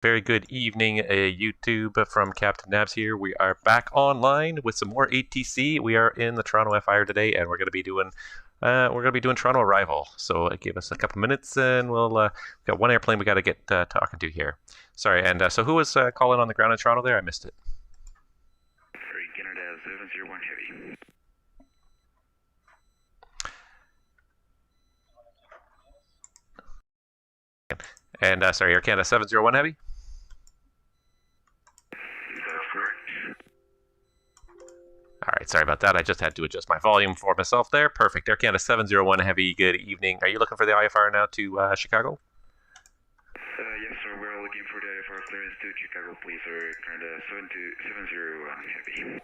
Very good evening, YouTube from Captain Nabs here. We are back online with some more ATC. We are in the Toronto FIR today, and we're going to be doing Toronto Arrival. So give us a couple minutes, and we'll got one airplane we got to get talking to here. Sorry, and so who was calling on the ground in Toronto there? I missed it. Canada 701 Heavy. And sorry, Air Canada 701 Heavy. All right, sorry about that. I just had to adjust my volume for myself there. Perfect. Air Canada 701 Heavy, good evening. Are you looking for the IFR now to Chicago? Yes, sir. We're looking for the IFR clearance to Chicago, please, sir. Canada 701 Heavy.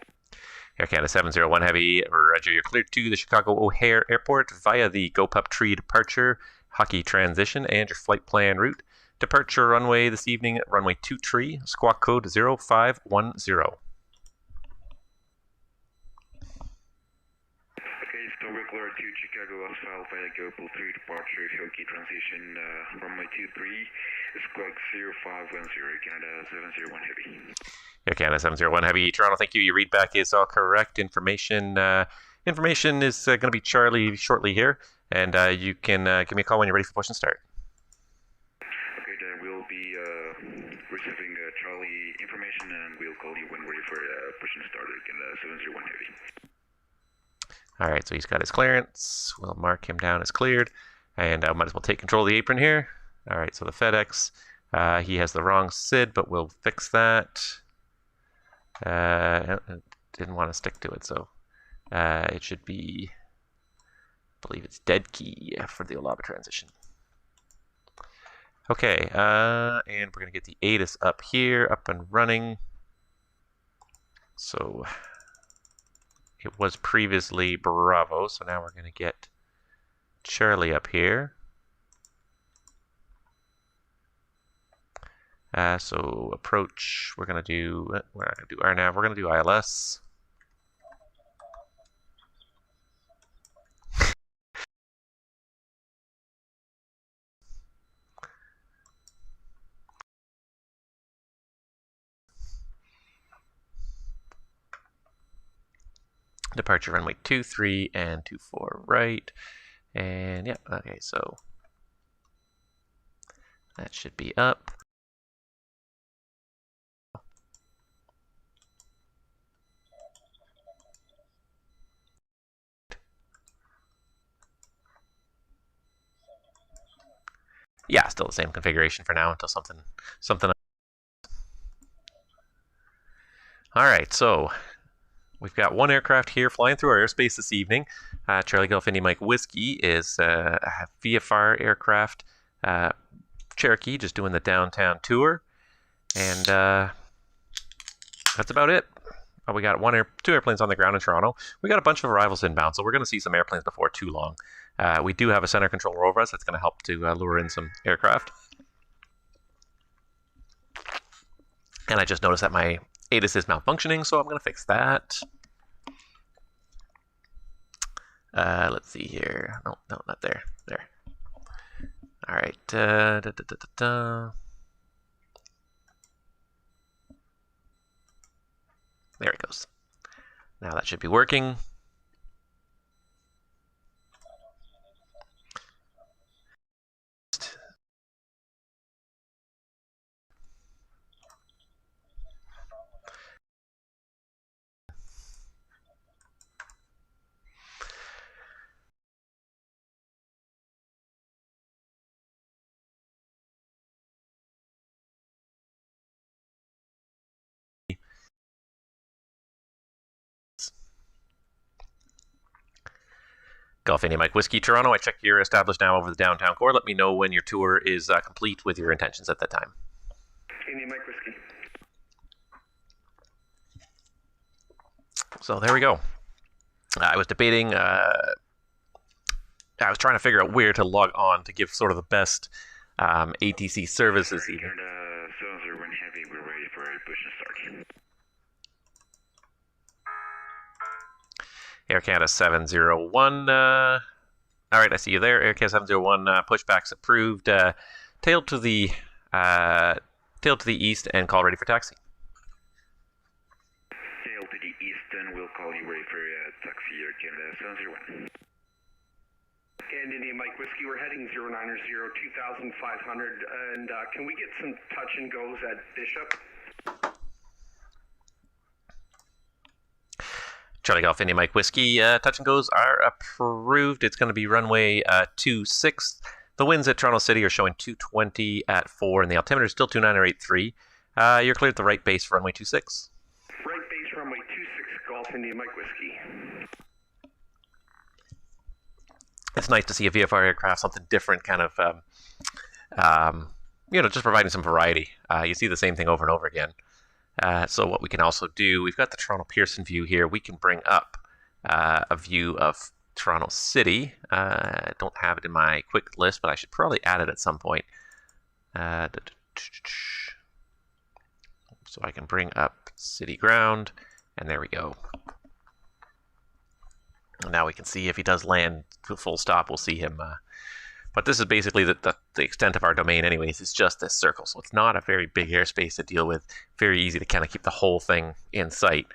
Air Canada 701 Heavy, roger. You're cleared to the Chicago O'Hare Airport via the GoPup Tree departure, hockey transition, and your flight plan route. Departure runway this evening, runway 23, squawk code 0510. So we're clear to Chicago asphalt via GoPup 3 departure, hockey transition, runway 23, squawk 0510, Canada 701 Heavy. Air Canada 701 Heavy, Toronto, thank you. Your readback is all correct. Information is going to be Charlie shortly here, and you can give me a call when you're ready for push and start. Okay, then we'll be receiving Charlie information, and we'll call you when we're ready for push and start, Canada 701 Heavy. All right, so he's got his clearance. We'll mark him down as cleared, and I might as well take control of the apron here. All right, so the FedEx, he has the wrong SID, but we'll fix that. Didn't want to stick to it, so it should be, I believe it's dead key for the OLAVA transition. Okay, and we're going to get the ATIS up here, up and running. So it was previously Bravo, so now we're going to get Charlie up here. So approach, we're not going to do RNAV, we're going to do ILS. Departure runway 23 and 24 right. And yeah, okay, so that should be up. Yeah, still the same configuration for now until something. All right, so we've got one aircraft here flying through our airspace this evening. Charlie Golf Indy Mike Whiskey is a VFR aircraft, Cherokee, just doing the downtown tour, and that's about it. We got two airplanes on the ground in Toronto. We got a bunch of arrivals inbound, so we're going to see some airplanes before too long. We do have a center controller over us that's going to help to lure in some aircraft. And I just noticed that my ATIS is malfunctioning, so I'm going to fix that. Let's see here. No, not there. There. All right. There it goes. Now that should be working. Golf Indy Mike Whiskey Toronto, I check you're established now over the downtown core. Let me know when your tour is complete with your intentions at that time. Indy Mike Whiskey. So there we go. I was debating, I was trying to figure out where to log on to give sort of the best ATC services. Canada 701 Heavy, we're ready for push and start. Air Canada 701. All right, I see you there. Air Canada 701, pushbacks approved. Tail to the tail to the east, and call ready for taxi. Tail to the east, and we'll call you ready for taxi Air Canada 701. And India Mike Whiskey, we're heading 090, 2,500, and can we get some touch and goes at Bishop? Charlie Golf India Mike Whiskey, touch and goes are approved. It's going to be runway 26. The winds at Toronto City are showing 220 at 4, and the altimeter is still 29083. You're cleared at the right base for runway 26. Right base, runway 26, Golf India Mike Whiskey. It's nice to see a VFR aircraft, something different, kind of, just providing some variety. You see the same thing over and over again. So what we can also do, we've got the Toronto Pearson view here. We can bring up a view of Toronto City. I don't have it in my quick list, but I should probably add it at some point. So I can bring up City Ground, and there we go. Now we can see if he does land full stop, we'll see him. But this is basically the extent of our domain anyways. It's just this circle. So it's not a very big airspace to deal with. Very easy to kind of keep the whole thing in sight.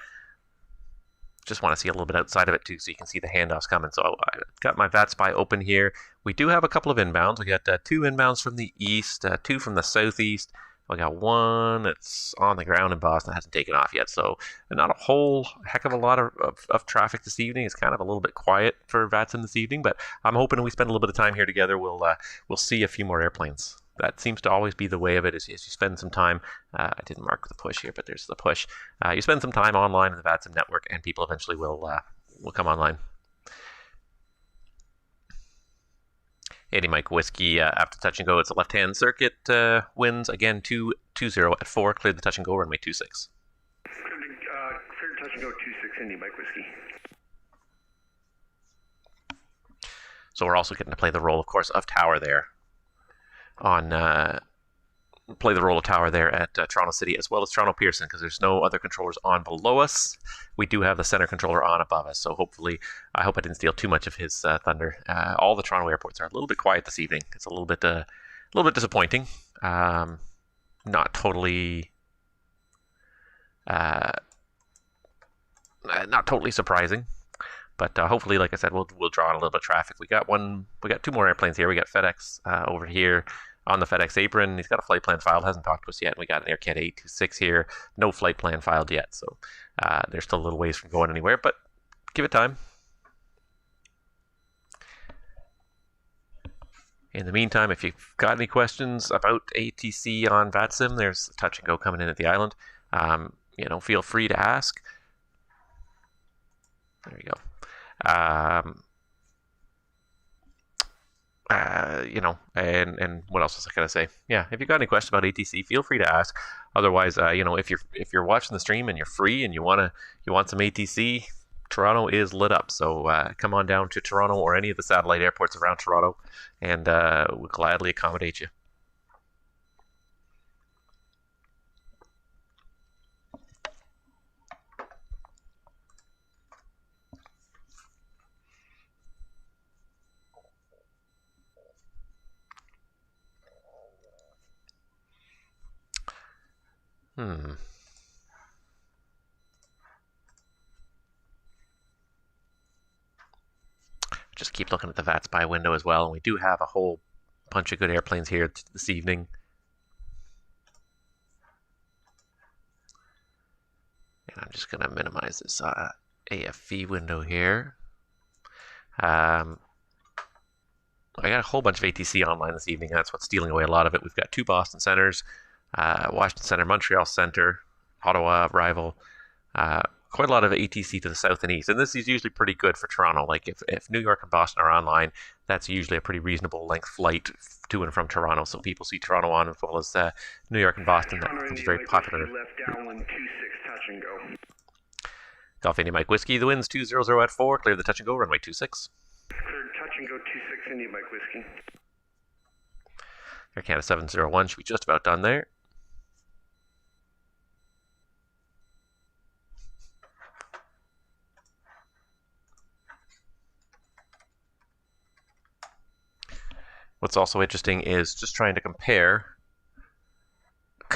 Just want to see a little bit outside of it too, so you can see the handoffs coming. So I've got my VATSPI open here. We do have a couple of inbounds. We got 2 inbounds from the east, 2 from the southeast. We got 1 that's on the ground in Boston, hasn't taken off yet. So not a whole heck of a lot of traffic this evening. It's kind of a little bit quiet for VATSIM this evening, but I'm hoping when we spend a little bit of time here together, we'll see a few more airplanes. That seems to always be the way of it, is you spend some time. I didn't mark the push here, but there's the push. You spend some time online in the VATSIM network, and people eventually will come online. Eddie Mike Whiskey, after touch and go, it's a left-hand circuit. Winds, again, 220 at 4. Cleared the touch and go, runway 26. Cleared touch and go 26, Indy Mike Whiskey. So we're also getting to play the role, of course, of tower there. Play the role of tower there at Toronto City, as well as Toronto Pearson, because there's no other controllers on below us. We do have the center controller on above us, so hopefully, I hope I didn't steal too much of his thunder. All the Toronto airports are a little bit quiet this evening. It's a little bit disappointing. Not totally surprising, but hopefully, like I said, we'll draw on a little bit of traffic. We got 2 more airplanes here. We got FedEx over here on the FedEx apron. He's got a flight plan filed, hasn't talked to us yet. We got an Air Canada 826 here, no flight plan filed yet, so they're still a little ways from going anywhere, but give it time. In the meantime, if you've got any questions about ATC on VATSIM, there's touch and go coming in at the island. Feel free to ask. There you go. And what else was I gonna say? Yeah, if you got any questions about ATC, feel free to ask. Otherwise, if you're watching the stream and you're free and you want some ATC, Toronto is lit up. So come on down to Toronto or any of the satellite airports around Toronto, and we'll gladly accommodate you. Just keep looking at the VATSPI window as well, and we do have a whole bunch of good airplanes here this evening. And I'm just going to minimize this AFV window here. I got a whole bunch of ATC online this evening. That's what's stealing away a lot of it. We've got 2 Boston centers, Washington Center, Montreal Center, Ottawa rival. Quite a lot of ATC to the south and east, and this is usually pretty good for Toronto. Like if New York and Boston are online, that's usually a pretty reasonable length flight to and from Toronto. So people see Toronto on as well as New York and Boston. That's very popular. Left downwind 26, touch and go. Golf India Mike Whiskey, the winds 200 at 4. Clear the touch and go, runway 26. Cleared touch and go 26, India Mike Whiskey. Air Canada 701 should be just about done there. What's also interesting is just trying to compare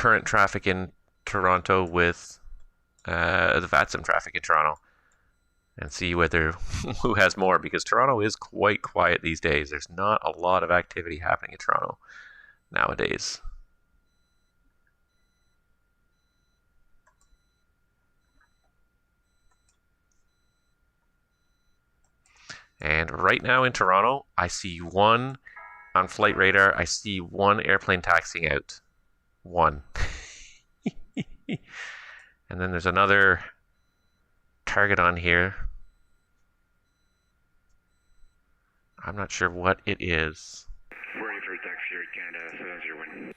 current traffic in Toronto with the VATSIM traffic in Toronto and see whether who has more, because Toronto is quite quiet these days. There's not a lot of activity happening in Toronto nowadays. And right now in Toronto, I see one on flight radar. I see one airplane taxiing out. One. And then there's another target on here. I'm not sure what it is. Ready for taxi, Air Canada 701.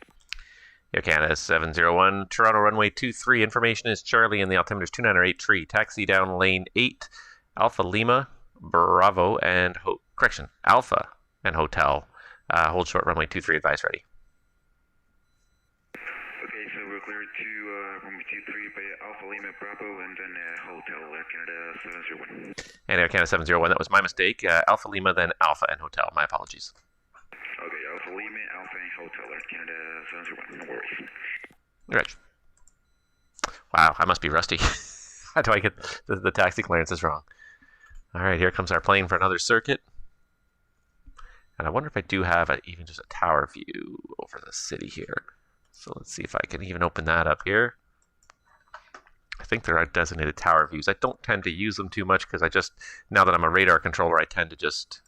Air Canada 701, Toronto runway 23. Information is Charlie and the altimeter is 2908 tree. Taxi down lane 8, Alpha Lima, Bravo, and Alpha and Hotel. Hold short runway 23, advice ready. Okay, so we're cleared to runway 23 by Alpha Lima, Bravo, and then Hotel, Air Canada 701. And Air Canada 701, that was my mistake. Alpha Lima, then Alpha and Hotel. My apologies. Okay, Alpha Lima, Alpha and Hotel, Air Canada 701. No worries. Right. Wow, I must be rusty. How do I get the taxi clearances wrong? All right, here comes our plane for another circuit. And I wonder if I do have even just a tower view over the city here. So let's see if I can even open that up here. I think there are designated tower views. I don't tend to use them too much because now that I'm a radar controller, I tend to just...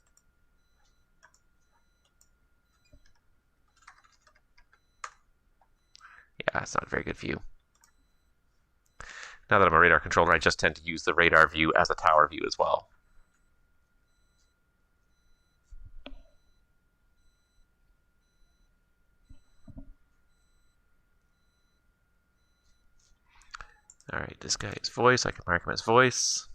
Yeah, it's not a very good view. Now that I'm a radar controller, I just tend to use the radar view as a tower view as well. All right, this guy is voice. I can mark him as voice.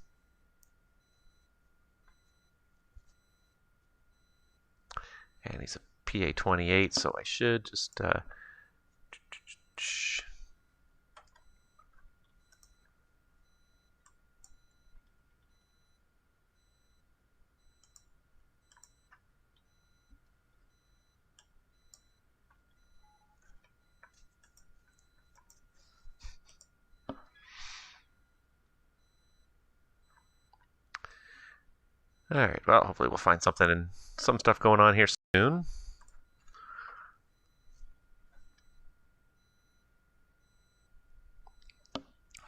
And he's a PA-28, so I should just... All right, well, hopefully we'll find some stuff going on here soon.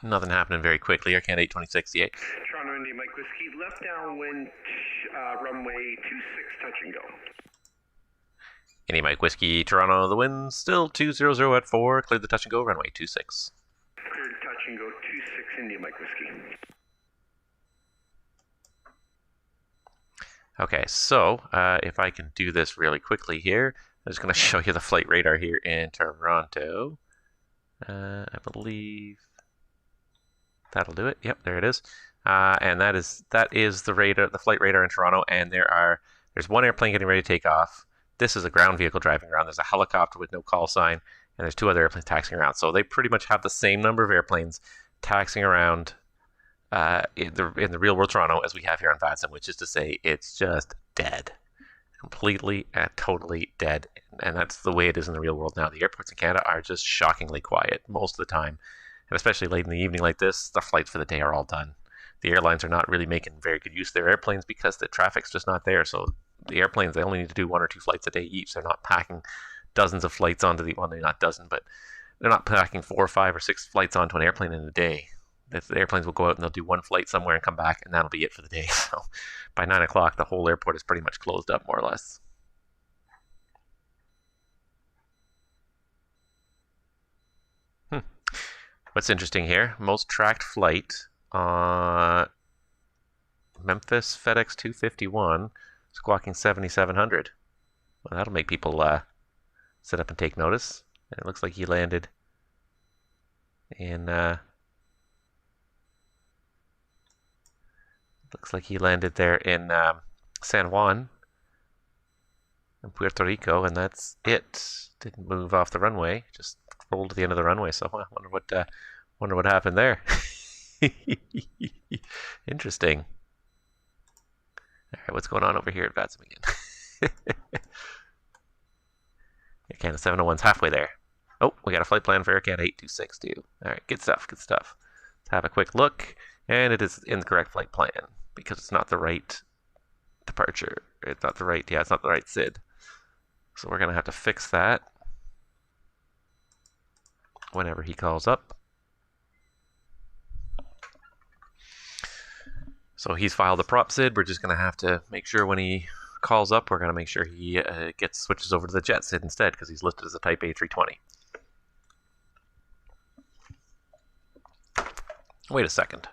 Nothing happening very quickly. Air Canada 826 Toronto India Mike Whiskey, left downwind, runway 26, touch and go. India Mike Whiskey, Toronto, the wind still 200 at 4. Cleared the touch and go, runway 26. Cleared touch and go, 26, India Mike Whiskey. Okay, so if I can do this really quickly here, I'm just going to show you the flight radar here in Toronto. I believe that'll do it. Yep, there it is. And that is the radar, the flight radar in Toronto. And there's one airplane getting ready to take off. This is a ground vehicle driving around. There's a helicopter with no call sign, and there's two other airplanes taxiing around. So they pretty much have the same number of airplanes taxiing around in the real world Toronto as we have here on VATSIM, which is to say it's just dead. Completely and totally dead. And that's the way it is in the real world now. The airports in Canada are just shockingly quiet most of the time. And especially late in the evening like this, the flights for the day are all done. The airlines are not really making very good use of their airplanes because the traffic's just not there. So the airplanes, they only need to do 1 or 2 flights a day each. They're not packing dozens of flights onto well, they're not dozen, but they're not packing 4 or 5 or 6 flights onto an airplane in a day. The airplanes will go out and they'll do 1 flight somewhere and come back, and that'll be it for the day. So by 9 o'clock, the whole airport is pretty much closed up, more or less. What's interesting here, most tracked flight on Memphis FedEx 251, squawking 7700. Well, that'll make people sit up and take notice. And it looks like he landed in there in San Juan in Puerto Rico, and that's it. Didn't move off the runway, just rolled to the end of the runway. So I wonder what happened there. Interesting. All right, what's going on over here at VATSIM again? Canada 701's halfway there. Oh, we got a flight plan for Air Canada 826 too. All right, good stuff, good stuff. Let's have a quick look, and it is incorrect flight plan because it's not the right departure. It's not the right, yeah, it's not the right SID. So we're gonna have to fix that whenever he calls up. So he's filed a prop SID. We're just gonna have to make sure when he calls up, we're gonna make sure he switches over to the jet SID instead because he's listed as a Type A320. Wait a second.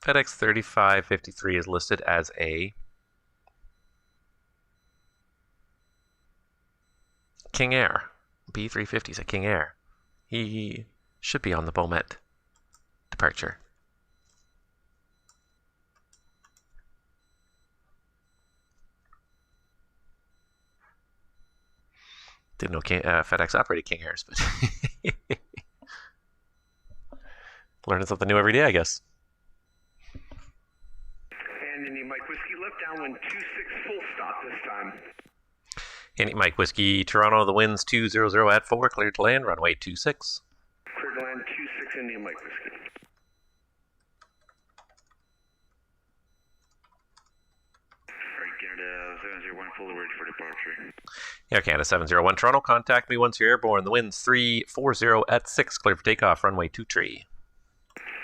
FedEx 3553 is listed as a King Air. B350 is a King Air. He should be on the Beaumet departure. Didn't know FedEx operated King Airs, but learning something new every day, I guess. And Indy Mike Whiskey left downwind 26 full stop this time. Indy Mike Whiskey, Toronto, the winds 200 at 4, cleared to land, runway 26. Cleared to land 26 Indy Mike Whiskey. Canada 701, fully ready for departure. Air Canada 701, Toronto, contact me once you're airborne. The wind's 340 at 6, clear for takeoff, runway 23.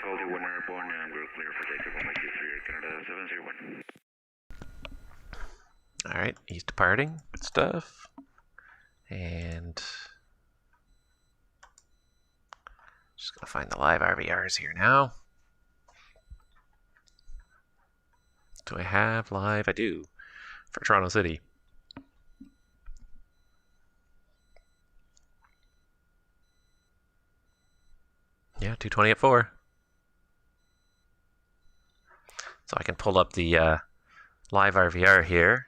Hold you 1 airborne and we're clear for takeoff on my 23, Air Canada 701. Alright, he's departing. Good stuff. And just gonna find the live RVRs here now. Do I have live? I do. For Toronto City. Yeah, 220 at 4. So I can pull up the live RVR here.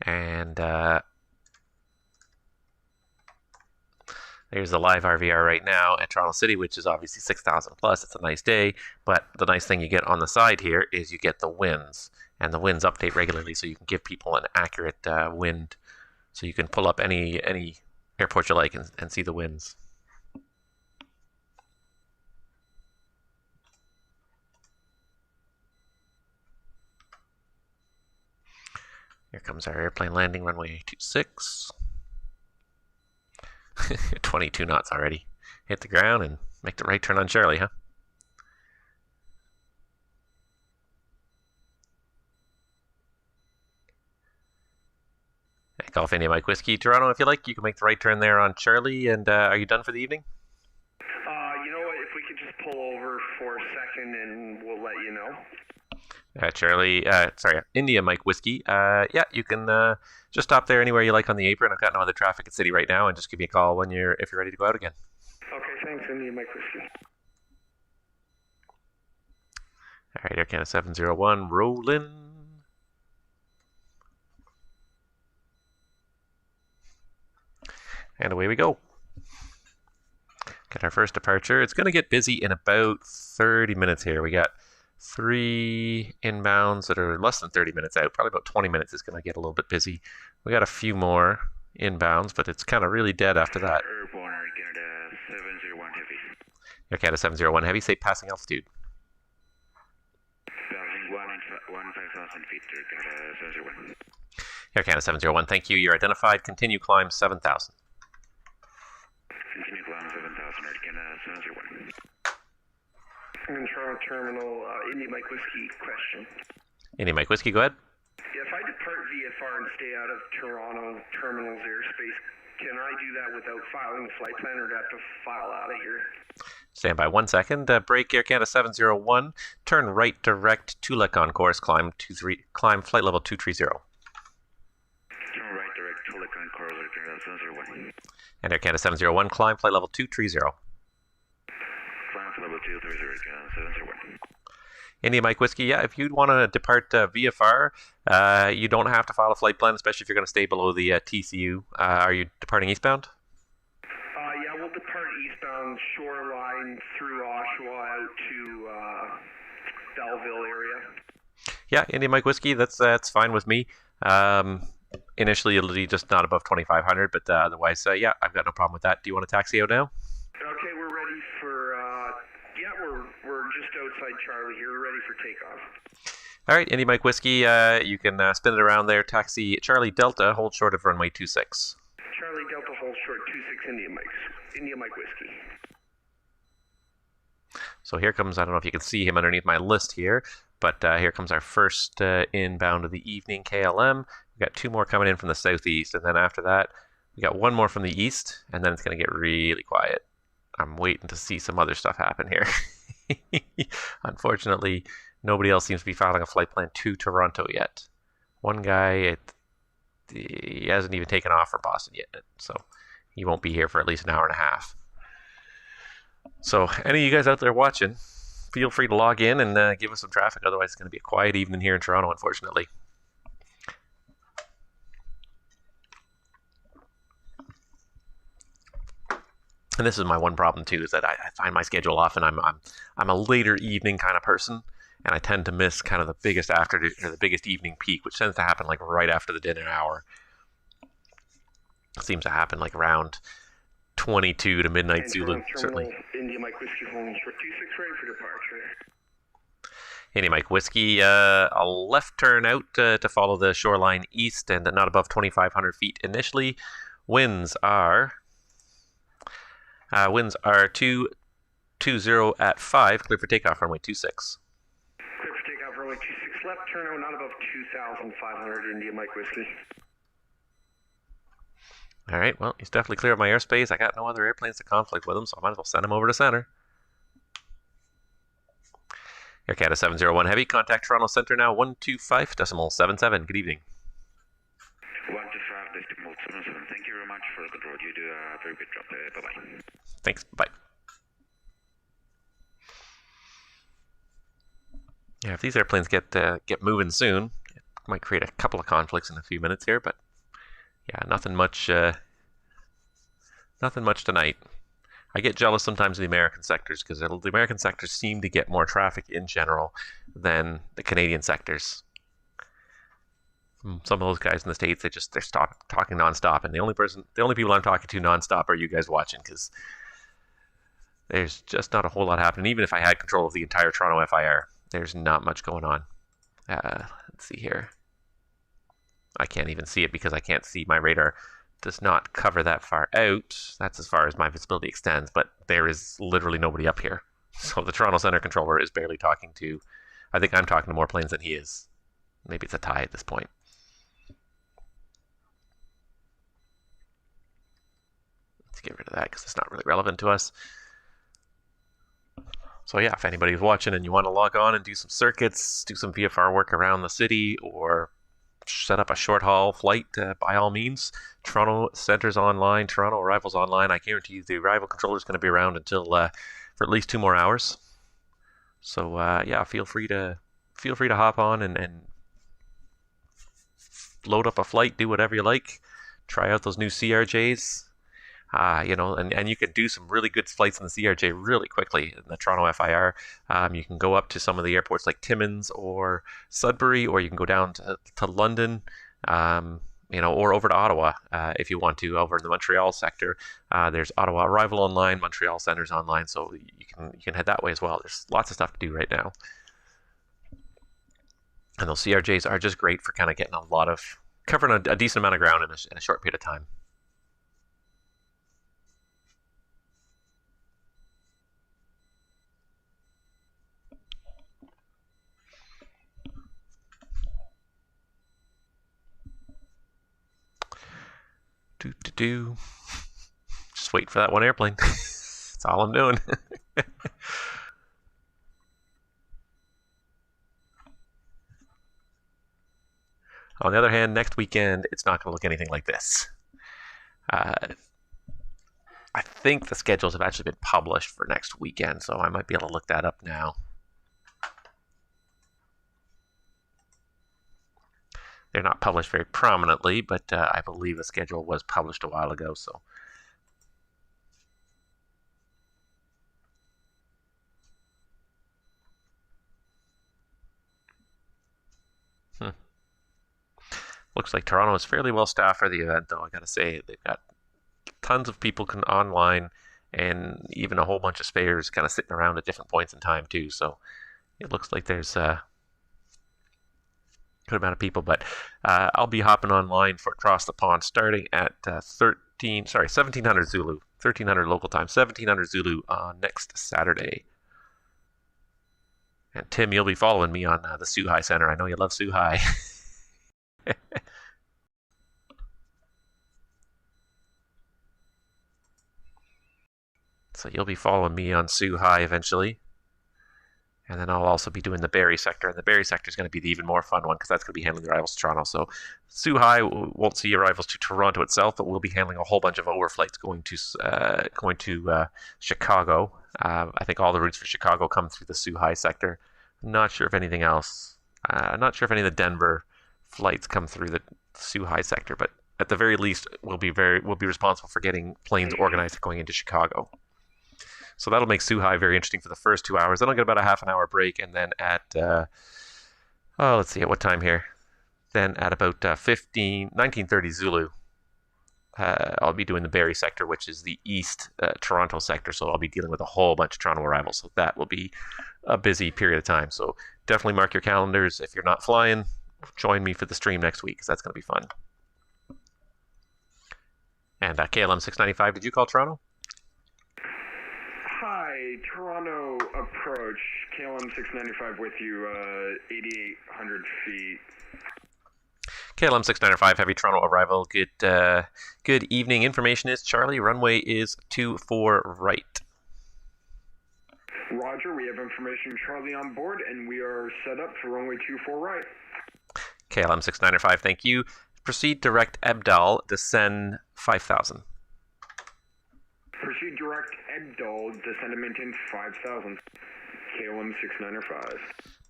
And there's the live RVR right now at Toronto City, which is obviously 6,000 plus. It's a nice day, but the nice thing you get on the side here is you get the winds, and the winds update regularly, so you can give people an accurate wind. So you can pull up any airport you like and see the winds. Here comes our airplane landing, runway 26. 22 knots already. Hit the ground and make the right turn on Charlie, huh? Golf India Mike Whiskey, Toronto, if you like, you can make the right turn there on Charlie. And are you done for the evening? You know what, if we could just pull over for a second and we'll let you know. Charlie, India Mike Whiskey. Yeah, you can just stop there anywhere you like on the apron. I've got no other traffic at City right now, and just give me a call if you're ready to go out again. Okay, thanks, India Mike Whiskey. All right, Air Canada 701, rolling. And away we go. Get our first departure. It's going to get busy in about 30 minutes here. We got 3 inbounds that are less than 30 minutes out. Probably about 20 minutes is going to get a little bit busy. We got a few more inbounds, but it's kind of really dead after that. Airborne, Air Canada 701 Heavy. Air Canada 701 Heavy, say passing altitude. Passing 15,000 feet, Air Canada 701. Air Canada 701, thank you. You're identified. Continue climb 7,000. Continue climb 7,000, Air Canada 701. In Toronto Terminal, Indy Mike Whiskey question. Indy Mike Whiskey, go ahead. If I depart VFR and stay out of Toronto Terminal's airspace, can I do that without filing a flight plan, or do I have to file out of here? Stand by 1 second. Break Air Canada 701. Turn right direct to Lecon course. Climb flight level 230. Turn right direct to Lecon course, Air Canada 701. And Air Canada 701. Climb flight level 230. Climb flight level 230, Air Canada 701. India Mike Whiskey, yeah, if you'd want to depart VFR, you don't have to file a flight plan, especially if you're going to stay below the TCU. Are you departing eastbound? Yeah, we'll depart eastbound shoreline through Oshawa out to Belleville area. Yeah, India Mike Whiskey, that's fine with me. initially it'll be just not above 2,500, but otherwise, yeah, I've got no problem with that. Do you want to taxi out now? Okay, we're ready for, yeah, we're just outside Charlie here. We're ready for takeoff. All right, Indy Mike Whiskey, you can spin it around there. Taxi Charlie Delta, hold short of runway 26. Charlie Delta, hold short, 26 India Mike Whiskey. So here comes, I don't know if you can see him underneath my list here, but here comes our first inbound of the evening KLM. We've got 2 more coming in from the southeast, and then after that, we got 1 more from the east, and then it's going to get really quiet. I'm waiting to see some other stuff happen here. Unfortunately, nobody else seems to be filing a flight plan to Toronto yet. One guy, he hasn't even taken off for Boston yet, so he won't be here for at least an hour and a half. So any of you guys out there watching, feel free to log in and give us some traffic. Otherwise, it's going to be a quiet evening here in Toronto, unfortunately. And this is my one problem too, is that I find my schedule often. I'm a later evening kind of person, and I tend to miss kind of the biggest the biggest evening peak, which tends to happen like right after the dinner hour. It seems to happen like around 22 to midnight and Zulu, certainly. India Mike Whiskey holding short 26, ready for departure. India Mike Whiskey, a left turn out to follow the shoreline east and not above 2,500 feet initially. Winds are 220 at 5, clear for takeoff, runway 26. Clear for takeoff, runway 26, left turn out, not above 2,500, India Mike Whiskey. All right, well, he's definitely clear of my airspace. I got no other airplanes to conflict with him, so I might as well send him over to center. Air Canada 701 Heavy, contact Toronto Center now, 125.77. Good evening. 125.77. Thank you very much for the control. You do a very good job. Bye-bye. Thanks, bye. Yeah, if these airplanes get moving soon, it might create a couple of conflicts in a few minutes here, but yeah, nothing much tonight. I get jealous sometimes of the American sectors because the American sectors seem to get more traffic in general than the Canadian sectors. Some of those guys in the States, they're talking nonstop, and the only people I'm talking to nonstop are you guys watching, because there's just not a whole lot happening. Even if I had control of the entire Toronto FIR, there's not much going on. Let's see here. I can't even see it because I can't see. My radar does not cover that far out. That's as far as my visibility extends, but there is literally nobody up here. So the Toronto Center controller is barely talking to, I think I'm talking to more planes than he is. Maybe it's a tie at this point. Let's get rid of that because it's not really relevant to us. So yeah, if anybody's watching and you want to log on and do some circuits, do some VFR work around the city, or set up a short haul flight, by all means. Toronto Center's online, Toronto Arrival's online. I guarantee you the arrival controller is going to be around until for at least 2 more hours. So yeah, feel free to hop on and load up a flight, do whatever you like, try out those new CRJs. And you can do some really good flights in the CRJ really quickly in the Toronto FIR. You can go up to some of the airports like Timmins or Sudbury, or you can go down to London, or over to Ottawa if you want to. Over in the Montreal sector, there's Ottawa Arrival online, Montreal Center's online, so you can head that way as well. There's lots of stuff to do right now. And those CRJs are just great for kind of getting covering a decent amount of ground in a short period of time. Just wait for that one airplane. That's all I'm doing. On the other hand, next weekend, it's not going to look anything like this. I think the schedules have actually been published for next weekend, so I might be able to look that up now. They're not published very prominently, but I believe the schedule was published a while ago. So, Looks like Toronto is fairly well staffed for the event, though. I gotta say, they've got tons of people online, and even a whole bunch of spares kind of sitting around at different points in time too. So it looks like there's a good amount of people. But I'll be hopping online for Across the Pond starting at 1700 Zulu, 1300 local time, 1700 Zulu on next Saturday. And Tim, you'll be following me on the Suhai Center. I know you love Suhai. So you'll be following me on Suhai eventually. And then I'll also be doing the Barrie sector. And the Barrie sector is going to be the even more fun one because that's going to be handling the arrivals to Toronto. So Suhai won't see arrivals to Toronto itself, but we'll be handling a whole bunch of overflights going to Chicago. I think all the routes for Chicago come through the Suhai sector. Not sure if anything else. Not sure if any of the Denver flights come through the Suhai sector, but at the very least, we'll be responsible for getting planes organized going into Chicago. So that'll make Suhai very interesting for the first 2 hours. Then I'll get about a half an hour break, and then at let's see, at what time here? Then at about 1930 Zulu, I'll be doing the Barrie sector, which is the East Toronto sector. So I'll be dealing with a whole bunch of Toronto arrivals. So that will be a busy period of time. So definitely mark your calendars. If you're not flying, join me for the stream next week because that's going to be fun. And KLM 695, did you call Toronto? Hi, Toronto approach. KLM 695 with you, 8,800 feet. KLM 695, heavy Toronto arrival. Good evening. Information is Charlie, runway is 24 right. Roger, we have information Charlie on board, and we are set up for runway 24 right. KLM 695, thank you. Proceed direct Ebdal, descend 5,000. Proceed direct Ebdal, descend and maintain 5,000. KLM 695.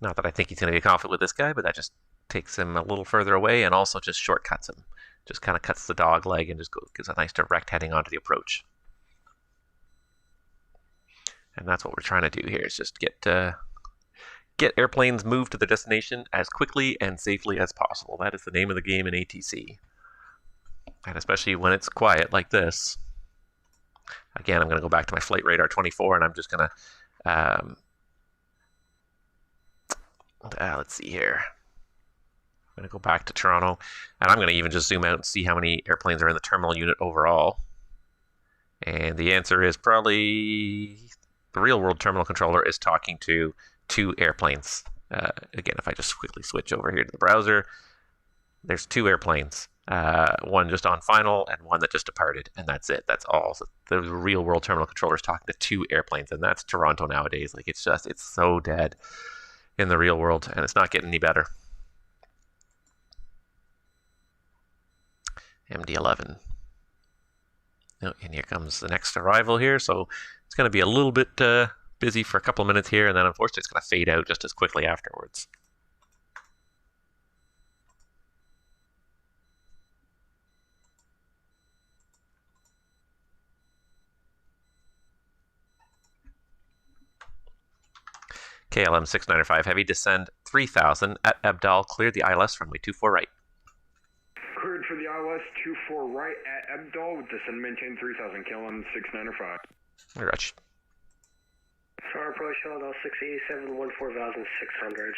Not that I think he's going to be a conflict with this guy, but that just takes him a little further away and also just shortcuts him. Just kind of cuts the dog leg and just gives a nice direct heading onto the approach. And that's what we're trying to do here, is just get airplanes moved to their destination as quickly and safely as possible. That is the name of the game in ATC. And especially when it's quiet like this. Again, I'm going to go back to my Flight Radar 24, and I'm just going to, let's see here. I'm going to go back to Toronto, and I'm going to even just zoom out and see how many airplanes are in the terminal unit overall. And the answer is probably the real-world terminal controller is talking to 2 airplanes. Again, if I just quickly switch over here to the browser, there's 2 airplanes. One just on final and one that just departed, and that's it. That's all. So the real world terminal controller is talking to 2 airplanes, and that's Toronto nowadays. Like it's so dead in the real world, and it's not getting any better. MD-11. Oh, and here comes the next arrival here. So it's going to be a little bit busy for a couple of minutes here, and then unfortunately it's going to fade out just as quickly afterwards. KLM 695 heavy, descend 3,000 at Ebdal, clear the ILS runway 24 right. Cleared for the ILS 24 right at Ebdal, with descend maintain 3,000, KLM 695. Roger. Tower approach, Delta 687, 14,600.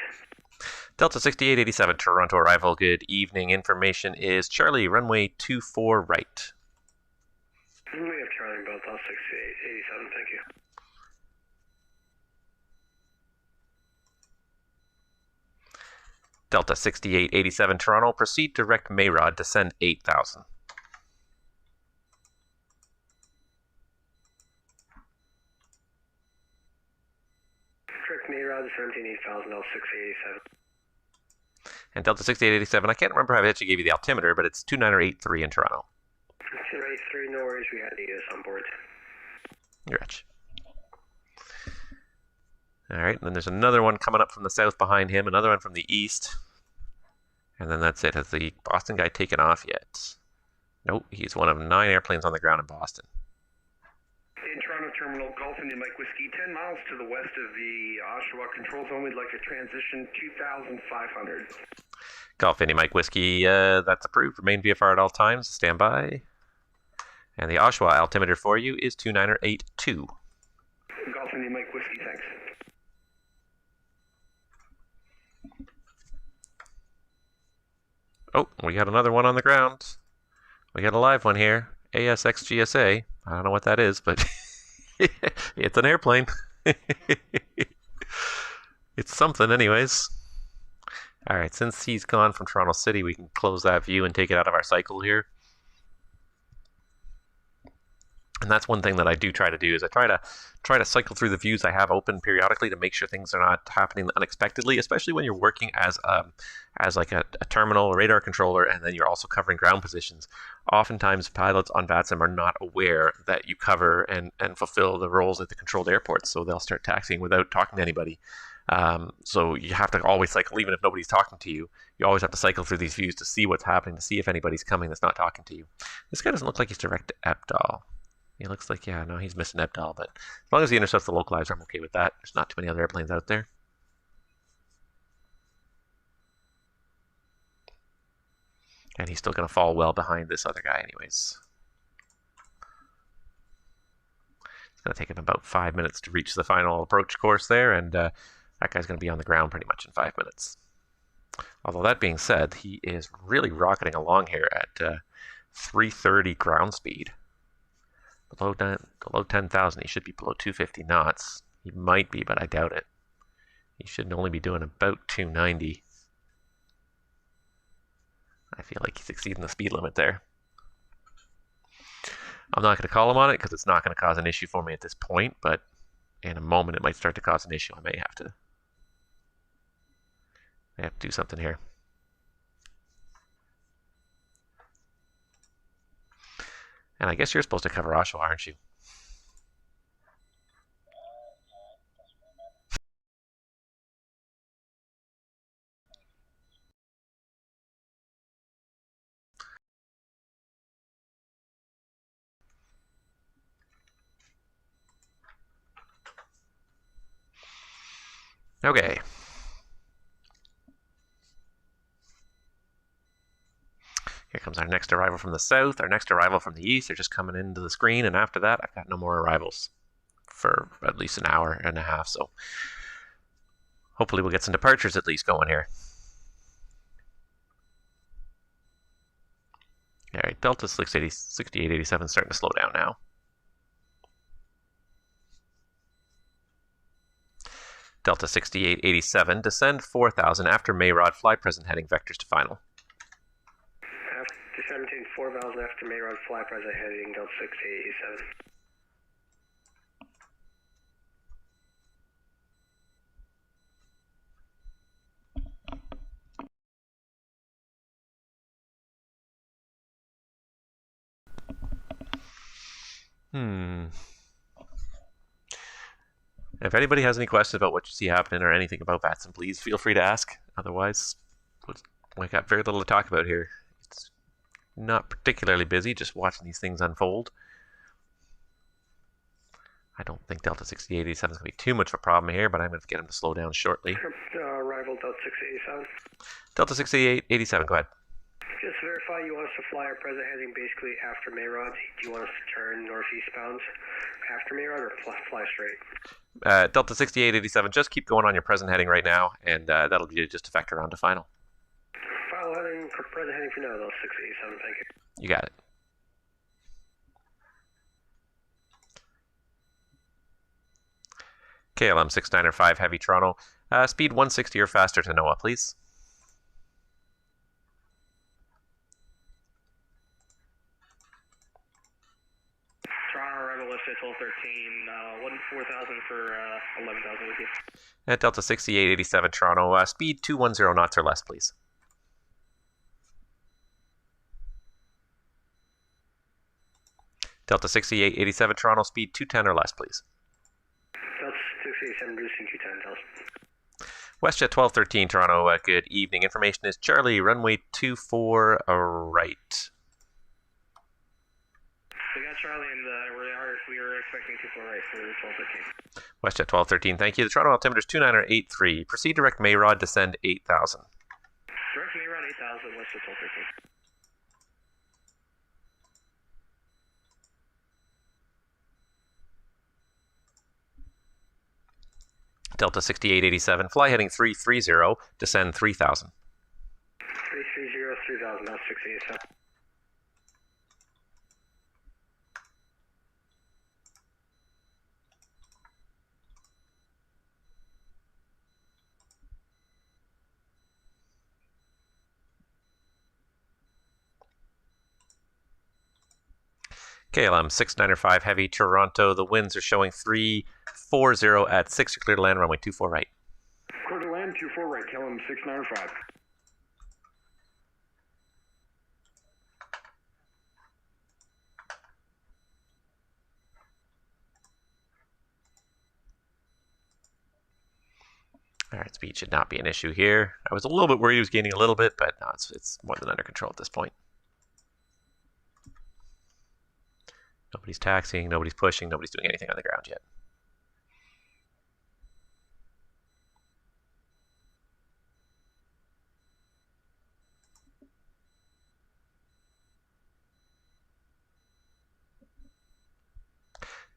Delta 6887, Toronto arrival, good evening. Information is Charlie, runway 24 right. We have Charlie in Delta 6887, thank you. Delta 6887, Toronto, proceed direct Mayrod, descend 8,000. Direct Mayrod, descend 8,000, Delta 6887. And Delta 6887, I can't remember if I actually gave you the altimeter, but it's 2983 in Toronto. 2983, no worries, we had ES on board. You're rich. All right, and then there's another one coming up from the south behind him, another one from the east. And then that's it. Has the Boston guy taken off yet? Nope, he's one of 9 airplanes on the ground in Boston. In Toronto Terminal, Golf India Mike Whiskey, 10 miles to the west of the Oshawa Control Zone. We'd like to transition 2,500. Golf Indy Mike Whiskey, that's approved. Remain VFR at all times. Stand by. And the Oshawa altimeter for you is 2982. Golf Indy Mike Whiskey, thanks. Oh, we got another one on the ground. We got a live one here. ASXGSA. I don't know what that is, but it's an airplane. It's something anyways. Alright, since he's gone from Toronto City, we can close that view and take it out of our cycle here. And that's one thing that I do try to do is I try to cycle through the views I have open periodically to make sure things are not happening unexpectedly, especially when you're working as like a terminal radar controller and then you're also covering ground positions. Oftentimes pilots on VATSIM are not aware that you cover and fulfill the roles at the controlled airports, so they'll start taxiing without talking to anybody. So you have to always cycle, even if nobody's talking to you. You always have to cycle through these views to see what's happening, to see if anybody's coming that's not talking to you. This guy doesn't look like he's direct to Epdal. He looks like, yeah, no, he's missing Epdal, but as long as he intercepts the localizer, I'm okay with that. There's not too many other airplanes out there. And he's still going to fall well behind this other guy anyways. It's going to take him about 5 minutes to reach the final approach course there, and that guy's going to be on the ground pretty much in 5 minutes. Although that being said, he is really rocketing along here at 330 ground speed. Below 10,000, he should be below 250 knots. He might be, but I doubt it. He should only be doing about 290. I feel like he's exceeding the speed limit there. I'm not going to call him on it because it's not going to cause an issue for me at this point, but in a moment it might start to cause an issue. I may have to do something here. And I guess you're supposed to cover Oshawa, aren't you? Okay. Here comes our next arrival from the south, our next arrival from the east. They're just coming into the screen, and after that, I've got no more arrivals for at least an hour and a half. So hopefully we'll get some departures at least going here. All right, Delta 6887 starting to slow down now. Delta 6887, descend 4000 after Mayrod, fly present heading, vectors to final. Descending 4000 after Mayrod, fly present heading, Delta 6887. If anybody has any questions about what you see happening or anything about VATSIM, please feel free to ask. Otherwise, we got very little to talk about here. It's not particularly busy, just watching these things unfold. I don't think Delta 6887 is going to be too much of a problem here, but I'm going to get him to slow down shortly. Arrival Delta 6887. Delta 6887, go ahead. Just verify you want us to fly our present heading basically after Mayrod. Do you want us to turn northeastbound after Mayrod or fly straight? Delta 6887, just keep going on your present heading right now, and that'll be just a vector on to final. Final heading for present heading for now, Delta 6887, thank you. You got it. KLM 695 Heavy Toronto, speed 160 or faster to NOAA, please. Toronto arrival lift at 1213, 4,000 for 11,000 with you. At Delta 6887 Toronto, speed 210 knots or less, please. Delta 6887 Toronto, speed 210 or less, please. Delta 687 reducing 210, Delta. WestJet 1213 Toronto, good evening. Information is Charlie, runway 24 right. We got Charlie, and we are expecting 24 right for 1213. WestJet 1213, thank you. The Toronto altimeter is 2983. Proceed direct Mayrod, descend 8000. Direct Mayron 8000, listed 1213. Delta 6887, fly heading 330, descend 3000. 330, 3000, that's 687. KLM 695 heavy, Toronto. The winds are showing 340 at 6. You're clear to land, runway 24 right. Clear to land, 24 right, KLM 695. All right, speed should not be an issue here. I was a little bit worried he was gaining a little bit, but no, it's more than under control at this point. Nobody's taxiing, nobody's pushing, nobody's doing anything on the ground yet.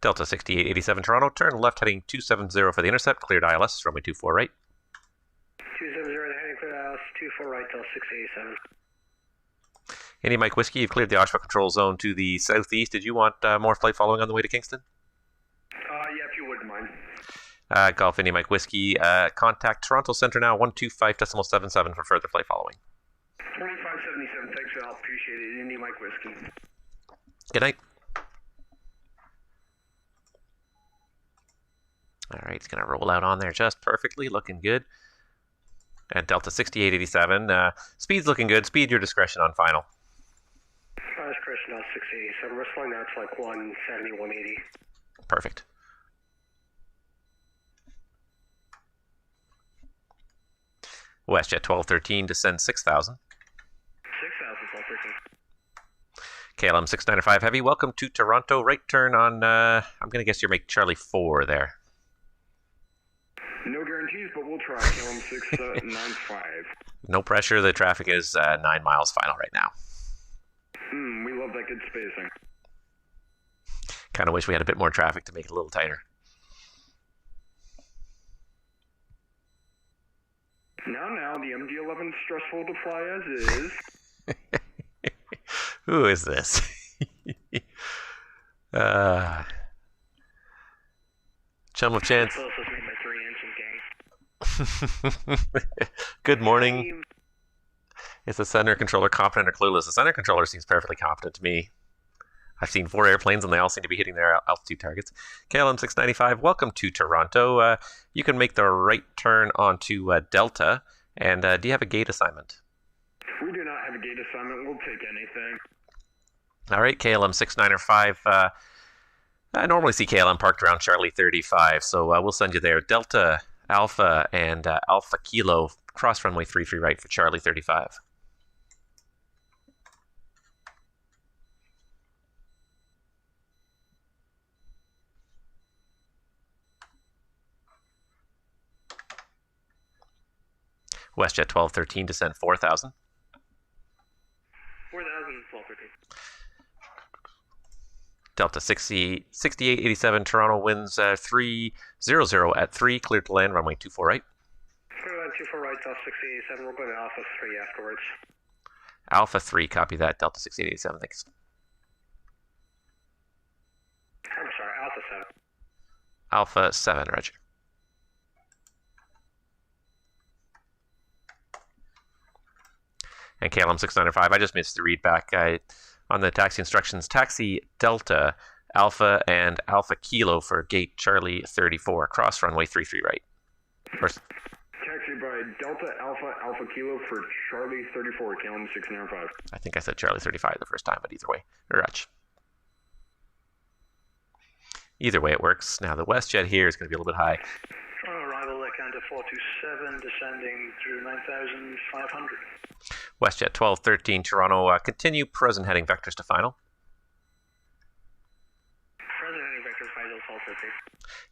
Delta 6887 Toronto, turn left heading 270 for the intercept, cleared ILS, runway 24 right. 270, the heading clear ILS, 24 right till 687. Indy Mike Whiskey, you've cleared the Oshawa control zone to the southeast. Did you want more flight following on the way to Kingston? Yeah, if you wouldn't mind. Golf Indy Mike Whiskey, contact Toronto Centre now, 125.77 for further flight following. 2577, thanks for the help, appreciate it. Indy Mike Whiskey. Good night. All right, it's going to roll out on there just perfectly, looking good. And Delta 6887, speed's looking good. Speed, your discretion on final. Discretion now 687. We're slowing down to like 170, 180. Perfect. WestJet 1213, descend 6000. 6000, 1213. KLM 695 Heavy, welcome to Toronto. Right turn on, I'm going to guess you're make Charlie 4 there. No guarantees, but we'll try, KLM 695. No pressure, the traffic is 9 miles final right now. We love that good spacing. Kind of wish we had a bit more traffic to make it a little tighter. Now, the MD-11 stressful to fly as is. Who is this? Chum of Chance. Closest made by 3 engine gang. Good morning. Is the center controller competent or clueless? The center controller seems perfectly competent to me. I've seen 4 airplanes and they all seem to be hitting their altitude targets. KLM 695, welcome to Toronto. You can make the right turn onto Delta. And do you have a gate assignment? We do not have a gate assignment. We'll take anything. All right, KLM 695. I normally see KLM parked around Charlie 35, so we'll send you there. Delta, Alpha, and Alpha Kilo, cross runway 33 right for Charlie 35. WestJet 1213, descend 4000. 4000, 1213. Delta 6887, Toronto winds 300 at 3, cleared to land, runway 24 right. Clear line 24 right till 687. We're going to Alpha 3 afterwards. Alpha 3, copy that, Delta 6887, thanks. I'm sorry, Alpha 7. Alpha 7, roger. And KLM 695, I just missed the read back on the taxi instructions. Taxi Delta, Alpha, and Alpha Kilo for gate Charlie 34, cross runway 33 right. First. Taxi by Delta, Alpha, Alpha Kilo for Charlie 34, KLM 695. I think I said Charlie 35 the first time, but either way, Rutch. Either way it works. Now the WestJet here is going to be a little bit high. Arrival at counter 427, descending through 9,500. WestJet 1213, Toronto, continue present heading vectors to final. Present heading vectors, final 1213.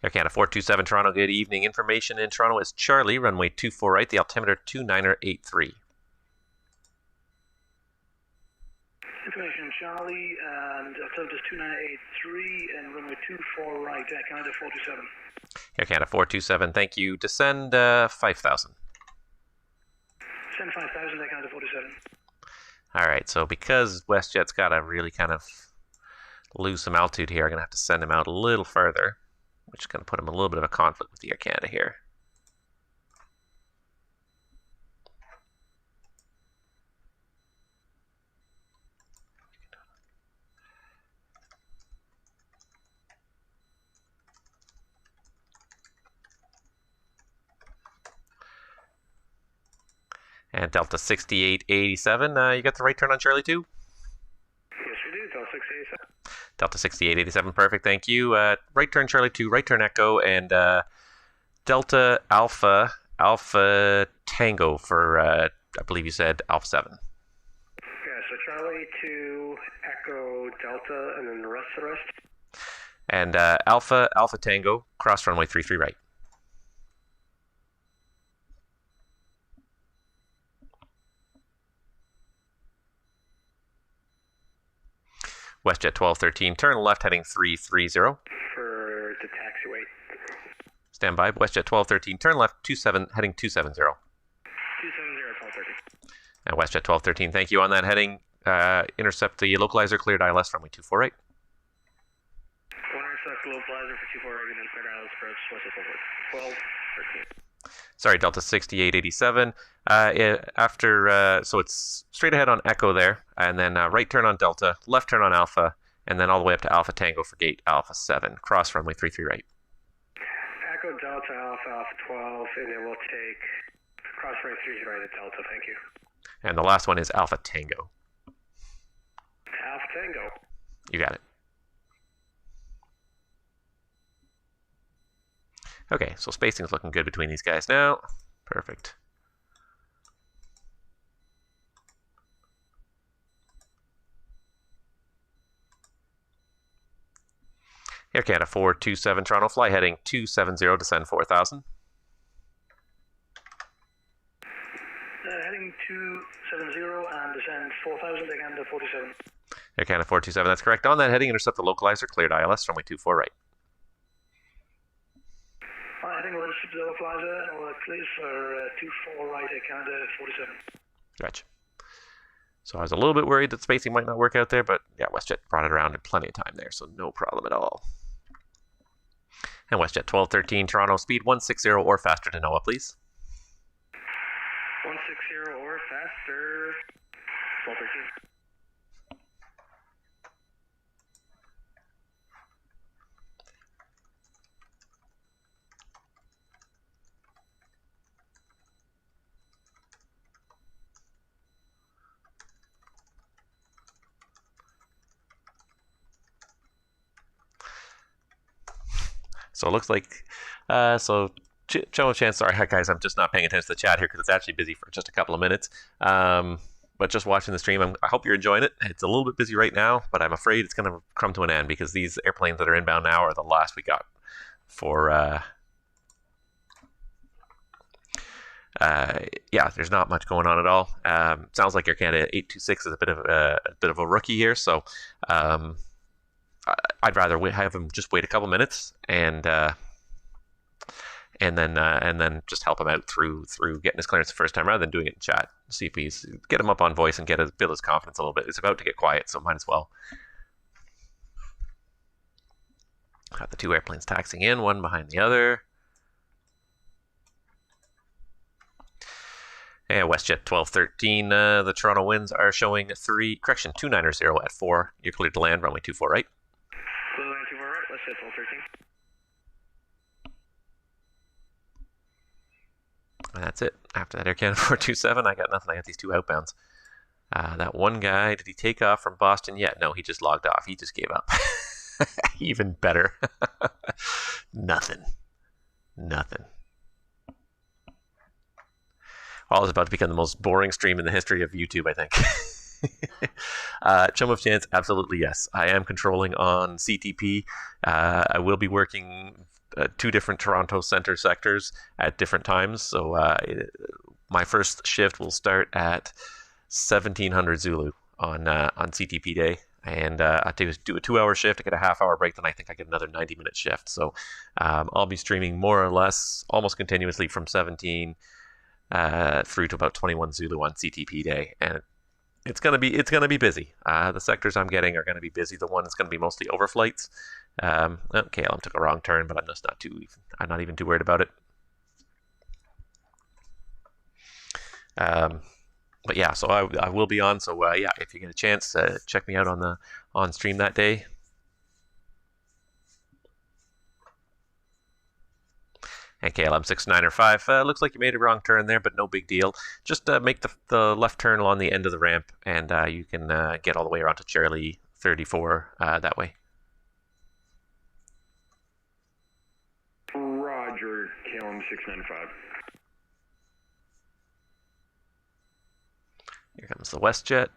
Air Canada 427, Toronto, good evening. Information in Toronto is Charlie, runway 24 right, the altimeter 29er83. Information Charlie, and altimeter is 2983 and runway 24 right, Canada 427. Air Canada 427, thank you. Descend 5,000. Send 5,000, Canada 47. All right, so because WestJet's got to really kind of lose some altitude here, I'm going to have to send him out a little further, which is going to put him in a little bit of a conflict with the Air Canada here. And Delta 6887, you got the right turn on Charlie 2? Yes, we do. Delta 687. Delta 6887, perfect, thank you. Right turn Charlie 2, right turn Echo, and Delta Alpha Tango for, I believe you said Alpha 7. Yeah, so Charlie 2, Echo, Delta, and then the rest. And Alpha Tango, cross runway 33 right. WestJet 1213, turn left heading 330. For the taxiway. Stand by. WestJet 1213, turn left heading 270. 270, 1230. And WestJet 1213, thank you on that heading. Intercept the localizer, cleared ILS runway 248. Intercept localizer for 24 right, and then cleared ILS approach, WestJet 1213. Sorry, Delta 6887. So it's straight ahead on Echo there, and then right turn on Delta, left turn on Alpha, and then all the way up to Alpha Tango for gate Alpha 7. Cross runway 33 right. Echo, Delta, Alpha 12, and then we'll take cross runway 33 right at Delta. Thank you. And the last one is Alpha Tango. Alpha Tango. You got it. Okay, so spacing's looking good between these guys now. Perfect. Air Canada 427 Toronto, fly heading 270, descend 4,000. Heading 270 and descend 4,000, Canada 47. Air Canada 427, that's correct. On that heading, intercept the localizer, cleared ILS, runway 24 right. Heading will intercept the localizer, and we'll clear for 24 right, Canada 47. Gotcha. So I was a little bit worried that spacing might not work out there, but yeah, WestJet brought it around in plenty of time there, so no problem at all. And WestJet 1213 Toronto, speed 160 or faster to NOAA, please. 160 or faster, 1213. So it looks like, chance, sorry guys, I'm just not paying attention to the chat here because it's actually busy for just a couple of minutes. But just watching the stream, I hope you're enjoying it. It's a little bit busy right now, but I'm afraid it's going to come to an end because these airplanes that are inbound now are the last we got for, yeah, there's not much going on at all. Sounds like Air Canada 826 is a bit of a rookie here, so I'd rather have him just wait a couple minutes and then just help him out through getting his clearance the first time rather than doing it in chat. See if he's get him up on voice and build his confidence a little bit. It's about to get quiet, so might as well. Got the two airplanes taxiing in, one behind the other. And WestJet 1213, the Toronto winds are showing 290 at 4. You're cleared to land, runway 24 right. Clear line 24 right, WestJet 1213. And that's it. After that Air Canada 427, I got nothing. I got these two outbounds. That one guy, did he take off from Boston yet? No, he just logged off. He just gave up. Even better. Nothing. Well, it's about to become the most boring stream in the history of YouTube, I think. Chum of Chance, absolutely yes. I am controlling on CTP. I will be working two different Toronto center sectors at different times. So my first shift will start at 1700 Zulu. on CTP day, and I do a 2-hour shift. I get a half-hour break, then I think I get another 90-minute shift. So I'll be streaming more or less almost continuously from 17 through to about 21 Zulu on CTP day, and it's gonna be busy. The sectors I'm getting are gonna be busy. The one that's gonna be mostly overflights. KLM took a wrong turn, but I'm not even too worried about it. But yeah, so I will be on. So yeah, if you get a chance, check me out on stream that day. And KLM 6905, looks like you made a wrong turn there, but no big deal. Just make the left turn along the end of the ramp, and you can get all the way around to Charlie 34 that way. Roger, KLM 695. Here comes the WestJet.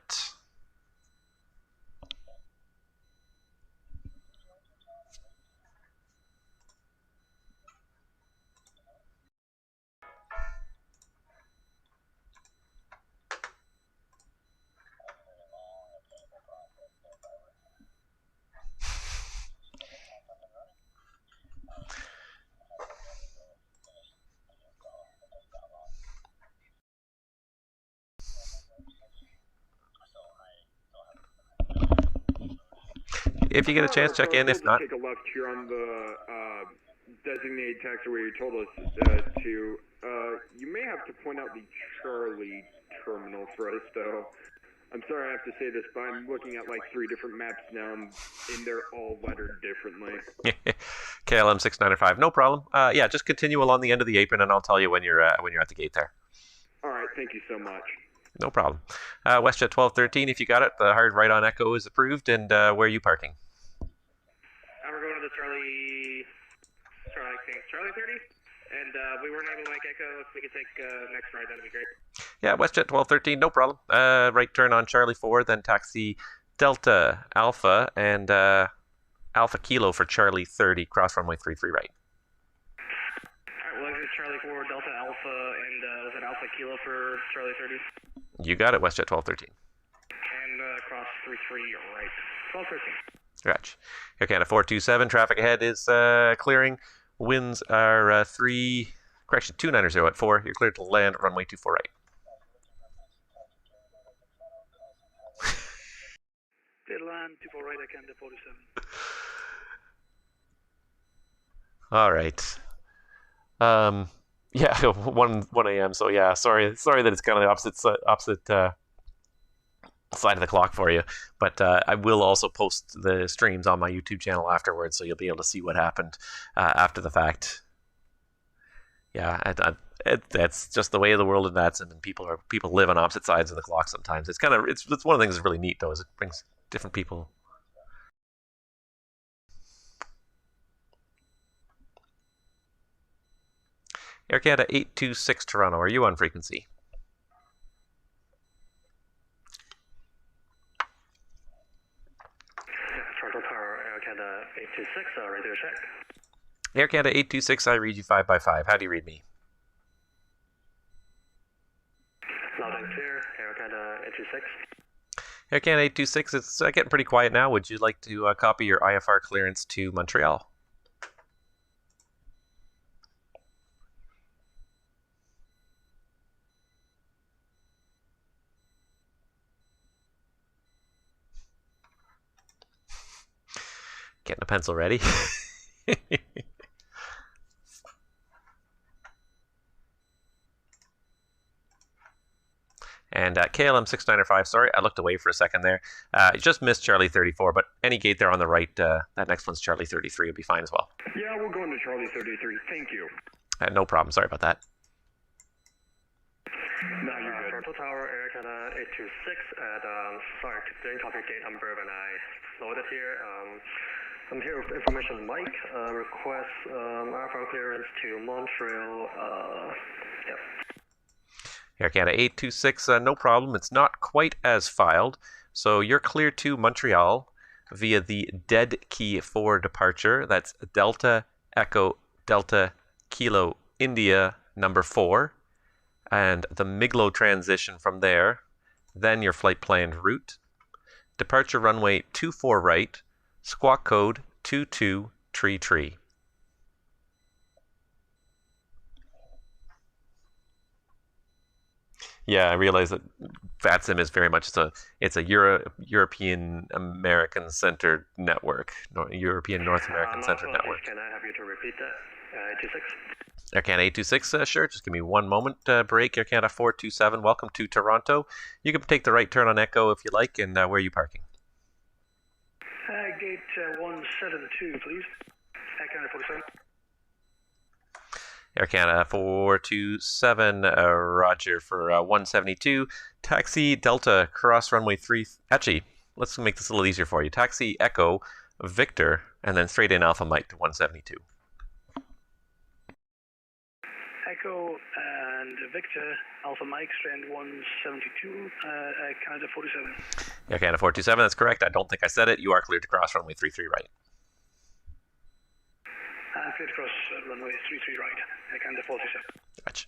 If you get a chance, check in. If not, take a left here on the designated taxiway you told us to. You may have to point out the Charlie terminal for us, though. I'm sorry I have to say this, but I'm looking at like 3 different maps now, and they're all lettered differently. KLM 695, no problem. Yeah, just continue along the end of the apron, and I'll tell you when you're at the gate there. All right, thank you so much. No problem. WestJet 1213, if you got it, the hard right on echo is approved, and where are you parking? We're going to the Charlie 30, and we weren't able to make echo. If we could take next right, that'd be great. Yeah, WestJet 1213, no problem. Right turn on Charlie 4, then taxi Delta Alpha and Alpha Kilo for Charlie 30, cross runway 33 right. Alright, we'll exit Charlie 4, Delta Alpha, and was it Alpha Kilo for Charlie 30? You got it, WestJet 1213. And cross 33 right. 1213. Gotcha. Air Canada 427, traffic ahead is clearing. Winds are 290 at 4. You're cleared to land at runway 24 right. Clear land 24 right, Air Canada 47. All right. Yeah, 1 a.m. So yeah, sorry that it's kind of the opposite side of the clock for you, but I will also post the streams on my YouTube channel afterwards, so you'll be able to see what happened after the fact. Yeah, that's just the way of the world in VATSIM, and people live on opposite sides of the clock sometimes. It's one of the things that's really neat though, is it brings different people. Air Canada 826 Toronto, are you on frequency? Toronto Tower, Air Canada 826, radio check. Air Canada 826, I read you 5x5. How do you read me? Loud and clear, Air Canada 826. Air Canada 826, it's getting pretty quiet now. Would you like to copy your IFR clearance to Montreal? Getting a pencil ready. And KLM 695, sorry, I looked away for a second there. Just missed Charlie 34, but any gate there on the right, that next one's Charlie 33, will be fine as well. Yeah, we're going to Charlie 33. Thank you. No problem, sorry about that. No, you're good. Toronto Tower, Air Canada 826 at, sorry, didn't copy gate number when I loaded here. I'm here with information Mike, request IFR clearance to Montreal, yep. Air Canada 826, no problem. It's not quite as filed. So you're clear to Montreal via the dead key for departure. That's Delta Echo Delta Kilo India number 4. And the Miglo transition from there. Then your flight planned route. departure runway 24 right, squawk code 2233. Yeah, I realize that VATSIM is very much it's a European American centered network, European North American centered network. Can I have you to repeat that? 826. Air Canada 826, sure. Just give me one moment. Break. Air Canada 427. Welcome to Toronto. You can take the right turn on Echo if you like. And where are you parking? Gate 172, please. Air Canada 47. Air Canada 427, Roger for 172. Taxi Delta, cross runway 3. Actually, let's make this a little easier for you. Taxi Echo, Victor, and then straight in Alpha Mike to 172. Echo and Victor, Alpha Mike, strand 172, Canada 47. Air Canada 427, that's correct. I don't think I said it. You are cleared to cross runway 33 right. And cleared across runway 33 right, Air Canada 47. Gotcha.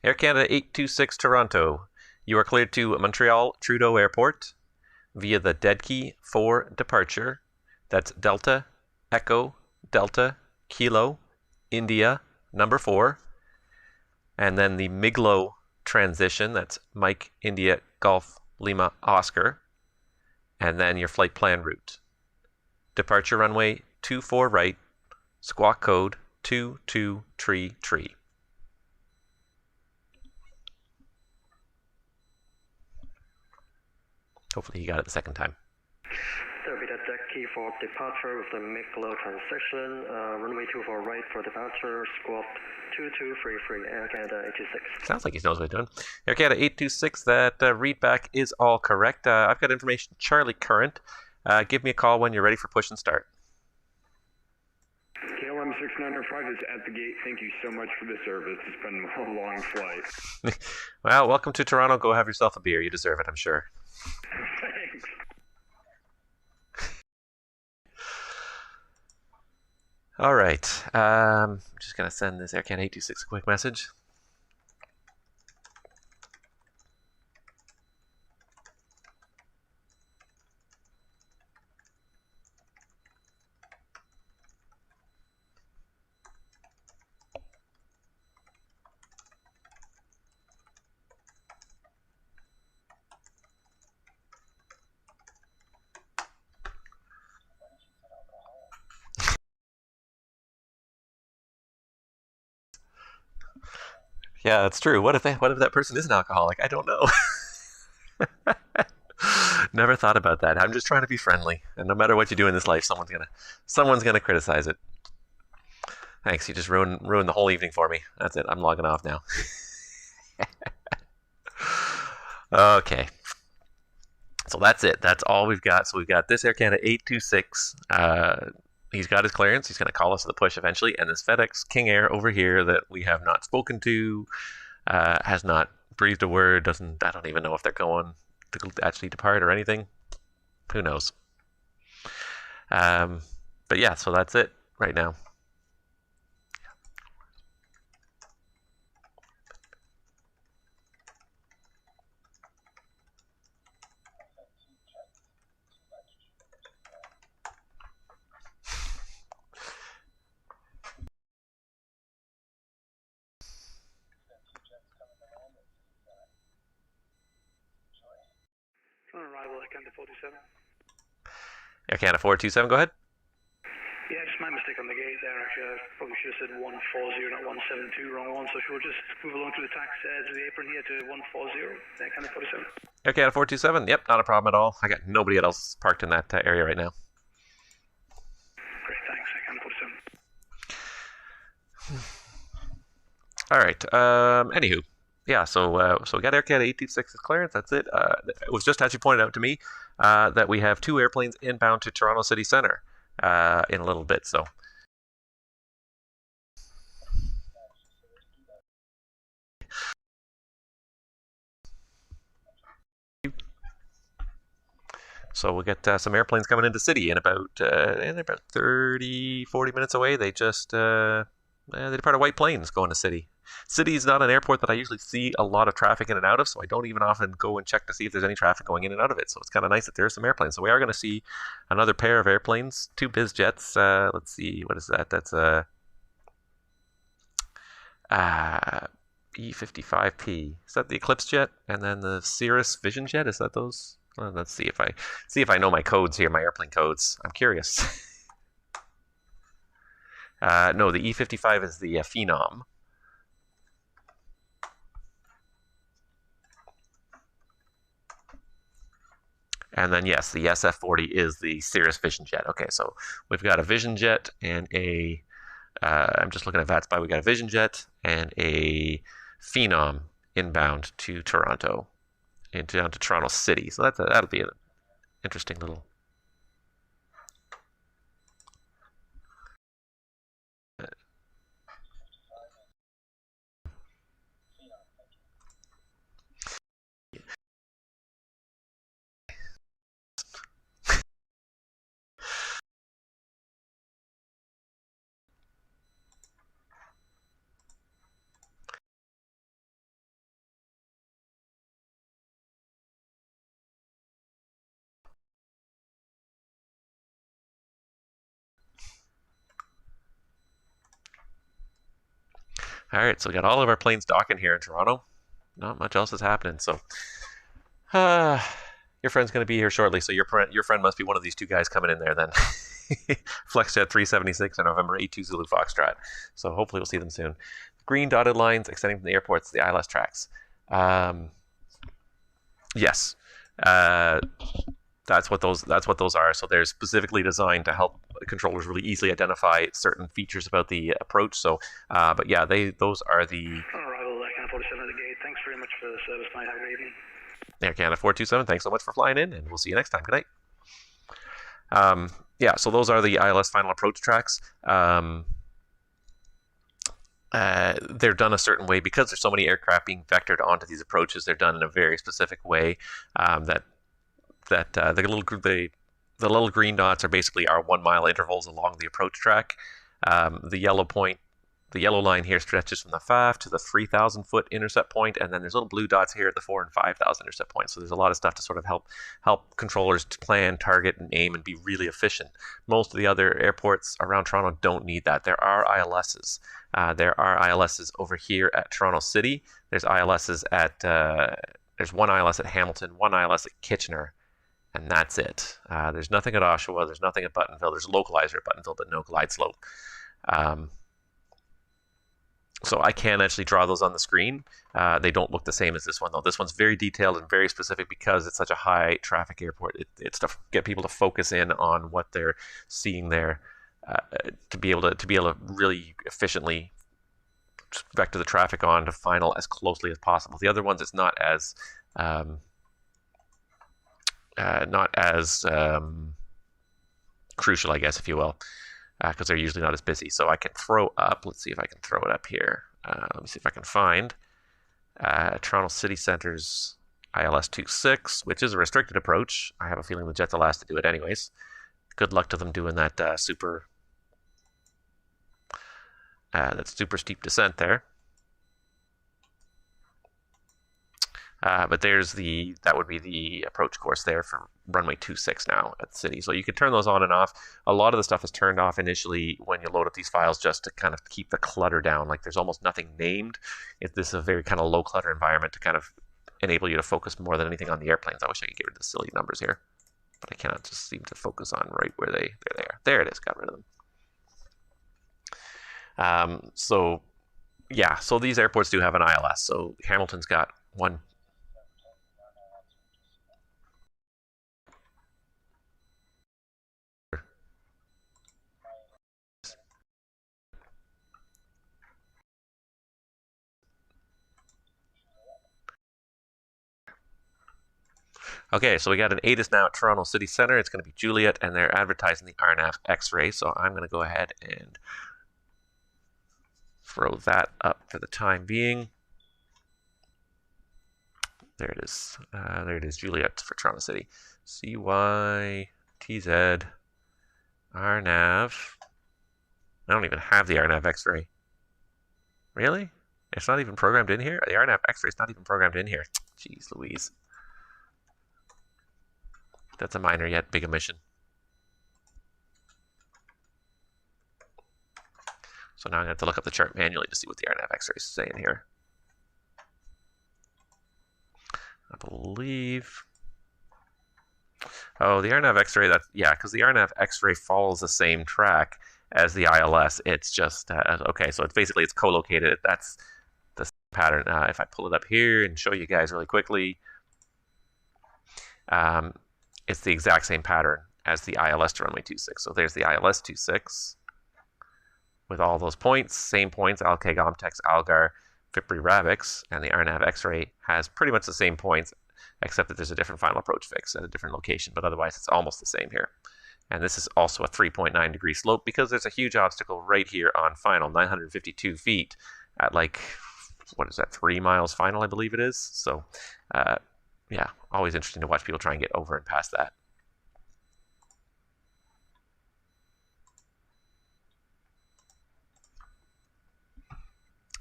Air Canada 826 Toronto. You are cleared to Montreal Trudeau Airport via the dead key for departure. That's Delta, Echo, Delta, Kilo, India, number 4. And then the Miglo transition, that's Mike, India, Golf, Lima, Oscar. And then your flight plan route. Departure runway 24 right, squawk code 2233. Hopefully you got it the second time. There will be the deck key for departure with the Miglo transition. Runway 24 right for departure, squawk 2233, Air Canada 826. Sounds like he knows what he's doing. Air Canada 826, that readback is all correct. I've got information, Charlie Current. Give me a call when you're ready for push and start. KLM 6905 is at the gate. Thank you so much for the service. It's been a long flight. Well, welcome to Toronto. Go have yourself a beer. You deserve it, I'm sure. Thanks. All right. I'm just going to send this Air Canada 826 a quick message. Yeah, that's true. What if that person is an alcoholic? I don't know. Never thought about that. I'm just trying to be friendly, and no matter what you do in this life, someone's gonna criticize it. Thanks. You just ruined the whole evening for me. That's it. I'm logging off now. Okay. So that's it. That's all we've got. So we've got this Air Canada 826. He's got his clearance. He's going to call us to the push eventually. And this FedEx King Air over here that we have not spoken to, has not breathed a word. I don't even know if they're going to actually depart or anything. Who knows? But yeah, so that's it right now. On arrival, Air Canada 47. Air Canada 427, go ahead. Yeah, just my mistake on the gate there. Actually, I probably should have said 140, not 172, wrong one. So we'll just move along to the to the apron here to 140, Air Canada 47. Air Canada 427, yep, not a problem at all. I got nobody else parked in that area right now. Great, thanks, Air Canada 47. All right. Anywho, yeah. So we got Air Canada 826's clearance. That's it. It was just as you pointed out to me that we have 2 airplanes inbound to Toronto City Centre in a little bit. So we'll get some airplanes coming into city in about 30, 40 minutes away. They just they depart White Plains going to city. City is not an airport that I usually see a lot of traffic in and out of, so I don't even often go and check to see if there's any traffic going in and out of it. So it's kind of nice that there are some airplanes. So we are going to see another pair of airplanes, 2 biz jets. Let's see, what is that? That's a E55P. Is that the Eclipse jet? And then the Cirrus Vision jet? Is that those? Well, let's see if I know my codes here, my airplane codes. I'm curious. No, the E55 is the Phenom. And then, yes, the SF-40 is the Cirrus Vision jet. Okay, so we've got a Vision jet and a, I'm just looking at VATSIM, we got a Vision jet and a Phenom inbound to Toronto, and down to Toronto City. So that'll be an interesting little. All right, so we got all of our planes docking here in Toronto. Not much else is happening. So, your friend's going to be here shortly. So your friend must be one of these 2 guys coming in there then. Flexjet 376 and November 82 Zulu Foxtrot. So hopefully we'll see them soon. Green dotted lines extending from the airports to the ILS tracks. Yes. That's what those are. So they're specifically designed to help controllers really easily identify certain features about the approach. So, but yeah, those are the. Arrival, Canada 47 at the gate. Thanks very much for the service tonight. Have a good evening. Air Canada 427. Thanks so much for flying in, and we'll see you next time. Good night. Yeah, so those are the ILS final approach tracks. They're done a certain way because there's so many aircraft being vectored onto these approaches. They're done in a very specific way that the little green dots are basically our 1 mile intervals along the approach track. The yellow line here stretches from the 5 to the 3,000 foot intercept point, and then there's little blue dots here at the 4 and 5,000 intercept points. So there's a lot of stuff to sort of help controllers to plan, target, and aim and be really efficient. Most of the other airports around Toronto don't need that. There are ILSs. There are ILSs over here at Toronto City. There's ILSs at there's 1 ILS at Hamilton, 1 ILS at Kitchener, and that's it. There's nothing at Oshawa. There's nothing at Buttonville. There's a localizer at Buttonville, but no glide slope. So I can actually draw those on the screen. They don't look the same as this one, though. This one's very detailed and very specific because it's such a high traffic airport. It's to get people to focus in on what they're seeing there, to be able to really efficiently vector the traffic on to final as closely as possible. The other ones, it's not as crucial, I guess, if you will, because they're usually not as busy. So I can throw up, let's see if I can throw it up here. Let me see if I can find Toronto City Centre's ILS 26, which is a restricted approach. I have a feeling the jets will ask to do it anyways. Good luck to them doing that super steep descent there. But that would be the approach course there for runway 26 now at the city. So you can turn those on and off. A lot of the stuff is turned off initially when you load up these files just to kind of keep the clutter down. Like there's almost nothing named. This is a very kind of low clutter environment to kind of enable you to focus more than anything on the airplanes. I wish I could get rid of the silly numbers here, but I cannot just seem to focus on right where there they are. There it is, got rid of them. So yeah, so these airports do have an ILS. So Hamilton's got one. Okay, so we got an ATIS now at Toronto City Centre. It's going to be Juliet, and they're advertising the RNAV X-ray. So I'm going to go ahead and throw that up for the time being. There it is. There it is, Juliet for Toronto City. CYTZ RNAV. I don't even have the RNAV X-ray. Really? It's not even programmed in here? The RNAV X-ray is not even programmed in here. Jeez Louise. That's a minor yet big omission. So now I'm going to have to look up the chart manually to see what the RNAV X-ray is saying here. I believe... Oh, the RNAV X-ray, yeah, because the RNAV X-ray follows the same track as the ILS. It's just, okay, so it's basically, it's co-located. That's the pattern. If I pull it up here and show you guys really quickly, it's the exact same pattern as the ILS to runway 26. So there's the ILS 26 with all those points, same points, Alkeg, Omtex, Algar, Vipri, Ravix, and the RNAV X-ray has pretty much the same points, except that there's a different final approach fix at a different location, but otherwise it's almost the same here. And this is also a 3.9 degree slope because there's a huge obstacle right here on final, 952 feet at like, what is that, 3 miles final, I believe it is. So, yeah, always interesting to watch people try and get over and past that.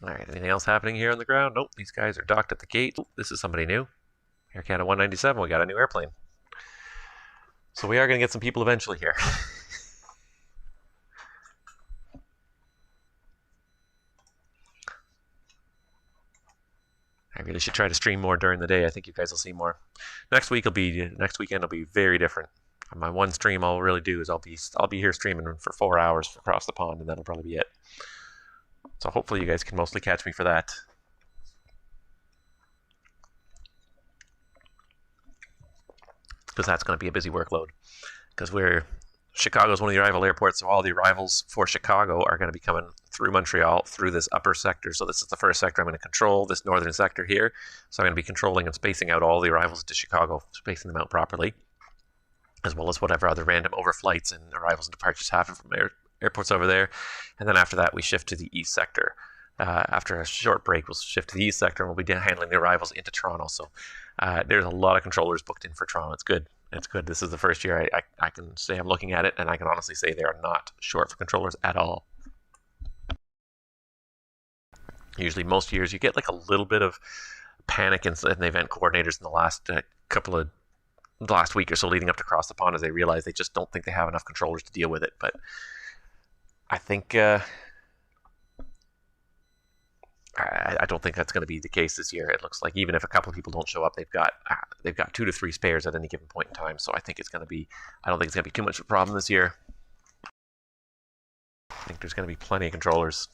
All right, anything else happening here on the ground? Nope, these guys are docked at the gate. Ooh, this is somebody new. Air Canada 197, we got a new airplane. So we are going to get some people eventually here. I really should try to stream more during the day. I think you guys will see more. Next weekend will be very different. My one stream I'll really do is I'll be here streaming for 4 hours across the pond, and that'll probably be it. So hopefully you guys can mostly catch me for that. Because that's going to be a busy workload. Because Chicago is one of the arrival airports, so all the arrivals for Chicago are going to be coming through Montreal, through this upper sector. So this is the first sector I'm going to control, this northern sector here. So I'm going to be controlling and spacing out all the arrivals to Chicago, spacing them out properly, as well as whatever other random overflights and arrivals and departures happen from airports over there. And then after that, we shift to the east sector. After a short break, we'll shift to the east sector, and we'll be handling the arrivals into Toronto. So there's a lot of controllers booked in for Toronto. It's good. It's good. This is the first year I can say I'm looking at it, and I can honestly say they are not short for controllers at all. Usually most years you get like a little bit of panic in the event coordinators in the last week or so leading up to cross the pond as they realize they just don't think they have enough controllers to deal with it. But I think I don't think that's going to be the case this year. It looks like even if a couple of people don't show up, they've got 2 to 3 spares at any given point in time. So I think I don't think it's going to be too much of a problem this year. I think there's going to be plenty of controllers.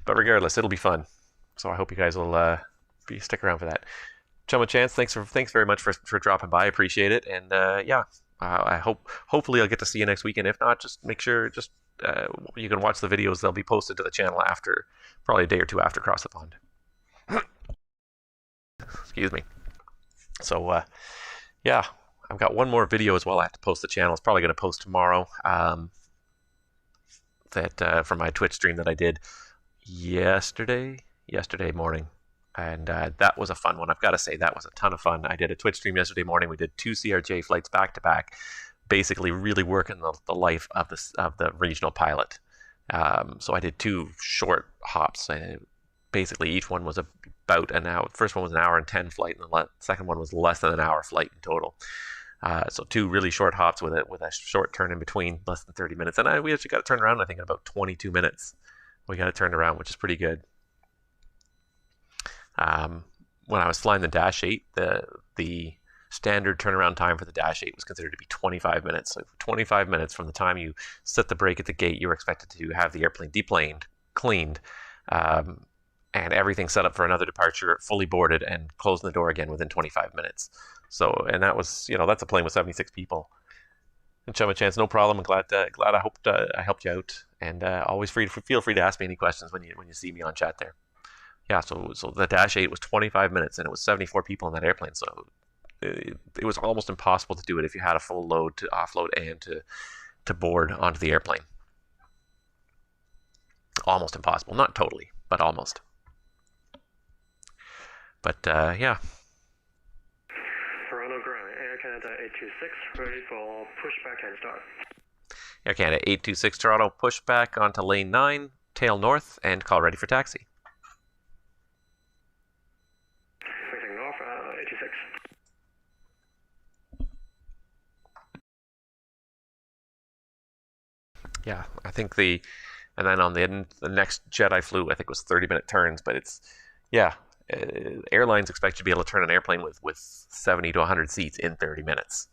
But regardless, it'll be fun. So I hope you guys will stick around for that. Chumma Chance, thanks very much for dropping by. I appreciate it. And yeah. Hopefully I'll get to see you next weekend. If not, just make sure you can watch the videos. They'll be posted to the channel after, probably a day or two after Cross the Pond. Excuse me. So yeah, I've got one more video as well I have to post to the channel. It's probably going to post tomorrow. For my Twitch stream that I did yesterday morning. And that was a fun one. I've got to say, that was a ton of fun. I did a Twitch stream yesterday morning. We did 2 CRJ flights back to back, basically really working the life of the regional pilot. So I did 2 short hops. Basically, each one was about an hour. The first one was an hour and 10 flight, and the second one was less than an hour flight in total. So 2 really short hops with a short turn in between, less than 30 minutes. And we actually got it turned around, I think, in about 22 minutes. We got it turned around, which is pretty good. When I was flying the Dash 8, the standard turnaround time for the Dash 8 was considered to be 25 minutes. So 25 minutes from the time you set the brake at the gate, you were expected to have the airplane deplaned, cleaned, and everything set up for another departure, fully boarded, and closing the door again within 25 minutes. So, and that was, that's a plane with 76 people. And Chumma Chance, no problem. I'm glad I helped you out, and always feel free to ask me any questions when you see me on chat there. Yeah, so the Dash 8 was 25 minutes, and it was 74 people in that airplane, so it was almost impossible to do it if you had a full load to offload and to board onto the airplane. Almost impossible. Not totally, but almost. But, yeah. Toronto ground, Air Canada 826, ready for pushback and start. Air Canada 826 Toronto, push back onto lane 9, tail north, and call ready for taxi. Facing north, 86. Yeah, I think and then on the next jet I flew, I think it was 30-minute turns, but it's, yeah, airlines expect you to be able to turn an airplane with 70 to 100 seats in 30 minutes.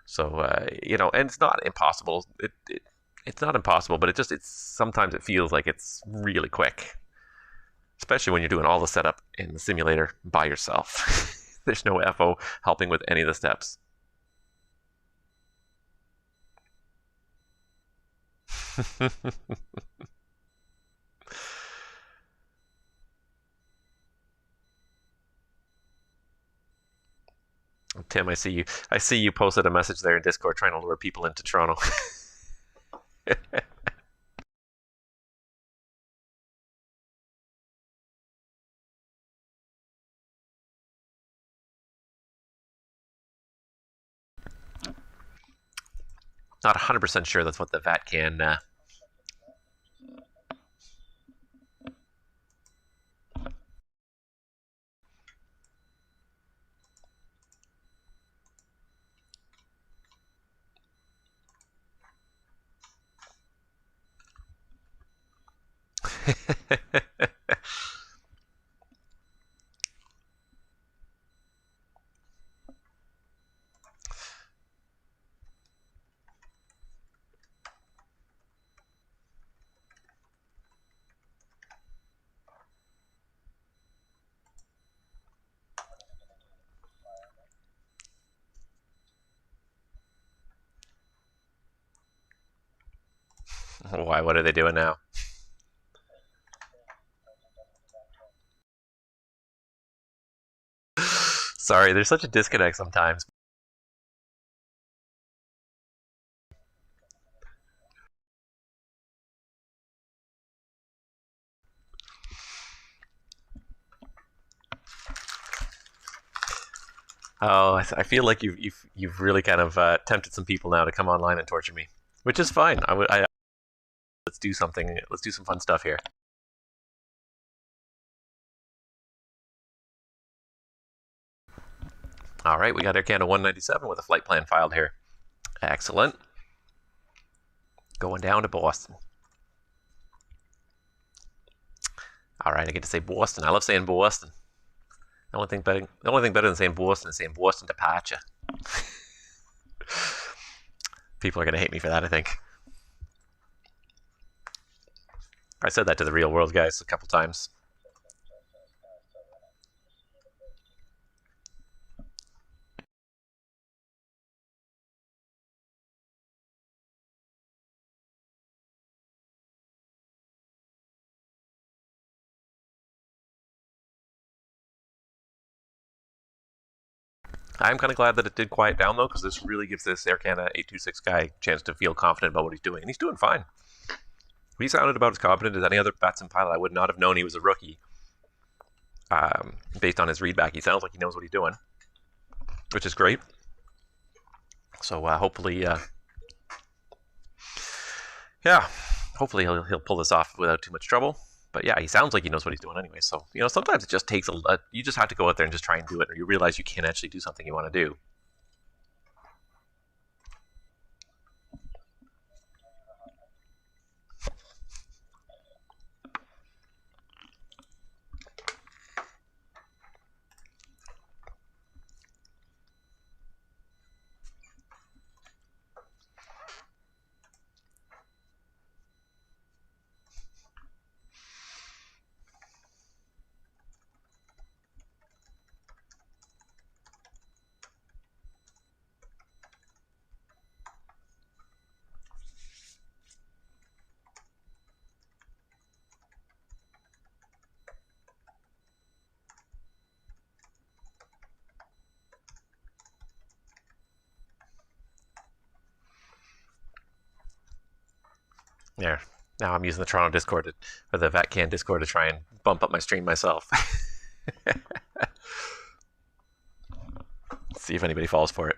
So, and it's not impossible. It's not impossible, but sometimes it feels like it's really quick, especially when you're doing all the setup in the simulator by yourself. There's no FO helping with any of the steps. Tim, I see you. I see you posted a message there in Discord trying to lure people into Toronto. Not 100% sure that's what the VATCAN. Why? What are they doing now? Sorry, there's such a disconnect sometimes. Oh, I feel like you've really kind of tempted some people now to come online and torture me, which is fine. Let's do something. Let's do some fun stuff here. All right, we got Air Canada 197 with a flight plan filed here. Excellent. Going down to Boston. All right, I get to say Boston. I love saying Boston. The only thing better than saying Boston is saying Boston departure. People are going to hate me for that, I think. I said that to the real world guys a couple times. I'm kind of glad that it did quiet down, though, because this really gives this Air Canada 826 guy a chance to feel confident about what he's doing. And he's doing fine. He sounded about as competent as any other VATSIM pilot. I would not have known he was a rookie based on his readback. He sounds like he knows what he's doing, which is great. So hopefully, hopefully he'll pull this off without too much trouble. But yeah, he sounds like he knows what he's doing anyway. So, sometimes it just takes you just have to go out there and just try and do it, or you realize you can't actually do something you want to do. There. Now I'm using the Toronto Discord or the VATCAN Discord to try and bump up my stream myself. See if anybody falls for it.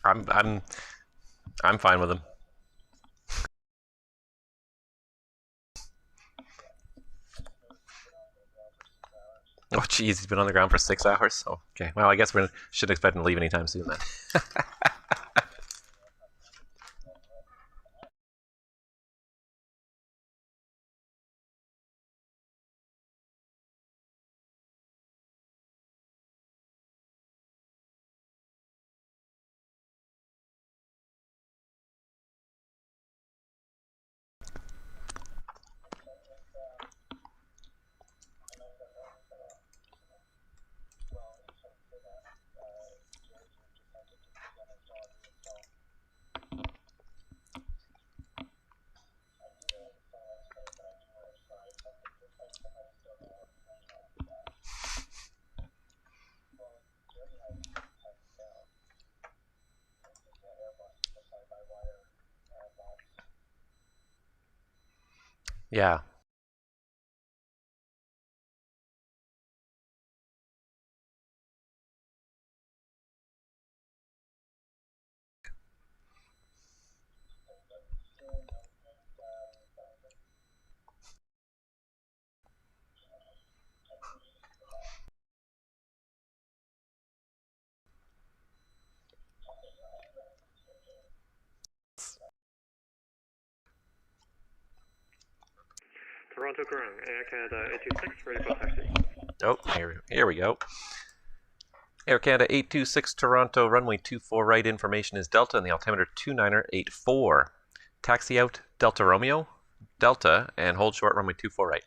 I'm I'm I'm fine with him. Oh, jeez, he's been on the ground for 6 hours. Oh, okay. Well, I guess we shouldn't expect him to leave anytime soon then. Yeah. Toronto Current, Air Canada 826, ready for taxi. Oh, here we go. Air Canada 826 Toronto, runway 24 right, information is Delta, and the altimeter 2984. Taxi out, Delta Romeo, Delta, and hold short, runway 24 right.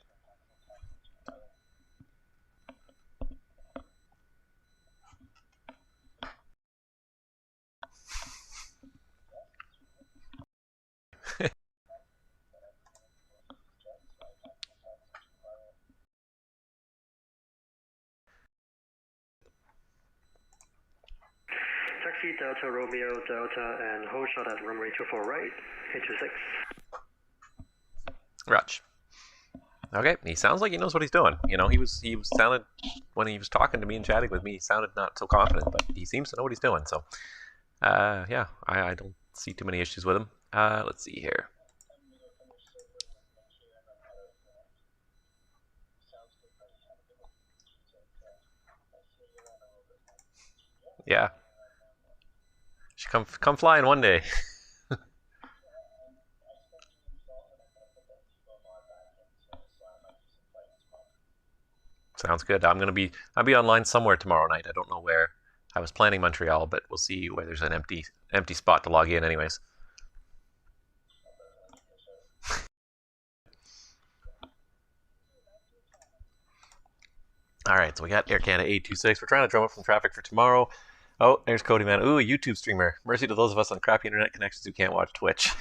Taxi Delta Romeo Delta and hold short at runway 24 right, 826. Raj. Okay, he sounds like he knows what he's doing. You know, he sounded when he was talking to me and chatting with me, he sounded not so confident, but he seems to know what he's doing. So, yeah, I don't see too many issues with him. Let's see here. Yeah, should come flying one day. Sounds good. I'll be online somewhere tomorrow night. I don't know where. I was planning Montreal, but we'll see where there's an empty spot to log in, anyways. All right, so we got Air Canada 826. We're trying to drum up some traffic for tomorrow. Oh, there's Cody Man. Ooh, a YouTube streamer. Mercy to those of us on crappy internet connections who can't watch Twitch.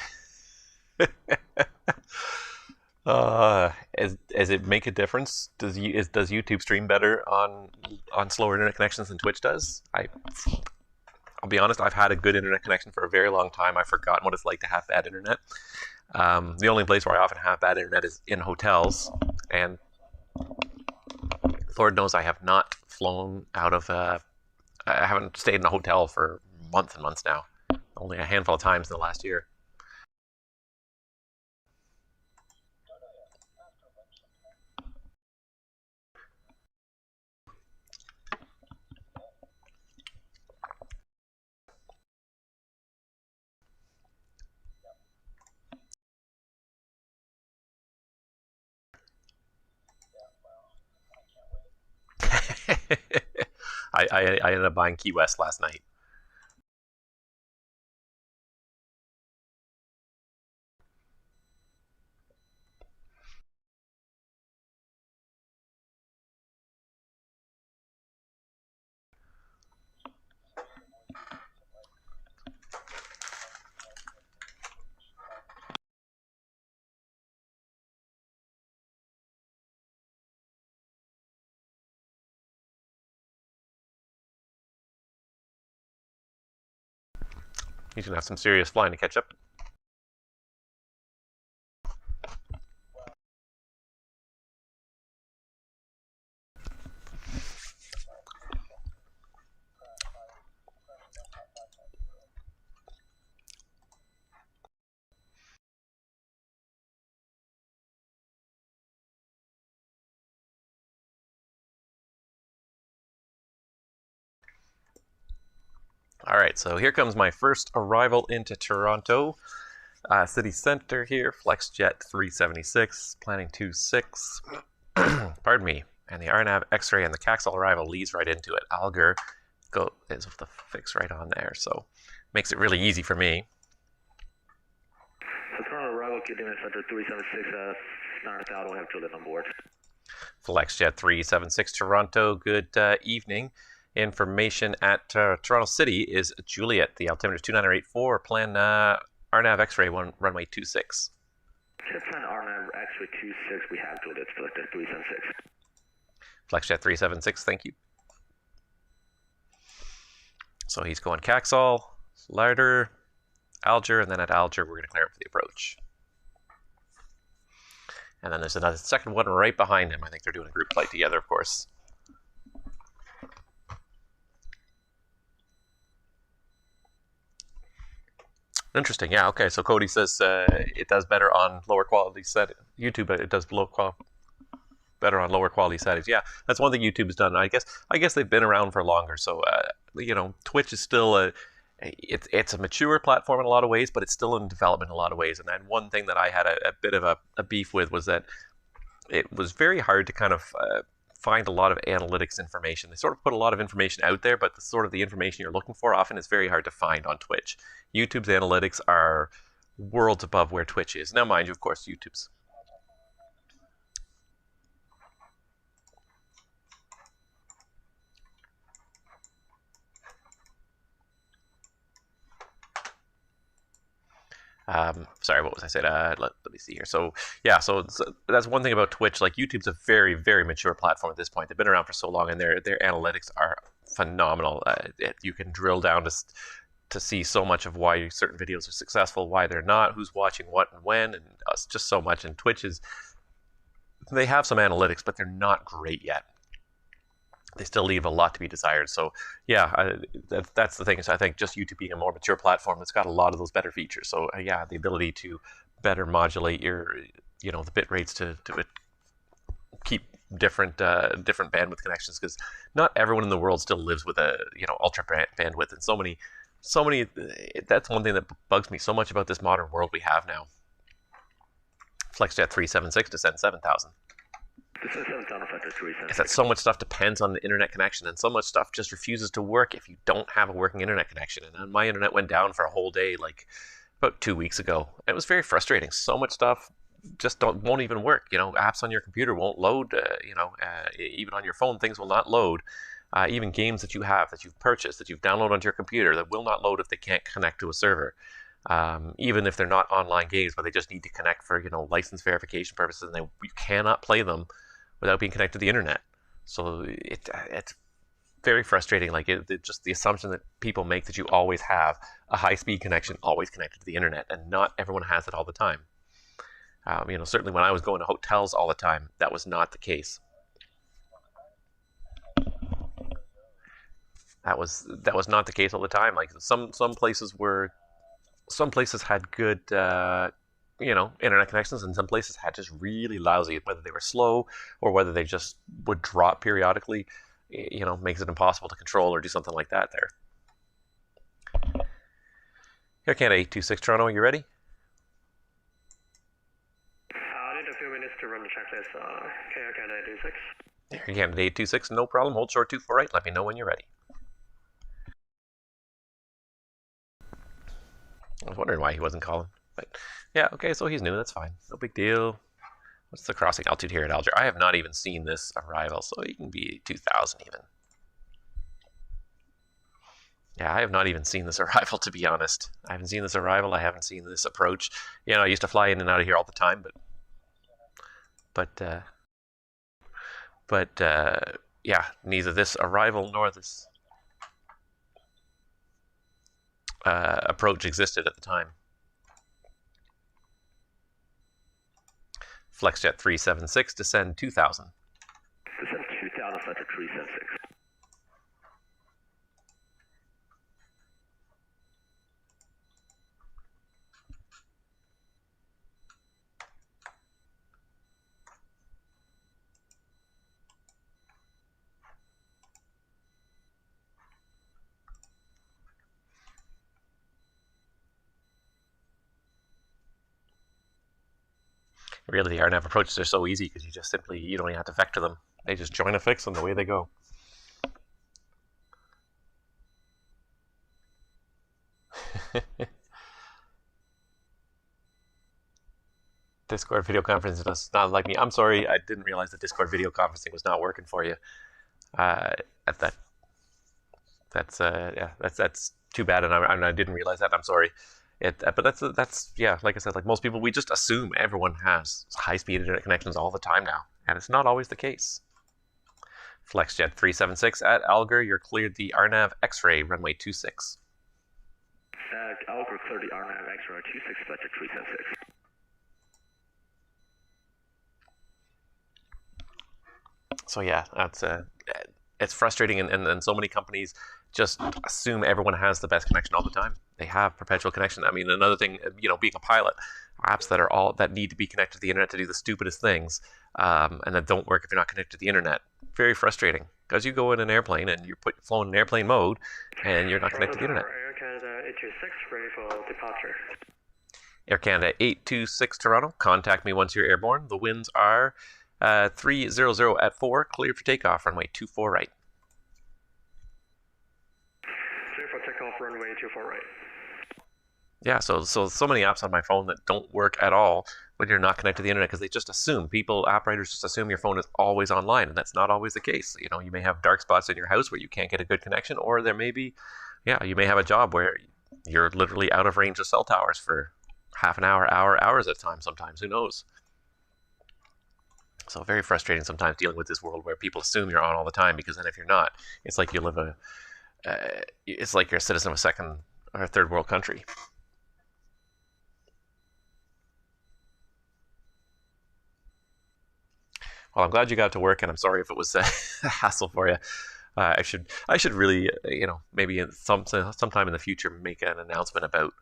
Does it make a difference? Does YouTube stream better on slower internet connections than Twitch does? I'll be honest. I've had a good internet connection for a very long time. I've forgotten what it's like to have bad internet. The only place where I often have bad internet is in hotels, and Lord knows I have not flown out of. I haven't stayed in a hotel for months and months now. Only a handful of times in the last year. I ended up buying Key West last night. He's gonna have some serious flying to catch up. All right, so here comes my first arrival into Toronto. City Center here, FlexJet 376, planning 26. Pardon me. And the RNAV X-ray and the Caxel arrival leads right into it. Alger is with the fix right on there, so makes it really easy for me. So Toronto arrival, getting in Center 376, Narthal, we have Juliet on board. FlexJet 376 Toronto, good evening. Information at Toronto City is Juliet. The altimeter is 2984, plan RNAV X-ray runway 26. Plan RNAV X-ray 26, we have Juliet, FlexJet 376. FlexJet 376, thank you. So he's going Caxel, Larder, Alger, and then at Alger we're going to clear him for the approach. And then there's another second one right behind him. I think they're doing a group flight together, of course. Interesting, yeah, okay. So Cody says it does better on lower quality settings. YouTube, it does better on lower quality settings. Yeah, that's one thing YouTube has done. I guess they've been around for longer. So you know, Twitch is still it's a mature platform in a lot of ways, but it's still in development in a lot of ways. And then one thing that I had a bit of a beef with was that it was very hard to kind of find a lot of analytics information. They sort of put a lot of information out there, but the information you're looking for often is very hard to find on Twitch. YouTube's analytics are worlds above where Twitch is. Now, mind you, of course, YouTube's sorry, what was I saying? Let me see here. So yeah, so that's one thing about Twitch. Like YouTube's a very, very mature platform at this point. They've been around for so long, and their analytics are phenomenal. You can drill down to see so much of why certain videos are successful, why they're not, who's watching what and when, and just so much. And Twitch they have some analytics, but they're not great yet. They still leave a lot to be desired. So yeah, that's the thing. So I think just YouTube being a more mature platform, it's got a lot of those better features. So yeah, the ability to better modulate the bit rates to keep different bandwidth connections, because not everyone in the world still lives with a ultra bandwidth, and so many. That's one thing that bugs me so much about this modern world we have now. FlexJet 376 descend 7,000. Is that so much stuff depends on the internet connection, and so much stuff just refuses to work if you don't have a working internet connection. And my internet went down for a whole day, like about 2 weeks ago. It was very frustrating. So much stuff just won't even work. Apps on your computer won't load. Even on your phone, things will not load. Even games that you've purchased, that you've downloaded onto your computer, that will not load if they can't connect to a server. Even if they're not online games, but they just need to connect for license verification purposes, and you cannot play them without being connected to the internet. So it's very frustrating. Like just the assumption that people make that you always have a high-speed connection, always connected to the internet, and not everyone has it all the time. Certainly when I was going to hotels all the time, that was not the case. That was not the case all the time. Like some places had good internet connections, and some places had just really lousy, whether they were slow or whether they just would drop periodically. Makes it impossible to control or do something like that there. Air Canada 826 Toronto, are you ready? I need a few minutes to run the checklist. Air Canada 826. Air Canada 826, no problem. Hold short 24 right. Let me know when you're ready. I was wondering why he wasn't calling, but yeah, okay, so he's new, that's fine. No big deal. What's the crossing altitude here at Alger? I have not even seen this arrival, so it can be 2,000 even. Yeah, I have not even seen this arrival, to be honest. I haven't seen this arrival, I haven't seen this approach. I used to fly in and out of here all the time, but yeah, neither this arrival nor this approach existed at the time. FlexJet 376, descend 2,000. Descend 2,000, Center 376. Really, the RNAV approaches are so easy because you don't even have to vector them. They just join a fix and away they go. Discord video conferencing does not like me. I'm sorry, I didn't realize that Discord video conferencing was not working for you. That's too bad, and I didn't realize that. I'm sorry. But that's like I said, like most people, we just assume everyone has high-speed internet connections all the time now, and it's not always the case. FlexJet 376 at Alger, you're cleared the RNAV X-ray runway 26. Alger cleared the RNAV X-ray 26, FlexJet 376. So yeah, it's frustrating, and so many companies just assume everyone has the best connection all the time. They have perpetual connection. I mean, another thing, being a pilot, apps that need to be connected to the internet to do the stupidest things, and that don't work if you're not connected to the internet. Very frustrating, because you go in an airplane and you're flown in airplane mode, and you're not connected to the internet. Air Canada 826, ready for departure. Air Canada 826 Toronto, contact me once you're airborne. The winds are 300 at 4, cleared for takeoff, runway 24 right. Clear for takeoff, runway 24 right. Yeah, so many apps on my phone that don't work at all when you're not connected to the internet, because they just assume, operators just assume your phone is always online, and that's not always the case. You may have dark spots in your house where you can't get a good connection, or there may be, you may have a job where you're literally out of range of cell towers for half an hour, hours at a time sometimes, who knows. So very frustrating sometimes dealing with this world where people assume you're on all the time, because then if you're not, it's like it's like you're a citizen of a second or third world country. Well, I'm glad you got to work, and I'm sorry if it was a hassle for you. I should really, maybe sometime in the future make an announcement about,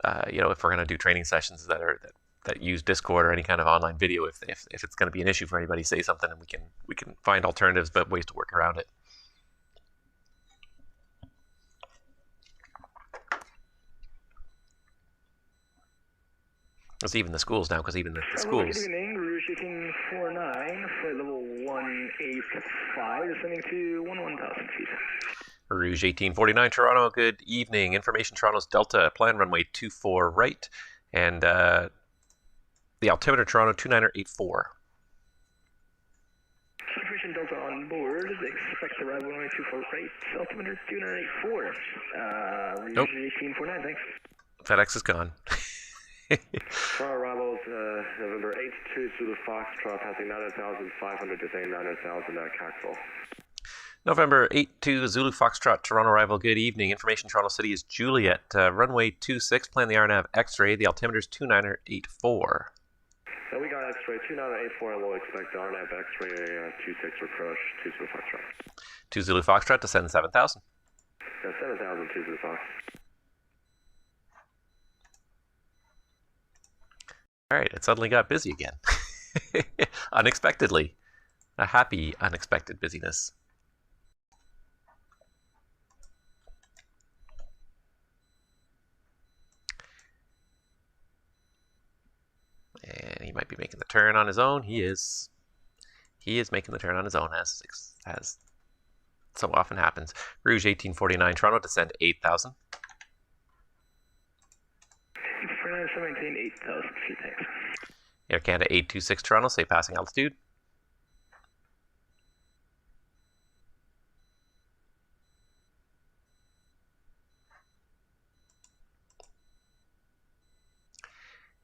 if we're going to do training sessions that use Discord or any kind of online video. If it's going to be an issue for anybody, say something, and we can find alternatives, but ways to work around it. It's even the schools now, because even the schools. Good evening, Rouge 1849, flight level 185, descending to 11,000 feet. Rouge 1849, Toronto, good evening. Information Toronto's Delta, plan runway 24 right, and the altimeter Toronto 2984. Information Delta on board, expect to arrive runway 24 right, altimeter 2984. Rouge Nope. 1849, thanks. FedEx is gone. For arrivals, November 82 Zulu Foxtrot, passing 9,500, descending 9,000 at Caxville. November 82 Zulu Foxtrot, Toronto arrival, good evening. Information Toronto City is Juliet, runway 26, plan the RNAV X-ray, the altimeter is 2984. So we got X-ray 2984, and we'll expect the RNAV X-ray 26 approach 2 Zulu Foxtrot. 2 Zulu Foxtrot, descend 7,000. 7,000, 2 Zulu Fox. All right, it suddenly got busy again. Unexpectedly. A happy, unexpected busyness. And he might be making the turn on his own. He is making the turn on his own, as so often happens. Rouge 1849, Toronto, descend 8,000. For maintain 8,000 feet, thanks. Air Canada 826, Toronto, say passing altitude.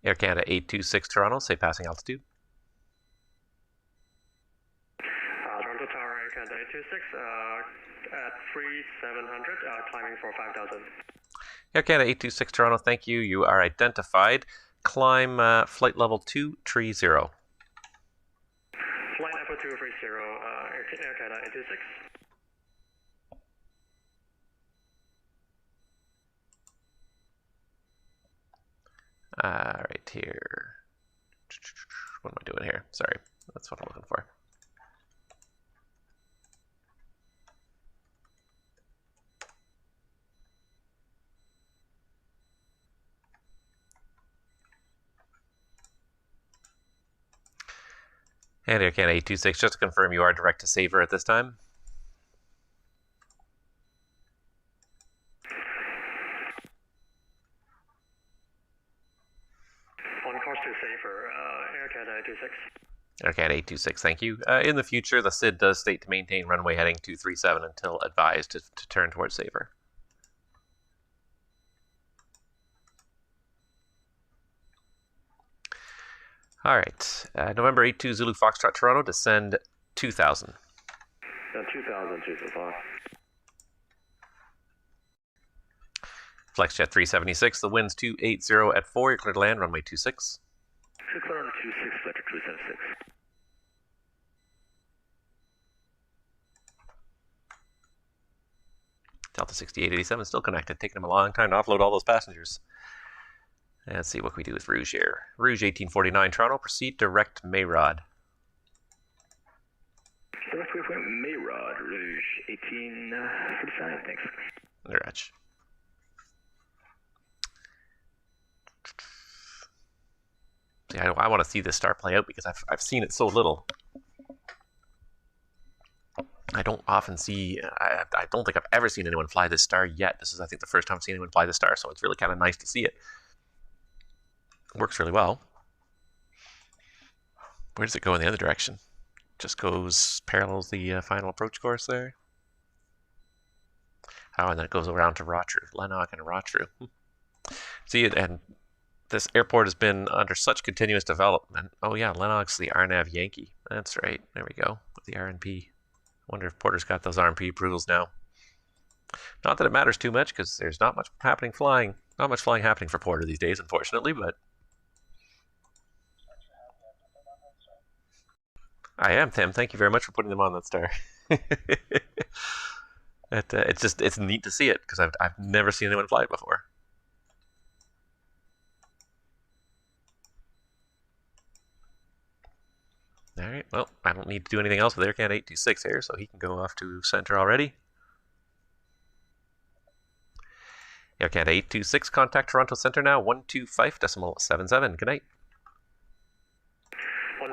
Air Canada 826, Toronto, say passing altitude. Toronto Tower, Air Canada 826, at 3,700, climbing for 5,000. Air Canada 826, Toronto, thank you. You are identified. Climb flight level 230. Flight level 230, Air Canada 826. Right here. What am I doing here? Sorry, that's what I'm looking for. And Air Canada 826, just to confirm you are direct to Saver at this time. On course to Saver, Air Canada 826. Air Canada 826, thank you. In the future, the SID does state to maintain runway heading 237 until advised to turn towards Saver. All right, November 82 Zulu Foxtrot Toronto, descend 2000. 2000, Zulu Fox. FlexJet 376, the wind's 280 at 4, you're clear to land, runway 26. Clear on 26, Fletcher 376. Delta 6887 still connected, taking them a long time to offload all those passengers. Let's see what we do with Rouge here. Rouge 1849 Toronto, proceed direct Mayrod. Direct waypoint Mayrod, Rouge 1845, thanks. Roger. See, I want to see this star play out because I've seen it so little. I don't often see, I don't think I've ever seen anyone fly this star yet. This is, I think, the first time I've seen anyone fly this star, so it's really kind of nice to see it. Works really well. Where does it go in the other direction? Just goes, parallels the final approach course there. Oh, and then it goes around to Rotrue, Lennox and Rotrue. See, and this airport has been under such continuous development. Oh yeah, Lennox, the RNAV Yankee. That's right, there we go, with the RNP. Wonder if Porter's got those RNP approvals now. Not that it matters too much, because there's not much happening flying. Not much flying happening for Porter these days, unfortunately, but I am, Tim. Thank you very much for putting them on that star. It's neat to see it, because I've never seen anyone fly it before. All right, well, I don't need to do anything else with Air Canada 826 here, so he can go off to center already. Air Canada 826, contact Toronto Center now, 125.77. Good night. 125.77. Air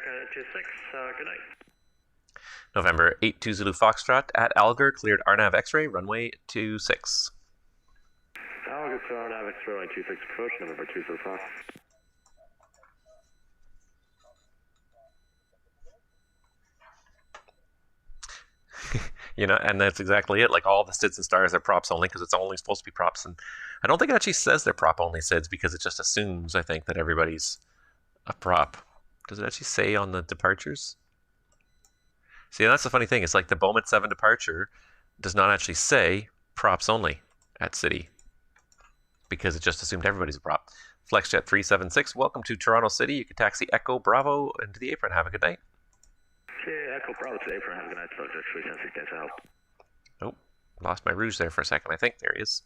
Canada 826, good night. November 82 Zulu Foxtrot at Alger, cleared RNAV X-ray, runway 26. Alger, clear RNAV X-ray, runway 26, approach, November 2 Zulu Fox. You know, and that's exactly it. Like, all the SIDs and stars are props only because it's only supposed to be props. And I don't think it actually says they're prop only SIDs because it just assumes, I think, that everybody's a prop. Does it actually say on the departures? See, and that's the funny thing. It's like the Bowman 7 departure does not actually say props only at City because it just assumed everybody's a prop. FlexJet 376, welcome to Toronto City. You can taxi Echo Bravo into the apron. Have a good night. Yeah, Echo Bravo to the apron. Have a good night. Subject 376, thanks for help. Oh, lost my Rouge there for a second. I think there he is.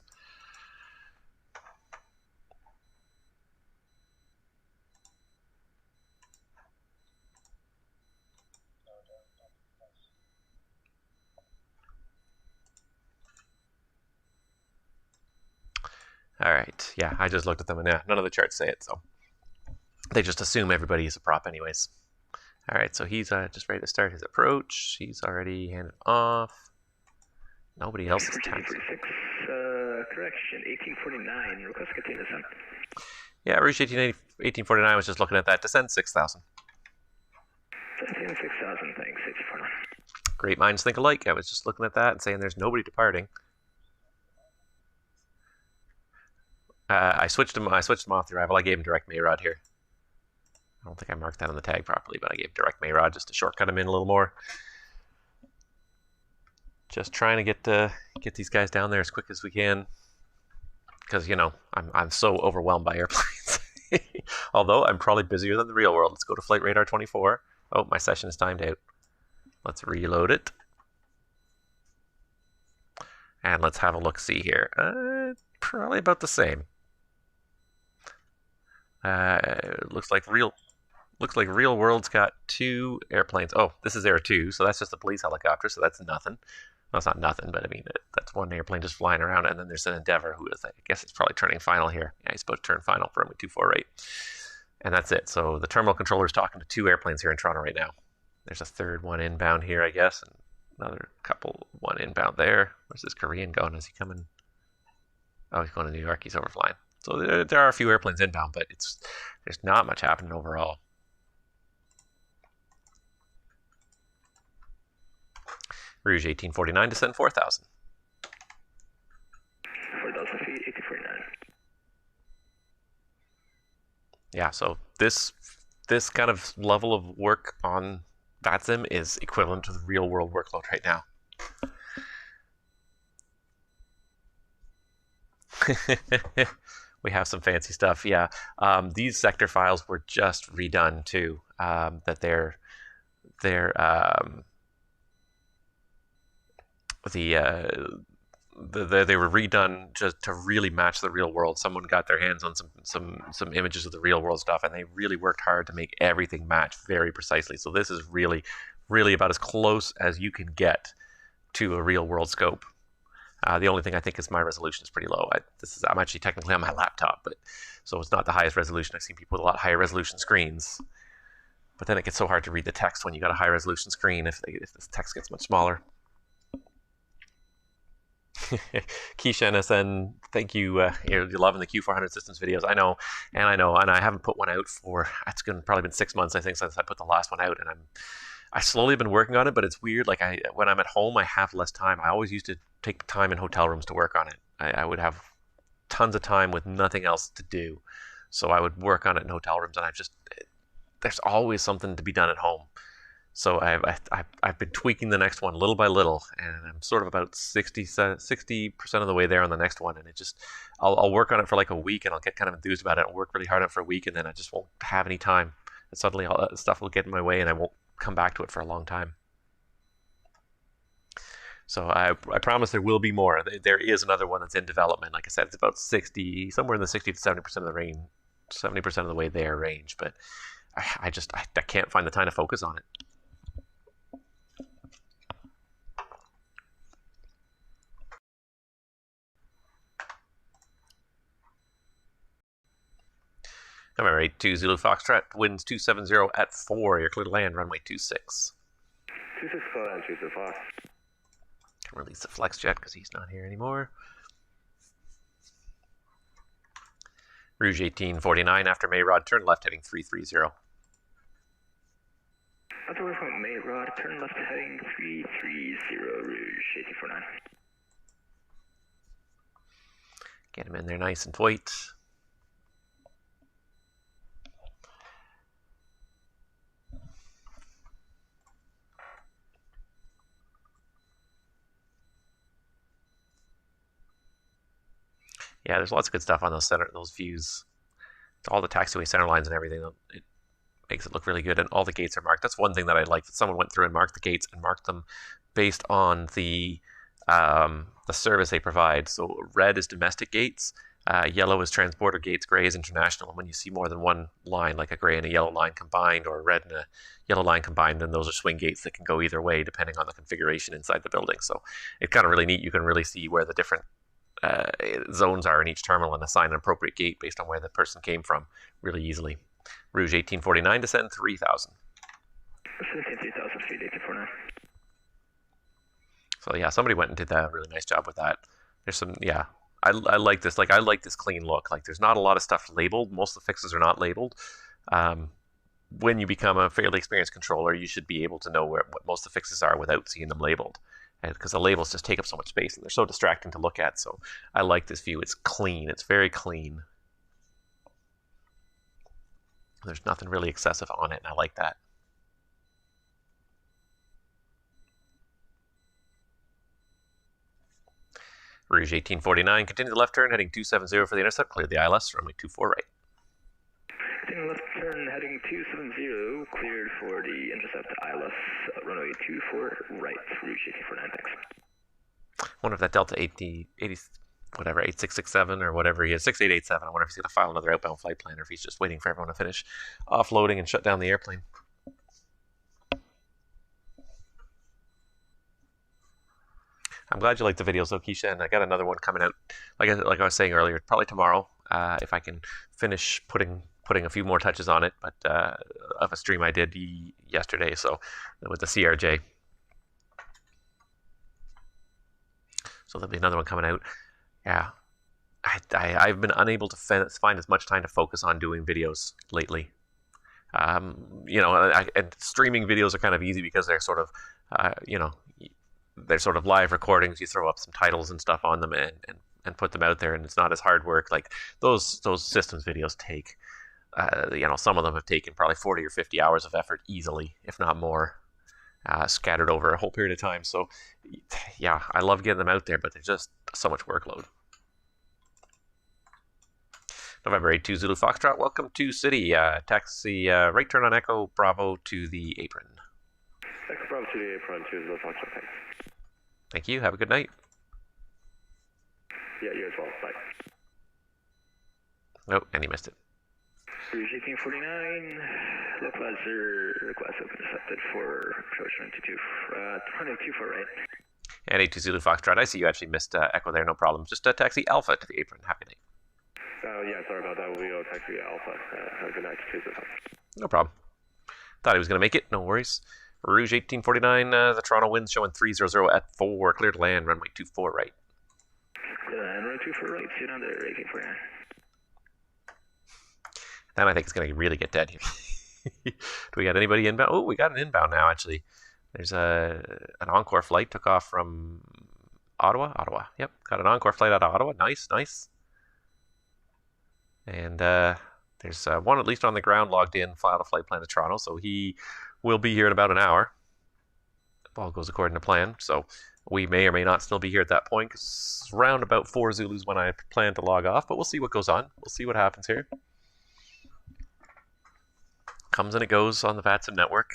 All right, yeah, I just looked at them and none of the charts say it, so they just assume everybody is a prop anyways. All right, so he's just ready to start his approach. He's already handed off. Nobody else is taxing. Correction, 1849. Request continue descent. Yeah, Rouge 1849 was just looking at that. Descend 6,000. 6,000, thanks. 1849. Great minds think alike. I was just looking at that and saying there's nobody departing. I switched him off the arrival. I gave him direct Mayrod here. I don't think I marked that on the tag properly, but I gave direct Mayrod just to shortcut him in a little more. Just trying to get these guys down there as quick as we can, because you know I'm so overwhelmed by airplanes. Although I'm probably busier than the real world. Let's go to Flight Radar 24. Oh, my session is timed out. Let's reload it, and let's have a look. See here. Probably about the same. Looks like real world's got 2 airplanes. Oh, this is Air 2, so that's just a police helicopter, so that's nothing. Well, it's not nothing, but I mean, that's one airplane just flying around, and then there's an Endeavour who is, I guess it's probably turning final here. Yeah, he's about to turn final for runway 24 right. And that's it. So the terminal controller is talking to 2 airplanes here in Toronto right now. There's a third one inbound here, I guess, and another couple, one inbound there. Where's this Korean going? Is he coming? Oh, he's going to New York. He's overflying. So there are a few airplanes inbound, but there's not much happening overall. Rouge 1849, descend 4,000. 4,000 feet, 1849. Yeah, so this kind of level of work on VATSIM is equivalent to the real world workload right now. We have some fancy stuff. Yeah, these sector files were just redone too. That they were redone just to really match the real world. Someone got their hands on some images of the real world stuff, and they really worked hard to make everything match very precisely. So this is really, really about as close as you can get to a real world scope. The only thing I think is my resolution is pretty low. I'm actually technically on my laptop, but so it's not the highest resolution. I've seen people with a lot higher resolution screens, but then it gets so hard to read the text when you got a high resolution screen if this text gets much smaller. Keisha NSN, thank you. You're loving the Q400 systems videos. I know, and I haven't put one out for, it's probably been 6 months, I think, since I put the last one out, and I slowly been working on it, but it's weird. Like when I'm at home, I have less time. I always used to take time in hotel rooms to work on it. I would have tons of time with nothing else to do, so I would work on it in hotel rooms, and there's always something to be done at home. So I've been tweaking the next one little by little, and I'm sort of about 60% of the way there on the next one. And I'll work on it for like a week, and I'll get kind of enthused about it. I'll work really hard on it for a week, and then I just won't have any time. And suddenly all that stuff will get in my way, and I won't come back to it for a long time. So I promise there will be more. There is another one that's in development. Like I said, it's about 60, somewhere in the 60 to 70% of the range, 70% of the way there range. But I can't find the time to focus on it. November 82 Zulu Foxtrot, winds 270 at 4. You're clear to land, runway 26. 265 and 265. Can release the flex jet because he's not here anymore. Rouge 1849 after Mayrod, turn left heading 330. After we're from Mayrod, turn left heading 330, Rouge 1849. Get him in there nice and tight. Yeah, there's lots of good stuff on those views. All the taxiway center lines and everything. It makes it look really good, and all the gates are marked. That's one thing that I like, that someone went through and marked the gates and marked them based on the service they provide. So red is domestic gates, yellow is transporter gates, gray is international. And when you see more than one line, like a gray and a yellow line combined, or a red and a yellow line combined, then those are swing gates that can go either way depending on the configuration inside the building. So it's kind of really neat. You can really see where the different zones are in each terminal and assign an appropriate gate based on where the person came from really easily. Rouge 1849, descend 3,000. 3,000 feet, 1849. So yeah, somebody went and did a really nice job with that. There's some, yeah, I like this. Like, I like this clean look. Like, there's not a lot of stuff labeled. Most of the fixes are not labeled. When you become a fairly experienced controller, you should be able to know what most of the fixes are without seeing them labeled. Because the labels just take up so much space and they're so distracting to look at. So I like this view. It's clean. It's very clean. There's nothing really excessive on it, and I like that. Rouge 1849, continue the left turn, heading 270 for the intercept. Clear the ILS, runway 24 right. Continue left turn, heading 270, cleared for the intercept ILS, runway 24 right, Rouge 1849, thanks. I wonder if that Delta 80 whatever, 8667 or whatever he is, 6887, I wonder if he's going to file another outbound flight plan, or if he's just waiting for everyone to finish offloading and shut down the airplane. I'm glad you like the videos though, Keisha, and I got another one coming out, like I was saying earlier, probably tomorrow, if I can finish putting putting a few more touches on it, but of a stream I did yesterday, so with the CRJ. So there'll be another one coming out. Yeah, I've been unable to find as much time to focus on doing videos lately. You know, and streaming videos are kind of easy because they're sort of, you know, they're sort of live recordings. You throw up some titles and stuff on them and put them out there, and it's not as hard work. Like those systems videos take, you know, some of them have taken probably 40 or 50 hours of effort easily, if not more, scattered over a whole period of time. So, yeah, I love getting them out there, but there's just so much workload. November 82 Zulu Foxtrot, welcome to City. Taxi right turn on Echo Bravo to the apron. Echo Bravo to the apron, 2 Zulu Foxtrot, thanks. Thank you, have a good night. Yeah, you as well, bye. Oh, and he missed it. Rouge 1849, localizer request intercepted for approach 22 for right. And 82 Zulu Foxtrot, I see you actually missed Echo there, no problem. Just taxi Alpha to the apron, happy night. Yeah, sorry about that. We'll taxi Alpha. Have a good night. No problem. Thought he was going to make it. No worries. Rouge 1849, the Toronto winds showing 300 at 4. Clear to land, runway 24 right. Clear to land, runway 24 right. See you down there, 1849. Then I think it's going to really get dead here. Do we got anybody inbound? Oh, we got an inbound now, actually. There's an Encore flight. Took off from Ottawa. Yep, got an Encore flight out of Ottawa. Nice. And there's one at least on the ground logged in, filed a flight plan to Toronto, so he will be here in about an hour. If all goes according to plan, so we may or may not still be here at that point, because it's around about 4 Zulus when I plan to log off, but we'll see what goes on. We'll see what happens here. Comes and it goes on the VATSIM network.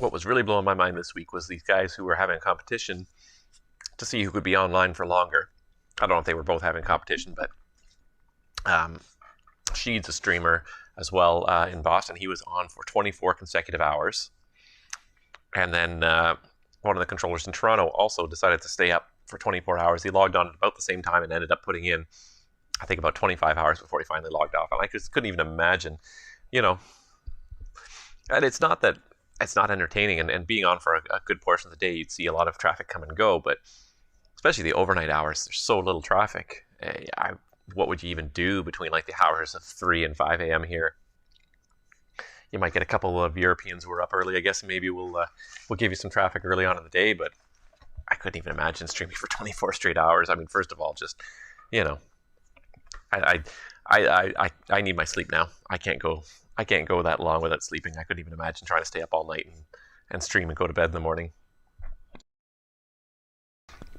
What was really blowing my mind this week was these guys who were having a competition to see who could be online for longer. I don't know if they were both having competition, but Sheed's a streamer as well in Boston. He was on for 24 consecutive hours. And then one of the controllers in Toronto also decided to stay up for 24 hours. He logged on at about the same time and ended up putting in, I think, about 25 hours before he finally logged off. And I just couldn't even imagine, you know. And it's not that it's not entertaining, and being on for a good portion of the day, you'd see a lot of traffic come and go, but especially the overnight hours, there's so little traffic. What would you even do between like the hours of 3 and 5 a.m. here? You might get a couple of Europeans who are up early. I guess maybe we'll give you some traffic early on in the day, but I couldn't even imagine streaming for 24 straight hours. I mean, first of all, just, you know, I need my sleep now. I can't go that long without sleeping. I couldn't even imagine trying to stay up all night and stream and go to bed in the morning.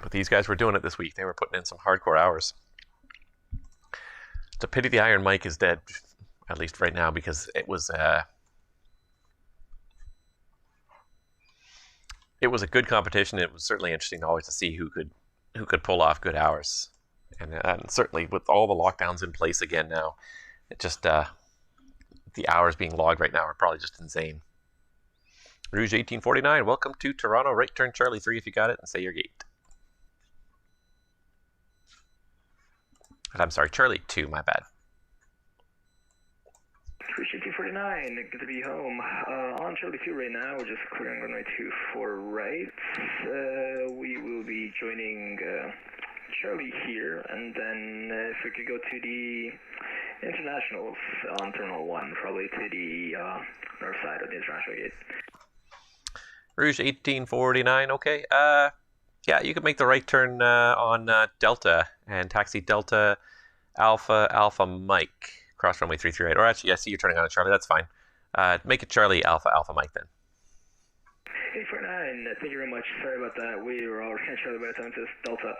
But these guys were doing it this week. They were putting in some hardcore hours. It's a pity the Iron Mike is dead, at least right now, because it was a good competition. It was certainly interesting always to see who could pull off good hours, and certainly with all the lockdowns in place again now, it just the hours being logged right now are probably just insane. Rouge 1849, welcome to Toronto. Right turn Charlie 3 if you got it, and say your gate. I'm sorry, Charlie 2, my bad. Rouge 1849, good to be home. On Charlie 2 right now, we're just clearing runway 24 right. We will be joining Charlie here, and then if we could go to the internationals on Terminal 1, probably to the north side of the international gate. Rouge 1849, okay. Yeah, you could make the right turn on Delta and taxi Delta Alpha Mike, cross runway 338. Or actually, I see you're turning on a Charlie, that's fine. Make it Charlie Alpha Mike then. 849, thank you very much. Sorry about that. We were already on Charlie by the time to Delta.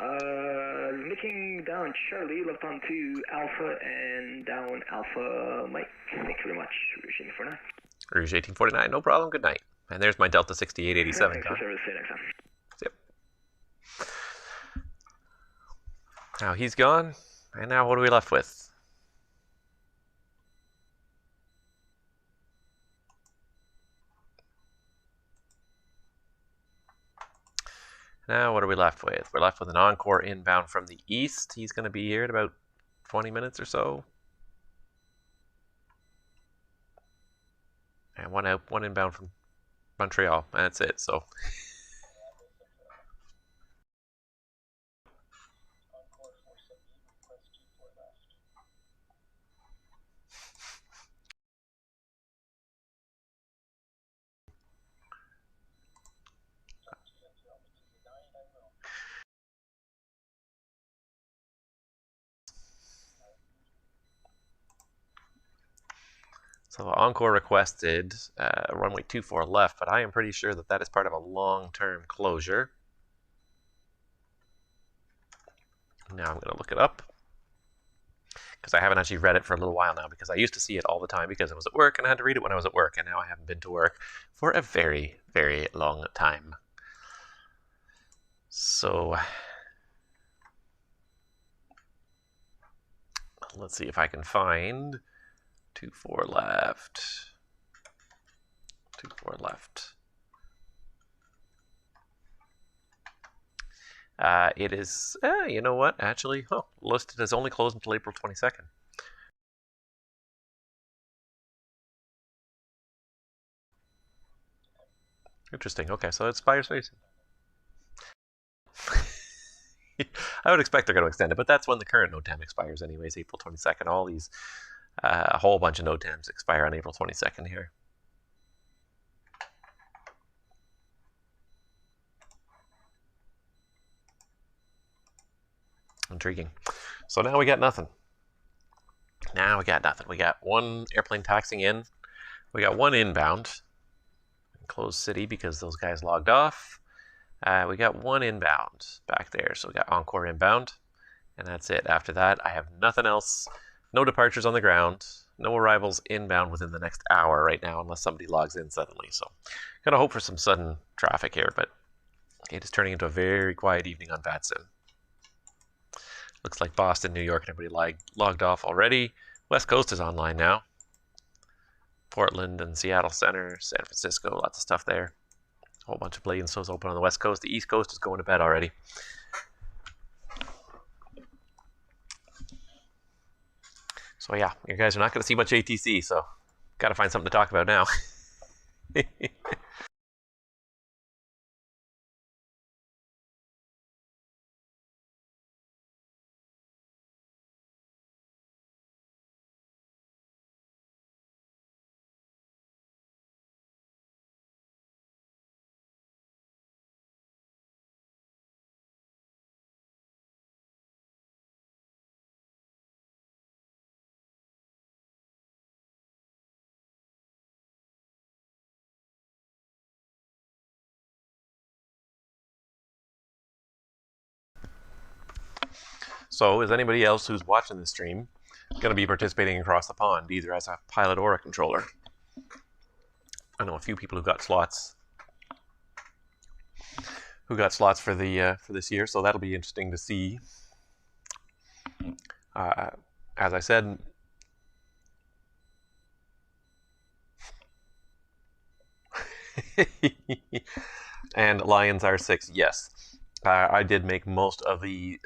Making down Charlie, left on to Alpha and down Alpha Mike. Thank you very much. Rouge 1849. Rouge 1849, no problem. Good night. And there's my Delta 6887. Thanks for service. See you next time. Yep. Now he's gone, and now what are we left with? Now what are we left with? We're left with an Encore inbound from the east. He's going to be here in about 20 minutes or so. And one inbound from Montreal. That's it. So Encore requested runway 24 left, but I am pretty sure that is part of a long-term closure. Now I'm going to look it up because I haven't actually read it for a little while now, because I used to see it all the time because I was at work and I had to read it when I was at work, and now I haven't been to work for a very, very long time. So let's see if I can find 24 left. 24 left. It is, you know what, actually, listed as only closed until April 22nd. Interesting. Okay, so it expires very soon. I would expect they're going to extend it, but that's when the current NOTAM expires anyways, April 22nd. All these, a whole bunch of NOTAMs expire on April 22nd here. Intriguing. So now we got nothing. Now we got nothing. We got one airplane taxiing in. We got one inbound. Closed city because those guys logged off. We got one inbound back there. So we got Encore inbound. And that's it. After that, I have nothing else. No departures on the ground. No arrivals inbound within the next hour right now, unless somebody logs in suddenly. So gonna hope for some sudden traffic here, but it is turning into a very quiet evening on VATSIM. Looks like Boston, New York, and everybody logged off already. West Coast is online now. Portland and Seattle Center, San Francisco, lots of stuff there. A whole bunch of planes still open on the West Coast. The East Coast is going to bed already. So yeah, you guys are not going to see much ATC, so got to find something to talk about now. So is anybody else who's watching this stream going to be participating across the pond, either as a pilot or a controller? I know a few people who got slots for the for this year, so that'll be interesting to see. As I said, and Lions R6, yes. I did make most of the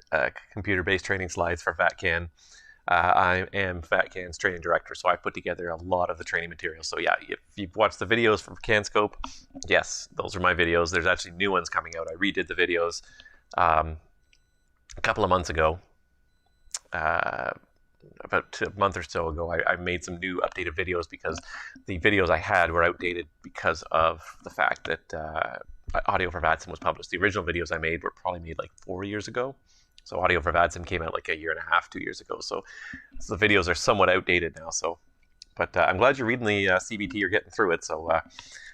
computer-based training slides for VATCAN. I am VATCAN's training director, so I put together a lot of the training material. So yeah, if you've watched the videos from CanScope, yes, those are my videos. There's actually new ones coming out. I redid the videos a couple of months ago. About a month or so ago, I made some new updated videos because the videos I had were outdated because of the fact that Audio for VATSIM was published. The original videos I made were probably made like 4 years ago. So Audio for VATSIM came out like a year and a half, 2 years ago. So the videos are somewhat outdated now. But I'm glad you're reading the CBT. You're getting through it. So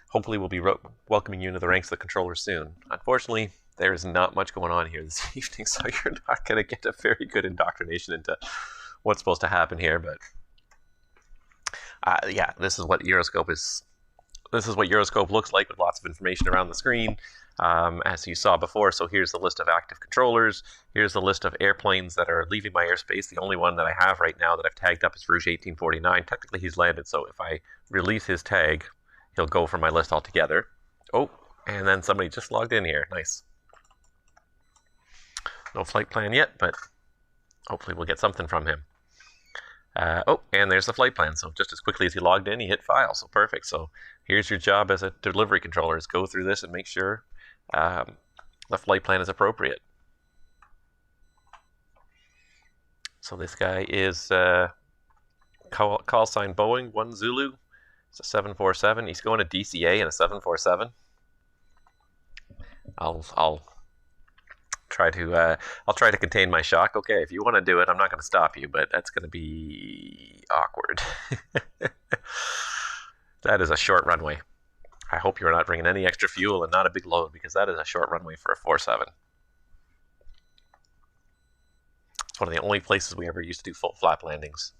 hopefully we'll be welcoming you into the ranks of the controllers soon. Unfortunately, there is not much going on here this evening, so you're not going to get a very good indoctrination into what's supposed to happen here. But yeah, this is what Euroscope is this is what Euroscope looks like with lots of information around the screen, as you saw before. So here's the list of active controllers. Here's the list of airplanes that are leaving my airspace. The only one that I have right now that I've tagged up is Rouge 1849. Technically, he's landed, so if I release his tag, he'll go from my list altogether. Oh, and then somebody just logged in here. Nice. No flight plan yet, but hopefully we'll get something from him. Oh, and there's the flight plan. So just as quickly as he logged in, he hit file. So perfect. So here's your job as a delivery controller, is go through this and make sure the flight plan is appropriate. So this guy is call sign Boeing 1 Zulu. It's a 747. He's going to DCA in a 747. I'll try to contain my shock. Okay, if you want to do it, I'm not going to stop you, but that's going to be awkward. That is a short runway. I hope you're not bringing any extra fuel and not a big load, because that is a short runway for a 47. It's one of the only places we ever used to do full flap landings.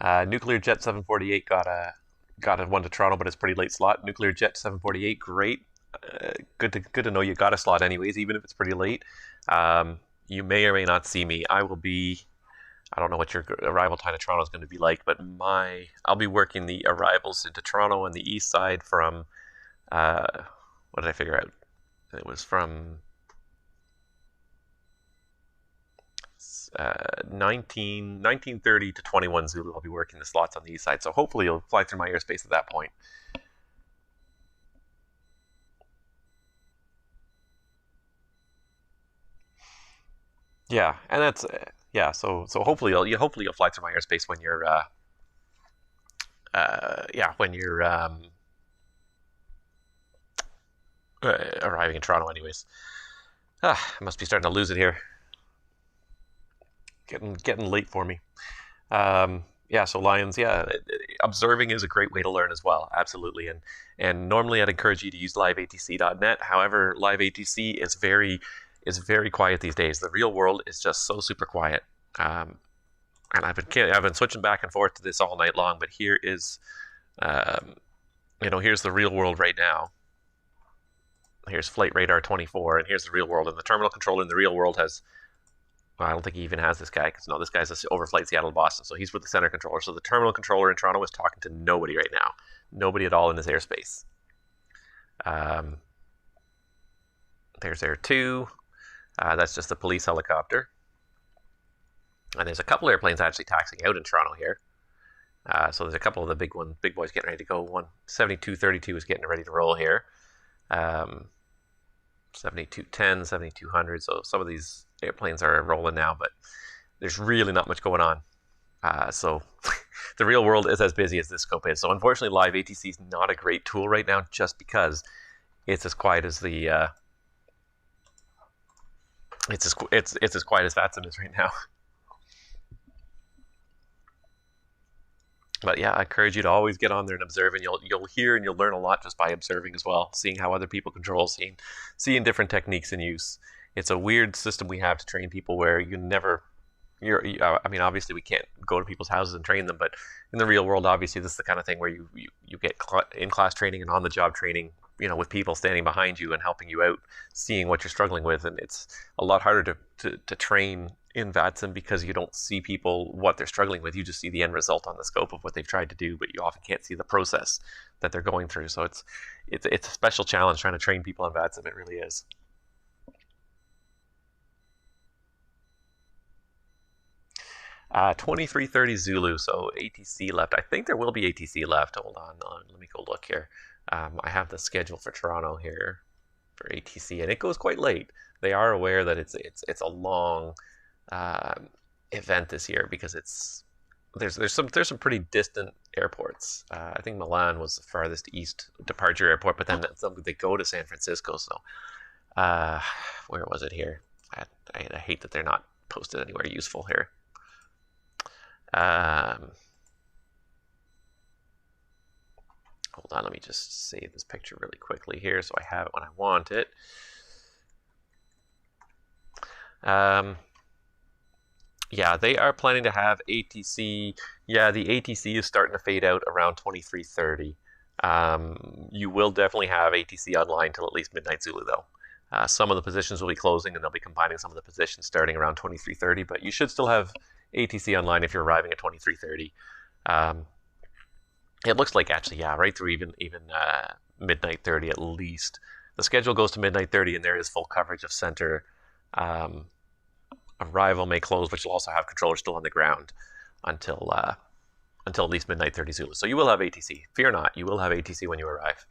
Nuclear Jet 748 got a one to Toronto, but it's pretty late slot. Nuclear Jet 748, great. Good to know you got a slot anyways, even if it's pretty late. You may or may not see me. I don't know what your arrival time to Toronto is going to be like, but I'll be working the arrivals into Toronto on the east side from what did I figure out? It was from 1930 to 21 Zulu. I'll be working the slots on the east side, so hopefully you'll fly through my airspace at that point. Yeah, and that's yeah. So hopefully you'll fly through my airspace when you're arriving in Toronto. Anyways, I must be starting to lose it here. Getting late for me. Yeah, so Lions, yeah, observing is a great way to learn as well, absolutely. And normally I'd encourage you to use liveatc.net. However, liveatc is very quiet these days. The real world is just so super quiet. And I've been switching back and forth to this all night long, but here is here's the real world right now. Here's Flight Radar 24, and here's the real world. And the terminal controller in the real world has, well, I don't think he even has this guy, because no, this guy's overflight Seattle to Boston, so he's with the center controller. So the terminal controller in Toronto is talking to nobody right now. Nobody at all in this airspace. There's Air 2. That's just the police helicopter. And there's a couple airplanes actually taxiing out in Toronto here. So there's a couple of the big boys getting ready to go. 7232 is getting ready to roll here. 7210, 7200. So some of these airplanes are rolling now, but there's really not much going on. So the real world is as busy as this scope is. So unfortunately, Live ATC is not a great tool right now, just because it's as quiet as the it's as quiet as VATSIM is right now. But yeah, I encourage you to always get on there and observe, and you'll hear and you'll learn a lot just by observing as well, seeing how other people control, seeing different techniques in use. It's a weird system we have to train people where I mean, obviously we can't go to people's houses and train them, but in the real world, obviously this is the kind of thing where you get in-class training and on-the-job training, with people standing behind you and helping you out, seeing what you're struggling with. And it's a lot harder to train in VATSIM because you don't see people what they're struggling with. You just see the end result on the scope of what they've tried to do, but you often can't see the process that they're going through. So it's a special challenge trying to train people on VATSIM. It really is. Uh, 2330 Zulu, so ATC left. I think there will be ATC left. Hold on, let me go look here. I have the schedule for Toronto here for ATC, and it goes quite late. They are aware that it's a long event this year because there's some pretty distant airports. I think Milan was the farthest east departure airport, but then they go to San Francisco. So where was it here? I hate that they're not posted anywhere useful here. Hold on, let me just save this picture really quickly here so I have it when I want it. Yeah, they are planning to have ATC. Yeah, the ATC is starting to fade out around 23:30. You will definitely have ATC online till at least midnight Zulu, though. Some of the positions will be closing, and they'll be combining some of the positions starting around 23:30. But you should still have ATC online if you're arriving at 23:30. Um, it looks like actually, yeah, right through even midnight 30 at least. The schedule goes to midnight 30, and there is full coverage of center. Um, Arrival may close, but you'll also have controllers still on the ground until at least midnight 30 Zulu. So you will have ATC. Fear not, you will have ATC when you arrive.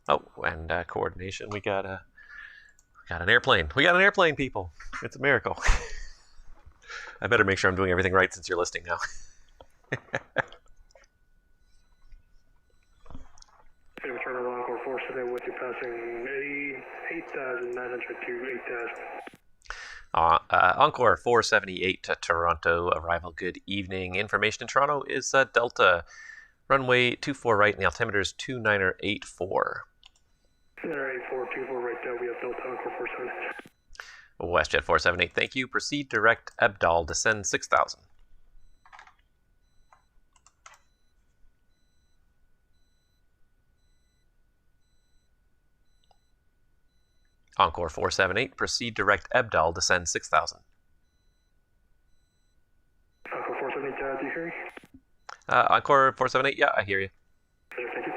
Oh, and coordination. We got an airplane. We got an airplane, people. It's a miracle. I better make sure I'm doing everything right since you're listening now. Return to Encore 47 with you passing 8,900 to 8,000. Encore 478 to Toronto. Arrival, good evening. Information in Toronto is Delta. Runway 24 right, and the altimeter is 2984. 2984, right now we have Delta Encore 478. WestJet 478, thank you. Proceed direct Ebdal, descend 6,000. Encore 478, proceed direct Ebdal, descend 6,000. Encore 478, do you hear me? Encore 478, yeah, I hear you. Thank you.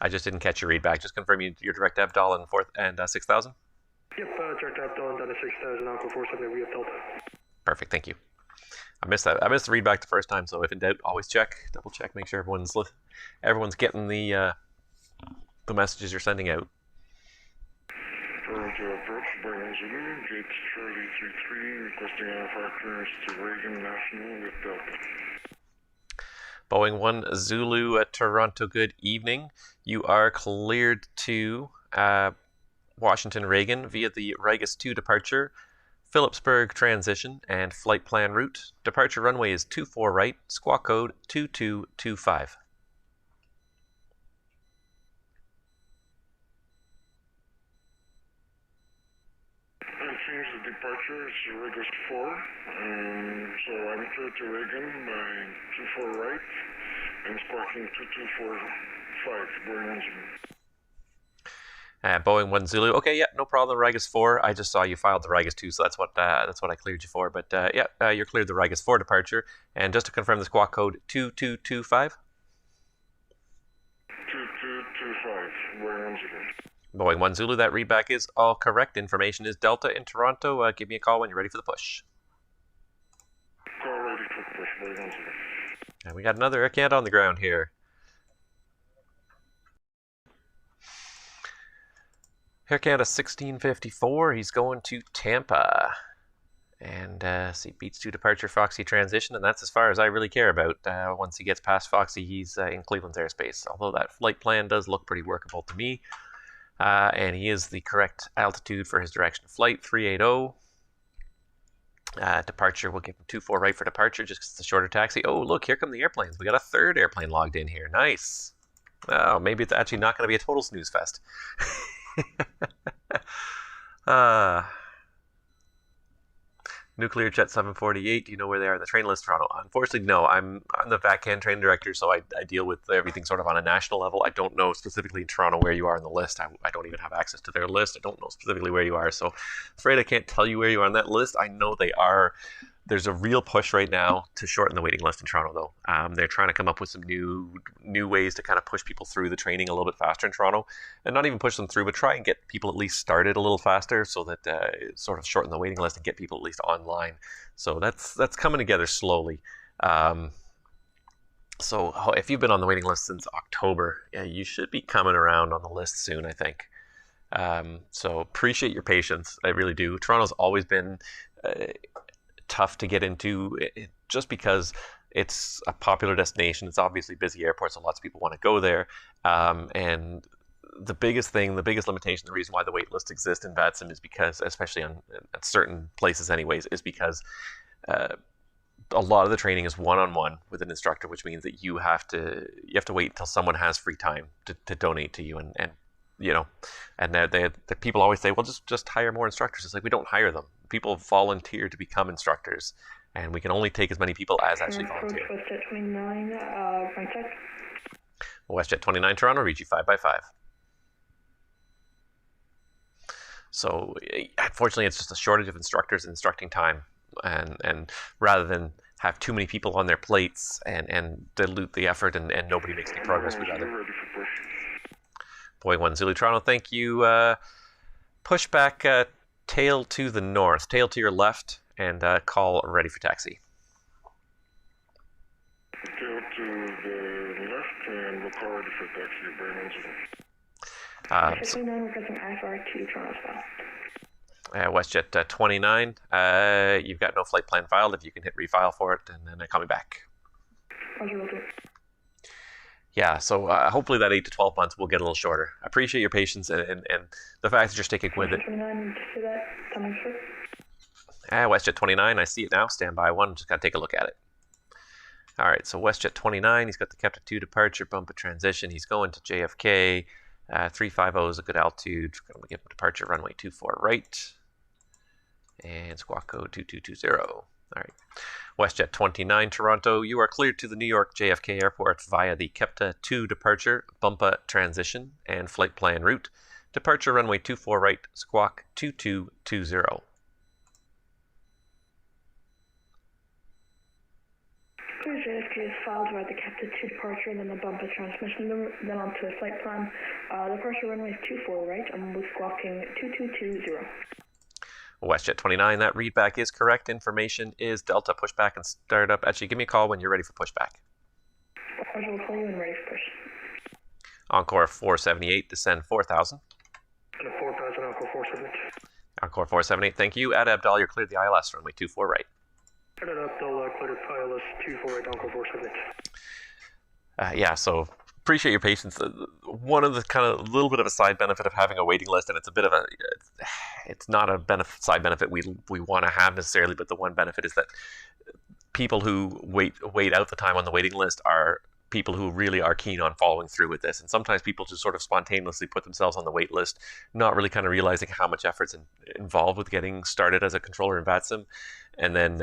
I just didn't catch your read back. Just confirm your direct Ebdal and 6,000? Yep, direct Abdon down to 6,000, Encore 478, we have Delta. Perfect, thank you. I missed that. I missed the read back the first time, so if in doubt, always check, double check, make sure everyone's getting the messages you're sending out. Toronto approach, Bravo Zulu, gate Charlie 33, requesting IFR clearance to Reagan National with Delta. Boeing 1 Zulu at Toronto, good evening. You are cleared to Washington Reagan via the Rigas 2 departure, Phillipsburg transition, and flight plan route. Departure runway is 24 right, squawk code 2225. Change the departure, it's Rigas 4, so I'm clear to Reagan by 24 right and squawking 2245, Boeing 1 Zulu. Boeing 1 Zulu. Okay, yeah, no problem. Rigas 4. I just saw you filed the Rigas 2, so that's what I cleared you for. But yeah, you're cleared the Rigas 4 departure. And just to confirm the squawk code 2225. 2225, Boeing 1 Zulu. Boeing 1 Zulu, that readback is all correct. Information is Delta in Toronto. Give me a call when you're ready for the push. Call ready for the push, Boeing 1 Zulu. And we got another Air Canada on the ground here. Air Canada 1654, he's going to Tampa. And see, beats 2 departure, Foxy transition, and that's as far as I really care about. Once he gets past Foxy, he's in Cleveland's airspace. Although that flight plan does look pretty workable to me. And he is the correct altitude for his direction of flight, 380. Departure, we'll give him 24 right for departure, just because it's a shorter taxi. Oh, look, here come the airplanes. We got a third airplane logged in here. Nice. Oh, maybe it's actually not going to be a total snooze fest. Nuclear Jet 748, do you know where they are in the train list, Toronto? Unfortunately, no. I'm the VATCAN train director, so I deal with everything sort of on a national level. I don't know specifically in Toronto where you are on the list. I don't even have access to their list. I don't know specifically where you are, so afraid I can't tell you where you are on that list. I know they are. There's a real push right now to shorten the waiting list in Toronto, though. They're trying to come up with some new ways to kind of push people through the training a little bit faster in Toronto, and not even push them through, but try and get people at least started a little faster, so that sort of shorten the waiting list and get people at least online. So that's coming together slowly. So if you've been on the waiting list since October, yeah, you should be coming around on the list soon, I think. So appreciate your patience. I really do. Toronto's always been tough to get into, just because it's a popular destination. It's obviously a busy airport, so lots of people want to go there. And the biggest limitation, the reason why the wait list exists in VATSIM is because, especially at certain places anyways, is because a lot of the training is one-on-one with an instructor, which means that you have to wait until someone has free time to donate to you, and you know, and the people always say, well, just hire more instructors. It's like, we don't hire them. People volunteer to become instructors. and we can only take as many people as actually volunteer. WestJet 29, right check. WestJet 29 Toronto, reach you 5x5. So unfortunately, it's just a shortage of instructors and instructing time, and rather than have too many people on their plates and dilute the effort and nobody makes any progress, we'd rather. Boeing 1 Zulu Toronto, thank you. Push back tail to the north, tail to your left, and call ready for taxi. Tail to the left, and we'll call ready for taxi. Boeing 1 Zulu. 29, requesting IFR to Toronto style. WestJet 29, you've got no flight plan filed. If you can hit refile for it, and then call me back. Roger, will do. Yeah, so hopefully that 8 to 12 months will get a little shorter. I appreciate your patience and the fact that you're sticking with it. 29, see that? Coming through. WestJet 29, I see it now. Standby 1, just got to take a look at it. All right, so WestJet 29, he's got the Captain 2 departure, bump a transition. He's going to JFK. 350 is a good altitude. We're going to give him departure runway 24 right. And squawk code 2220. All right. WestJet 29 Toronto, you are cleared to the New York JFK Airport via the KEPTA 2 departure, bumpa transition, and flight plan route. Departure runway 24 right, squawk 2220. Clear JFK is filed via the KEPTA 2 departure, and then the bumpa transmission, then onto the flight plan. Departure runway is 24 right, and we're squawking 2220. WestJet 29, that readback is correct. Information is Delta. Pushback and startup. Actually, give me a call when you're ready for pushback. Roger, we'll call you when ready for push. Encore 478, descend 4000. 4,000, Encore 478. Encore 478, thank you. Ad Abdal, you're cleared the ILS, runway 24 right. Ad Abdal, cleared ILS 24 right, Encore 478. Yeah, so appreciate your patience. One of the kind of little bit of a side benefit of having a waiting list, and it's a bit of a, it's not a side benefit we want to have necessarily, but the one benefit is that people who wait out the time on the waiting list are people who really are keen on following through with this. And sometimes people just sort of spontaneously put themselves on the wait list, not really kind of realizing how much effort's involved with getting started as a controller in VATSIM. And then,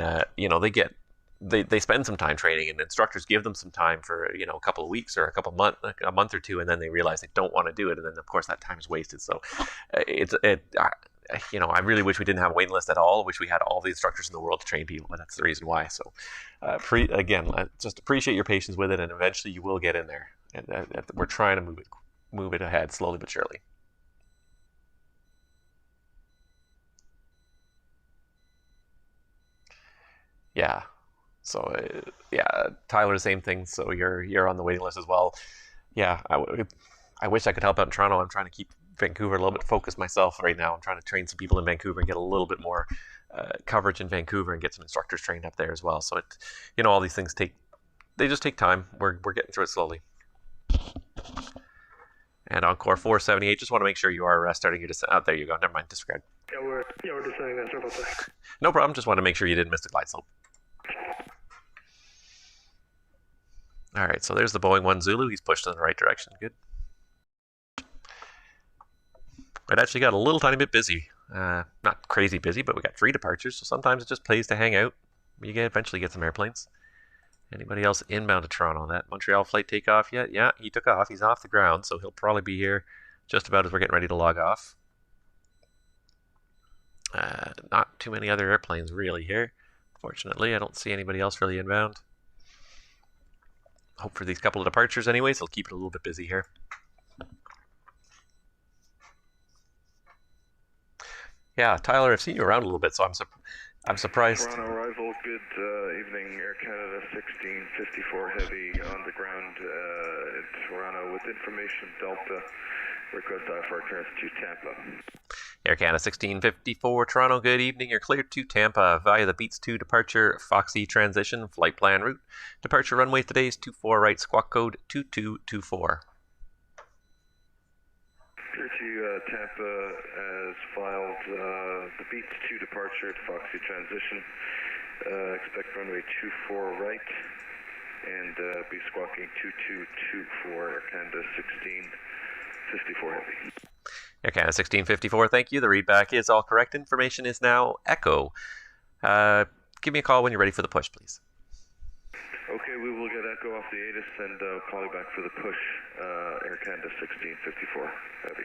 they spend some time training, and instructors give them some time for a couple of weeks or a month or two, and then they realize they don't want to do it, and then of course that time is wasted. So I really wish we didn't have a waiting list at all. I wish we had all the instructors in the world to train people, but that's the reason why. So again, just appreciate your patience with it, and eventually you will get in there. And we're trying to move it ahead slowly but surely. Yeah. So Tyler, same thing. So you're on the waiting list as well. Yeah, I wish I could help out in Toronto. I'm trying to keep Vancouver a little bit focused myself right now. I'm trying to train some people in Vancouver and get a little bit more coverage in Vancouver and get some instructors trained up there as well. So all these things just take time. We're getting through it slowly. And Encore 478, just want to make sure you are starting your descent. Oh, there you go. Never mind. Disregard. Yeah, we're descending that. Sorry about that. No problem. Just want to make sure you didn't miss the glide slope. All right, so there's the Boeing 1 Zulu. He's pushed in the right direction. Good. It actually got a little tiny bit busy. Not crazy busy, but we got 3 departures, so sometimes it just pays to hang out. You eventually get some airplanes. Anybody else inbound to Toronto? That Montreal flight take off yet? Yeah, he took off. He's off the ground, so he'll probably be here just about as we're getting ready to log off. Not too many other airplanes really here. Fortunately, I don't see anybody else really inbound. Hope for these couple of departures anyways, they'll keep it a little bit busy here. Yeah, Tyler, I've seen you around a little bit, so I'm surprised. Toronto arrival, good evening, Air Canada 1654 Heavy on the ground in Toronto with information Delta, request IFR clearance to Tampa. Air Canada 1654 Toronto, good evening. You're cleared to Tampa via the Beats 2 departure, Foxy transition, flight plan route. Departure runway today is 24 right, squawk code 2224. Clear to Tampa as filed, the Beats 2 departure at Foxy transition. Expect runway 24 right and be squawking 2224, Air Canada 1654 Heavy. Air Canada 1654, thank you. The readback is all correct. Information is now Echo. give me a call when you're ready for the push, please. Okay, we will get Echo off the ATIS and call you back for the push. Air Canada 1654, heavy.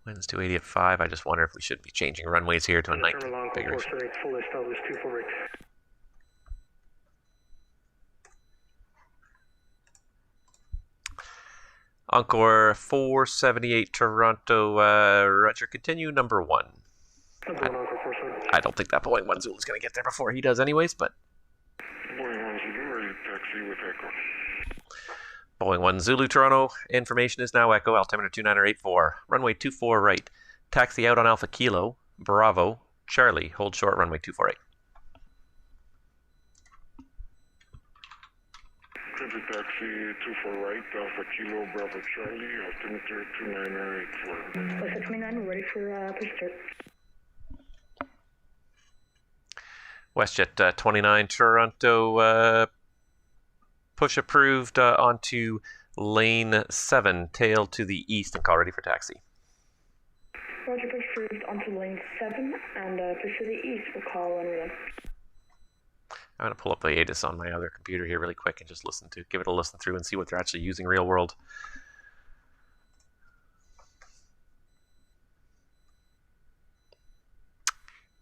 Winds 280 at 5. I just wonder if we should be changing runways here to a 19 configuration. Fully established 248. Encore 478 Toronto, Roger, continue number 1. Number 1, Encore 478. I don't think that Boeing 1 Zulu is going to get there before he does anyways, but... Boeing 1 Zulu, ready to taxi with Echo. Boeing 1 Zulu, Toronto, information is now Echo, altimeter 2984, runway 24 right, taxi out on Alpha Kilo, Bravo, Charlie, hold short, runway 248. Clear to taxi 24 right, Alpha Kilo, Bravo Charlie, altimeter 2984. West 29, we're ready for push start. WestJet 29 Toronto, push approved onto lane 7, tail to the east, and call ready for taxi. Roger, push approved onto lane 7 and push to the east. We'll call when we're done. I'm going to pull up the ATIS on my other computer here really quick and just give it a listen through and see what they're actually using real world.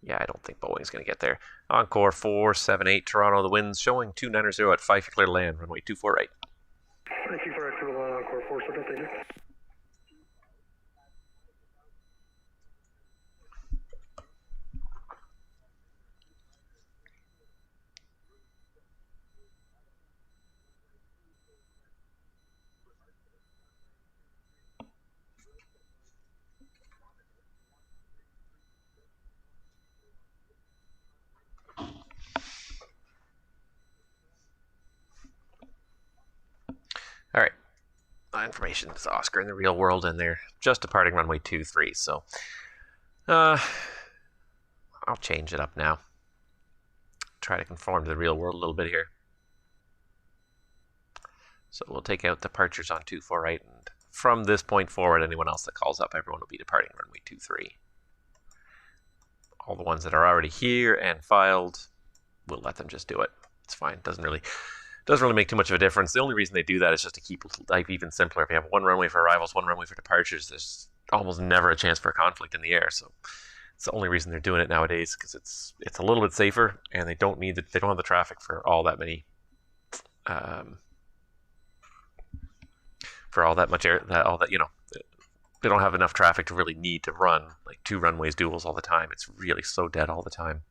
Yeah, I don't think Boeing's going to get there. Encore 478 Toronto, the winds showing 290 at 5, clear to land, runway 24 right. Thank you for Encore 478. All right. Information is Oscar in the real world, and they're just departing runway 23. So, I'll change it up now. Try to conform to the real world a little bit here. So we'll take out departures on 24 right, and from this point forward, anyone else that calls up, everyone will be departing runway 23. All the ones that are already here and filed, we'll let them just do it. It's fine. Doesn't really make too much of a difference. The only reason they do that is just to keep life even simpler. If you have one runway for arrivals, one runway for departures, there's almost never a chance for a conflict in the air. So it's the only reason they're doing it nowadays, because it's a little bit safer, and they don't have the traffic for all that many they don't have enough traffic to really need to run like 2 runways duals all the time. It's really so dead all the time.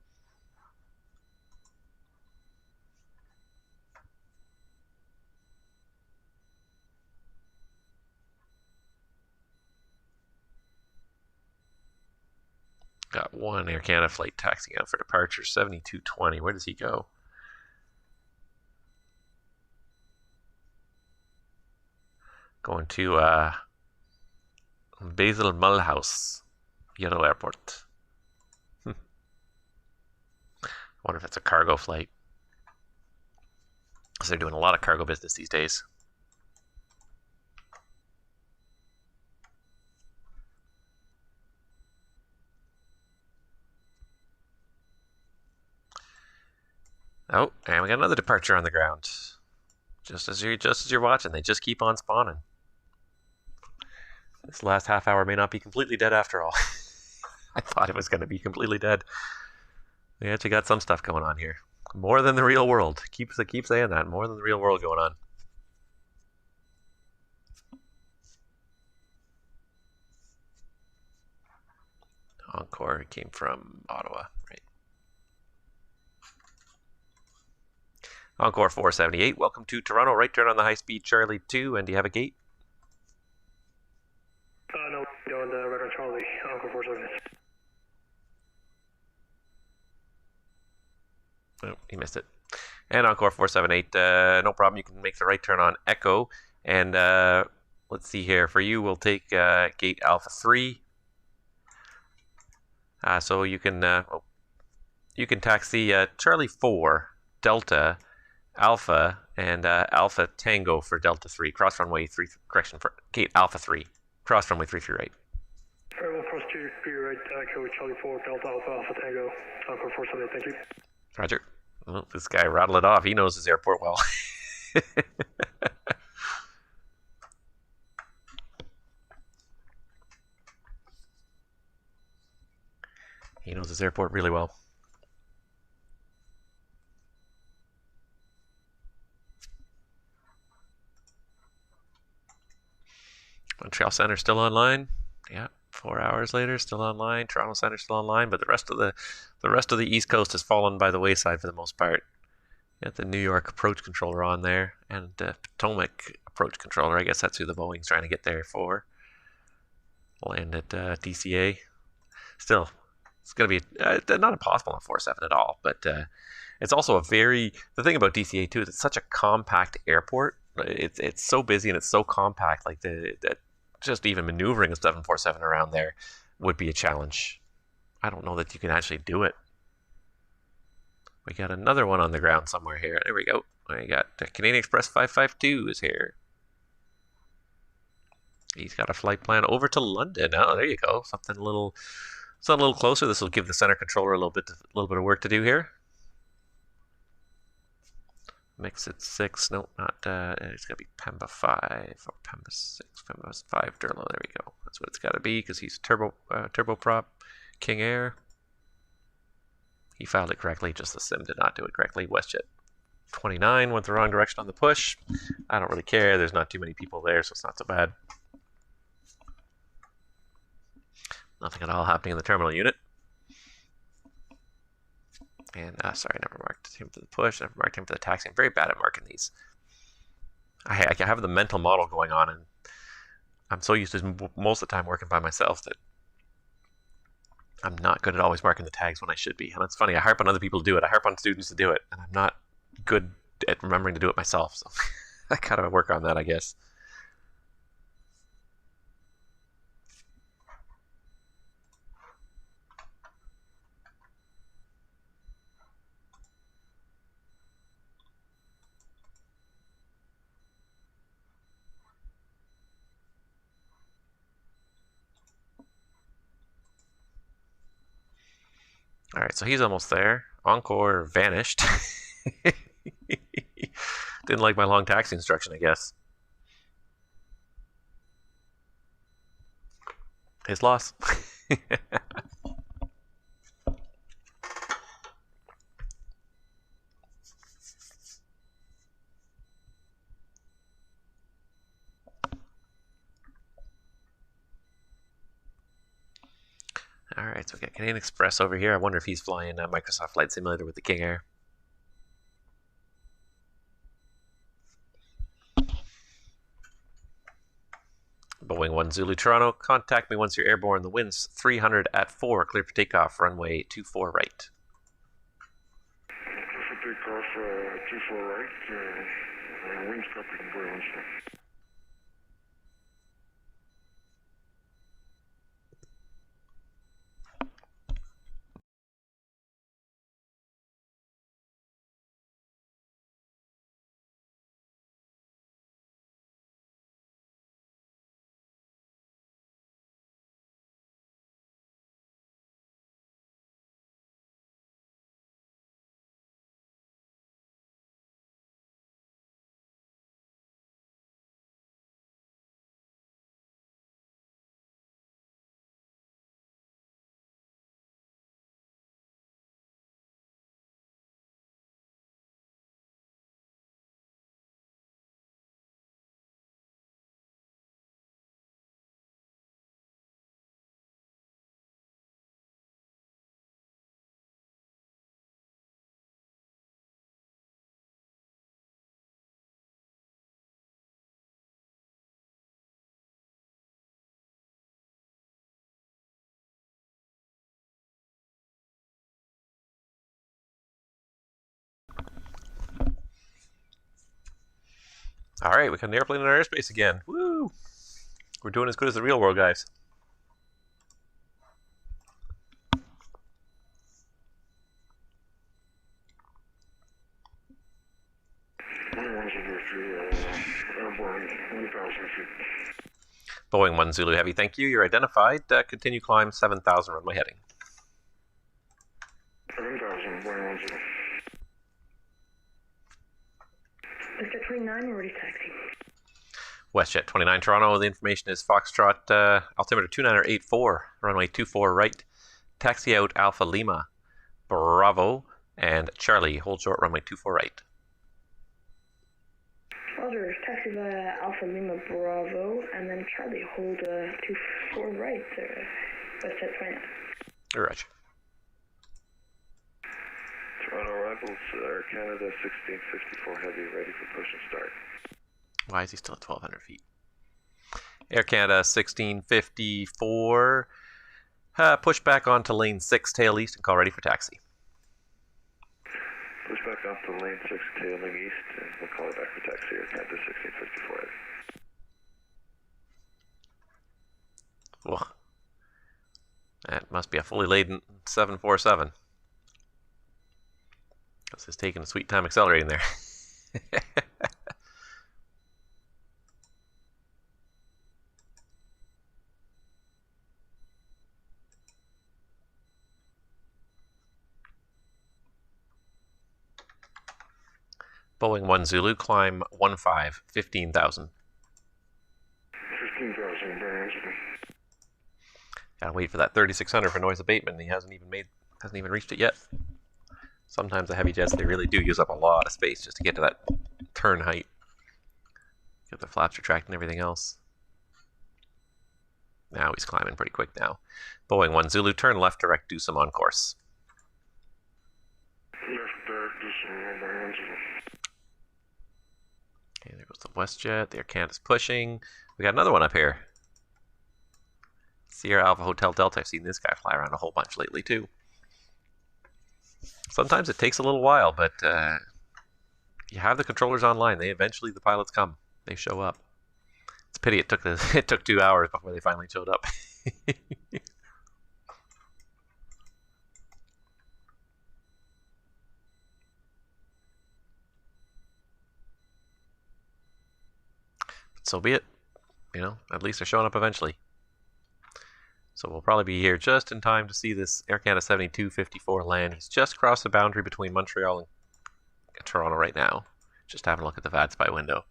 Got one Air Canada flight taxiing out for departure, 7220. Where does he go? Going to Basel Mulhouse, Yellow Airport. I wonder if it's a cargo flight. So they're doing a lot of cargo business these days. Oh, and we got another departure on the ground. Just as you're watching, they just keep on spawning. This last half hour may not be completely dead after all. I thought it was going to be completely dead. We actually got some stuff going on here. More than the real world. Keep saying that. More than the real world going on. Encore came from Ottawa, right? Encore 478, welcome to Toronto. Right turn on the high-speed Charlie 2, and do you have a gate? No, going to right on Charlie, Encore 478. Oh, he missed it. And Encore 478, no problem. You can make the right turn on Echo. And let's see here. For you, we'll take gate Alpha 3. So you can taxi Charlie 4, Delta, Alpha, and Alpha Tango for Delta 3. Cross runway 3, correction, for gate Alpha 3. Cross runway 33 right. Very well, cross 2, clear right, Echo, Charlie 4, Delta Alpha, Alpha Tango, Concord 47, thank you. Roger. Well, this guy rattled it off. He knows his airport well. He knows his airport really well. Montreal Center still online. Yeah, 4 hours later, still online. Toronto Center still online, but the rest of the East Coast has fallen by the wayside for the most part. You got the New York approach controller on there, and Potomac approach controller. I guess that's who the Boeing's trying to get there for. Land at DCA. Still, it's going to be not impossible on 47 at all, but it's also the thing about DCA too is it's such a compact airport. It's so busy and it's so compact. Like that, just even maneuvering a 747 around there would be a challenge. I don't know that you can actually do it. We got another one on the ground somewhere here. There we go. We got Canadian Express 552 is here. He's got a flight plan over to London. Oh, there you go. Something a little closer. This will give the center controller a little bit of work to do here. Mix it 6. No, not. It's got to be Pemba 5 or Pemba 6. Pemba 5 Durlo. There we go. That's what it's got to be because he's turboprop King Air. He filed it correctly. Just the sim did not do it correctly. WestJet 29 went the wrong direction on the push. I don't really care. There's not too many people there, so it's not so bad. Nothing at all happening in the terminal unit. And, sorry, I never marked him for the push. Never marked him for the taxi. I'm very bad at marking these. I have the mental model going on, and I'm so used to most of the time working by myself that I'm not good at always marking the tags when I should be. And it's funny, I harp on other people to do it. I harp on students to do it, and I'm not good at remembering to do it myself. So I gotta work on that, I guess. All right, so he's almost there. Encore vanished. Didn't like my long taxi instruction, I guess. His loss. All right, so we got Canadian Express over here. I wonder if he's flying Microsoft Flight Simulator with the King Air. Boeing 1 Zulu Toronto, contact me once you're airborne. The wind's 300 at 4. Clear for takeoff, runway 24 right. Clear for takeoff, 24 right. Wind's copy, boy, once. All right, we got an airplane in our airspace again. Woo! We're doing as good as the real world, guys. Boeing 1 Zulu Heavy, thank you. You're identified. Continue climb 7,000 runway heading. 7,000, Boeing 1 Zulu. Mr. 29, we're ready taxi. WestJet 29 Toronto, the information is Foxtrot, altimeter 2984, runway 24 right. Taxi out Alpha Lima, Bravo, and Charlie, hold short runway 24 right. Roger, taxi via Alpha Lima Bravo, and then Charlie, hold 24 right, WestJet 29. Roger. Toronto arrivals, Air Canada 1654 Heavy, ready for push and start. Why is he still at 1,200 feet? Air Canada 1654, push back onto lane 6, tail east, and call ready for taxi. Push back off to lane 6, tailing east, and we'll call it back for taxi, Air Canada 1654 Heavy. Whoa. That must be a fully laden 747. Because it's taking a sweet time accelerating there. Boeing 1 Zulu, climb 15,000. 15,000, Boeing 1 Zulu. Gotta wait for that 3,600 for noise abatement, and he hasn't even reached it yet. Sometimes the heavy jets, they really do use up a lot of space just to get to that turn height. Get the flaps retracted and everything else. Now he's climbing pretty quick now. Boeing 1 Zulu, turn left direct, do some on course. Left direct, do some Boeing 1 Zulu. Okay, there goes the WestJet. The Air Canada's pushing. We got another one up here. Sierra Alpha Hotel Delta. I've seen this guy fly around a whole bunch lately too. Sometimes it takes a little while, but you have the controllers online. The pilots come. They show up. It's a pity it took 2 hours before they finally showed up. So be it. You know, at least they're showing up eventually. So we'll probably be here just in time to see this Air Canada 7254 land. He's just crossed the boundary between Montreal and Toronto right now. Just having a look at the VATSIM window.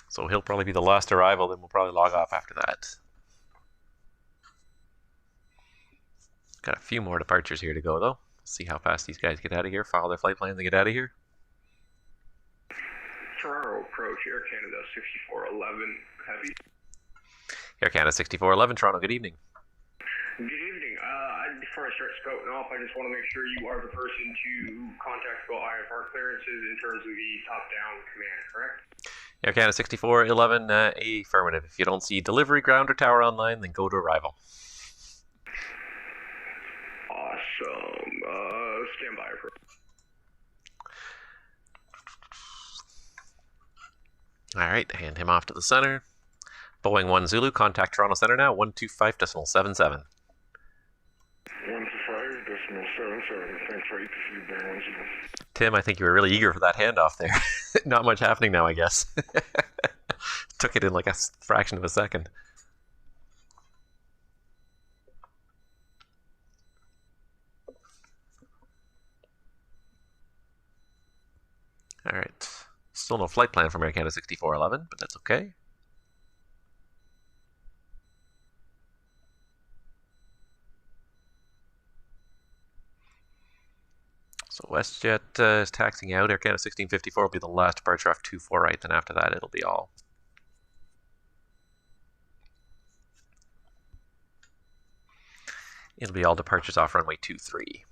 So he'll probably be the last arrival, then we'll probably log off after that. Got a few more departures here to go though. See how fast these guys get out of here, file their flight plans and get out of here. Toronto approach, Air Canada 6411 Heavy. Air Canada 6411, Toronto, good evening. Good evening. Before I start scouting off, I just want to make sure you are the person to contact about IFR clearances in terms of the top-down command, correct? Air Canada 6411, affirmative. If you don't see delivery, ground, or tower online, then go to arrival. Awesome. Stand by. All right, hand him off to the center. Boeing 1 Zulu, contact Toronto Center now, 125.77. 125.77. Thanks for ATC, Boeing 1 Zulu. Tim, I think you were really eager for that handoff there. Not much happening now, I guess. Took it in like a fraction of a second. All right. Still no flight plan from Air Canada 6411, but that's okay. So WestJet is taxiing out. Air Canada 1654 will be the last departure off 24 right, then after that it'll be all. It'll be all departures off runway 23.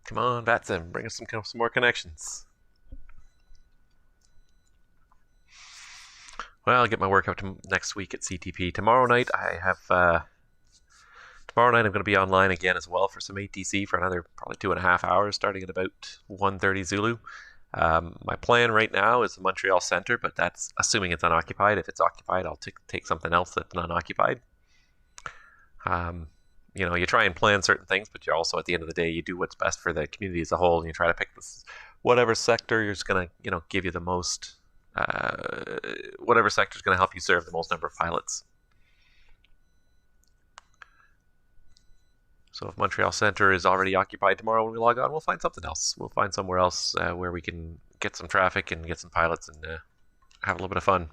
Come on, VATSIM, bring us some more connections. Well, I'll get my work out next week at CTP. Tomorrow night, tomorrow night I'm going to be online again as well for some ATC for another probably 2.5 hours, starting at about 1:30 Zulu. My plan right now is the Montreal Center, but that's assuming it's unoccupied. If it's occupied, I'll take something else that's unoccupied. You try and plan certain things, but you're also, at the end of the day, you do what's best for the community as a whole, and you try to pick whatever sector is going to, give you the most, whatever sector is going to help you serve the most number of pilots. So if Montreal Center is already occupied tomorrow when we log on, we'll find something else. We'll find somewhere else where we can get some traffic and get some pilots and have a little bit of fun.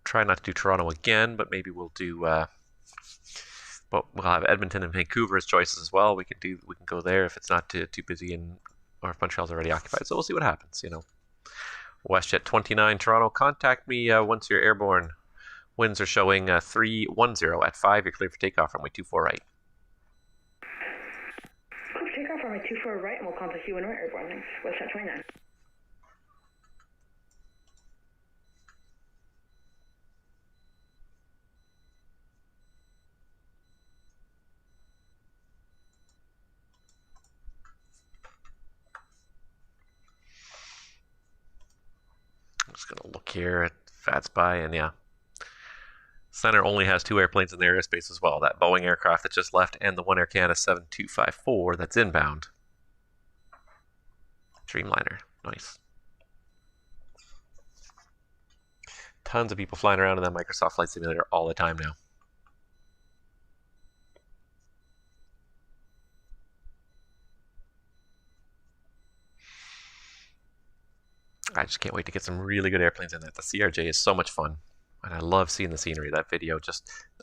Try not to do Toronto again, but maybe we'll do. But we'll have Edmonton and Vancouver as choices as well. We can go there if it's not too busy, or if Montreal's already occupied. So we'll see what happens. WestJet 29 Toronto. Contact me once you're airborne. Winds are showing 310 at 5. You're clear for takeoff. Runway 24 right. Clear for takeoff. Runway 24 right, and we'll contact you when we're airborne. Thanks. WestJet 29. I'm just going to look here at VATSIM, and yeah. Center only has 2 airplanes in their airspace as well. That Boeing aircraft that just left and the One Air Canada 7254 that's inbound. Dreamliner. Nice. Tons of people flying around in that Microsoft Flight Simulator all the time now. I just can't wait to get some really good airplanes in that. The CRJ is so much fun. And I love seeing the scenery. That video,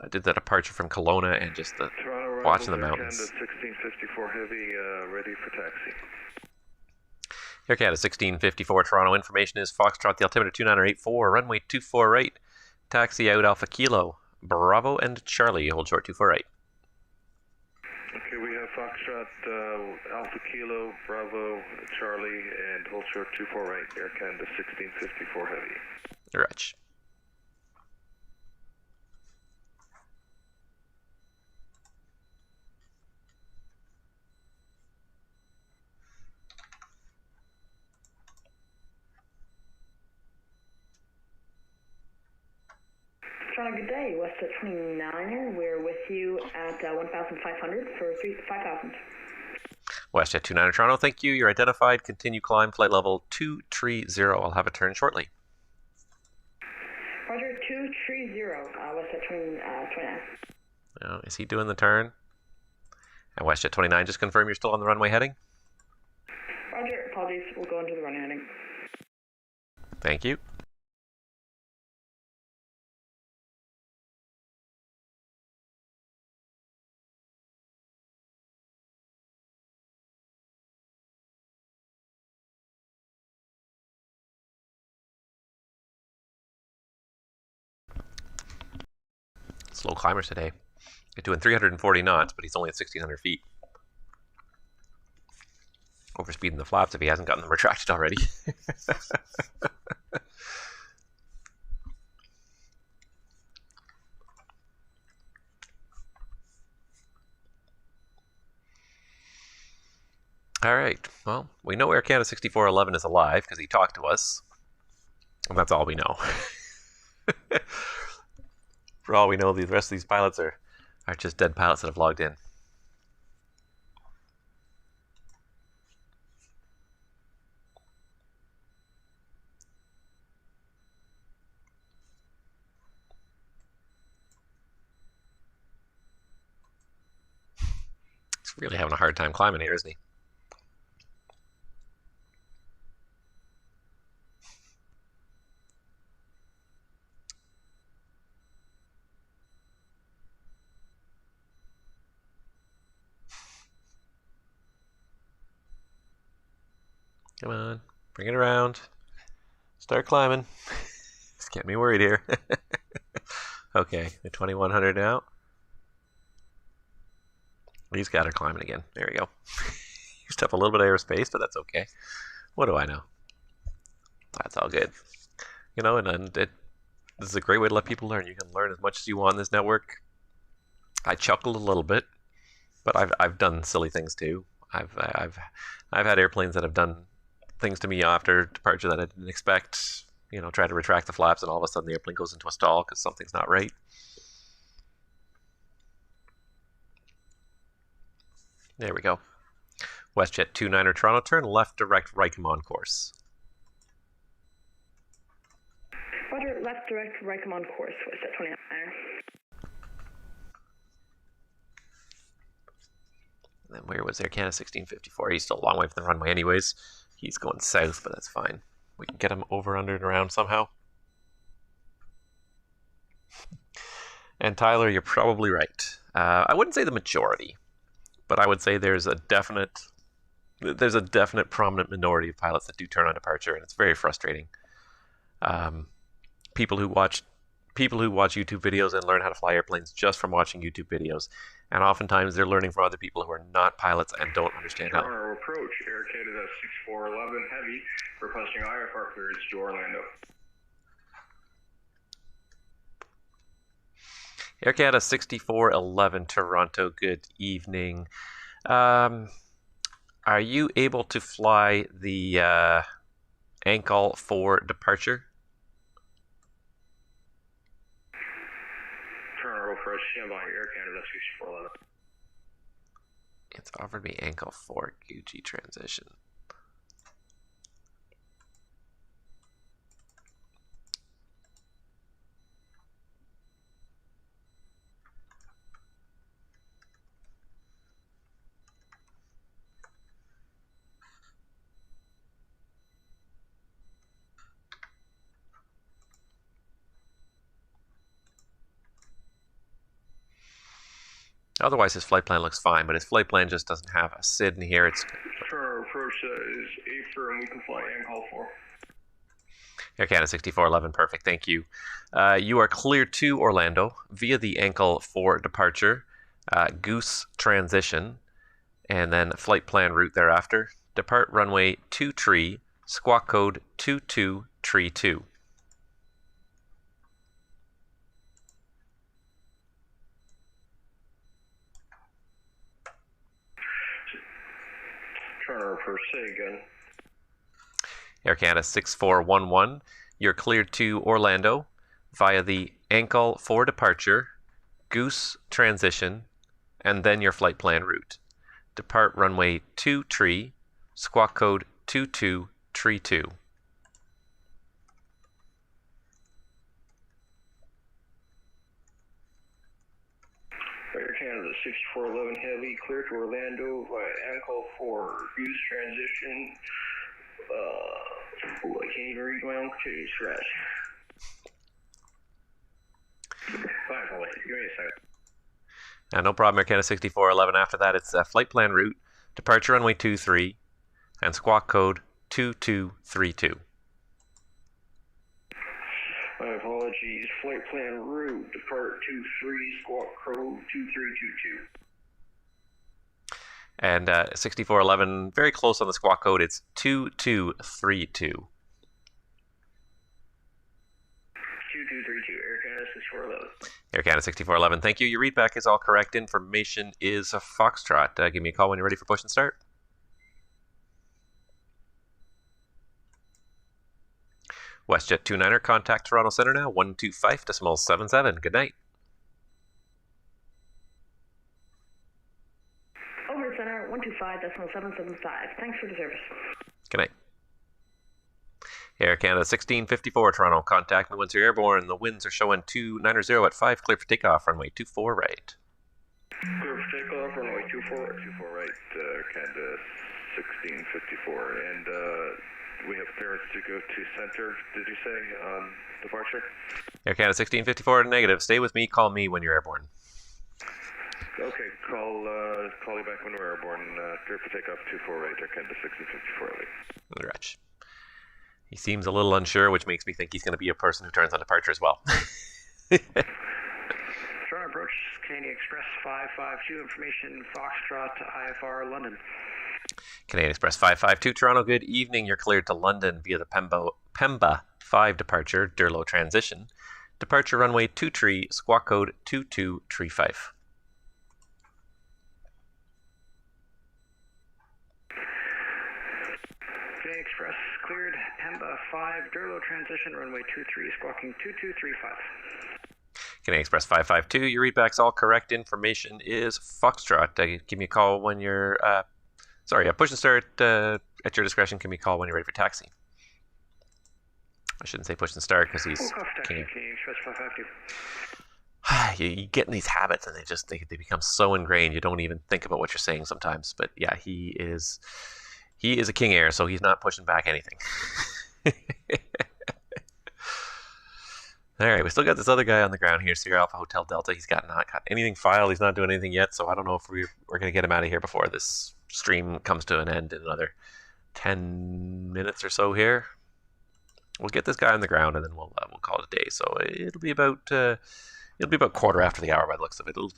I did that departure from Kelowna and just watching the mountains. Canada 1654 Heavy, ready for taxi. Air Canada 1654 Toronto. Information is Foxtrot, the altimeter 2984, runway 24 right. Taxi out Alpha Kilo, Bravo and Charlie. Hold short 24 right. Okay, we have Foxtrot, Alpha Kilo, Bravo, Charlie, and hold short 24 right. Air Canada 1654 Heavy. Roger. Toronto, good day. WestJet 29er. We're with you at 1,500 for 5,000. WestJet 29er Toronto, thank you. You're identified. Continue climb, flight level 230. I'll have a turn shortly. Roger, 230. WestJet 29. Oh, is he doing the turn? And WestJet 29, just confirm you're still on the runway heading? Roger, apologies. We'll go into the runway heading. Thank you. Slow climbers today. They're doing 340 knots, but he's only at 1,600 feet. Overspeeding the flaps if he hasn't gotten them retracted already. All right. Well, we know Air Canada 6411 is alive because he talked to us. And that's all we know. For all we know, the rest of these pilots are just dead pilots that have logged in. He's really having a hard time climbing here, isn't he? Come on, bring it around. Start climbing. Just get me worried here. Okay, the 2100 now. He's got her climbing again. There we go. Used to have a little bit of airspace, but that's okay. What do I know? That's all good. This is a great way to let people learn. You can learn as much as you want in this network. I chuckled a little bit, but I've done silly things too. I've had airplanes that have done things to me after departure that I didn't expect. You know, try to retract the flaps, and all of a sudden the airplane goes into a stall because something's not right. There we go. WestJet 29er Toronto, turn left direct Rycom on course. Roger, left direct Rycom on course, WestJet 29er. And then where was Air Canada 1654? He's still a long way from the runway anyways. He's going south, but that's fine. We can get him over, under, and around somehow. And Tyler, you're probably right. I wouldn't say the majority, but I would say there's a definite prominent minority of pilots that do turn on departure, and it's very frustrating. People who watch YouTube videos and learn how to fly airplanes just from watching YouTube videos, and oftentimes they're learning from other people who are not pilots and don't understand how. Toronto approach, Air Canada 6411 Heavy, requesting IFR clearance to Orlando. Air Canada 6411 Toronto, good evening. Are you able to fly the ANCL for departure? Toronto approach, stand by Air Canada 6411. It's offered me ANCL 4 Gucci transition. Otherwise, his flight plan looks fine, but his flight plan just doesn't have a SID in here. It's Toronto approach is A and we can fly ANCL 4. Air Canada 6411, perfect, thank you. You are cleared to Orlando via the ANCL 4 departure, Goose transition, and then flight plan route thereafter. Depart runway 23, squawk code 2232. Toronto approach, say again. Air Canada 6411, you're cleared to Orlando via the ANCL 4 departure, Goose transition, and then your flight plan route. Depart runway 23, squawk code 2232. Air Canada 6411 Heavy, clear to Orlando via ANCL 4, Goose transition. I can't even read my own continuous scratch. Fine, hold it. Give me a second. No problem, Air Canada 6411. After that, it's flight plan route, departure runway 23, and squawk code 2232. My apologies. Flight plan route, depart 23, squawk code 2322. And 6411, very close on the squawk code, it's 2232. 2232, Air Canada 6411. Air Canada 6411, thank you. Your readback is all correct. Information is a Foxtrot. Give me a call when you're ready for push and start. WestJet 29er, contact Toronto Center now, 125.77. Good night. Over to center, 125.775. Thanks for the service. Good night. Air Canada 1654 Toronto, contact me once you're airborne. The winds are showing 290 at 5, clear for takeoff, runway 24 right. Clear for takeoff, runway 24 right. 24 right, Canada 1654. And we have clearance to go to center, did you say, on departure? Air Canada 1654 negative. Stay with me, call me when you're airborne. Okay, call you back when we're airborne. Clear for takeoff 24 right, Air Canada 1654 right. Wretch. He seems a little unsure, which makes me think he's going to be a person who turns on departure as well. Toronto approach, Canadian Express 552, information Foxtrot to IFR London. Canadian Express 552 Toronto, good evening. You're cleared to London via the Pemba 5 departure, Durlow transition. Departure runway 23, squawk code 2235. Canadian Express cleared. Pemba 5, Durlo transition, runway 23, squawking 2235. Canadian Express 552, your readback's all correct. Information is Foxtrot. Give me a call when you're, push and start at your discretion. Give me a call when you're ready for taxi. I shouldn't say push and start because he's Canadian Express 552. You get in these habits and they become so ingrained you don't even think about what you're saying sometimes. But yeah, he is a King Air, so he's not pushing back anything. All right, we still got this other guy on the ground here, Sierra Alpha Hotel Delta. He's not got anything filed. He's not doing anything yet, so I don't know if we're going to get him out of here before this stream comes to an end in another 10 minutes or so here. We'll get this guy on the ground and then we'll call it a day. So it'll be about quarter after the hour by the looks of it. We'll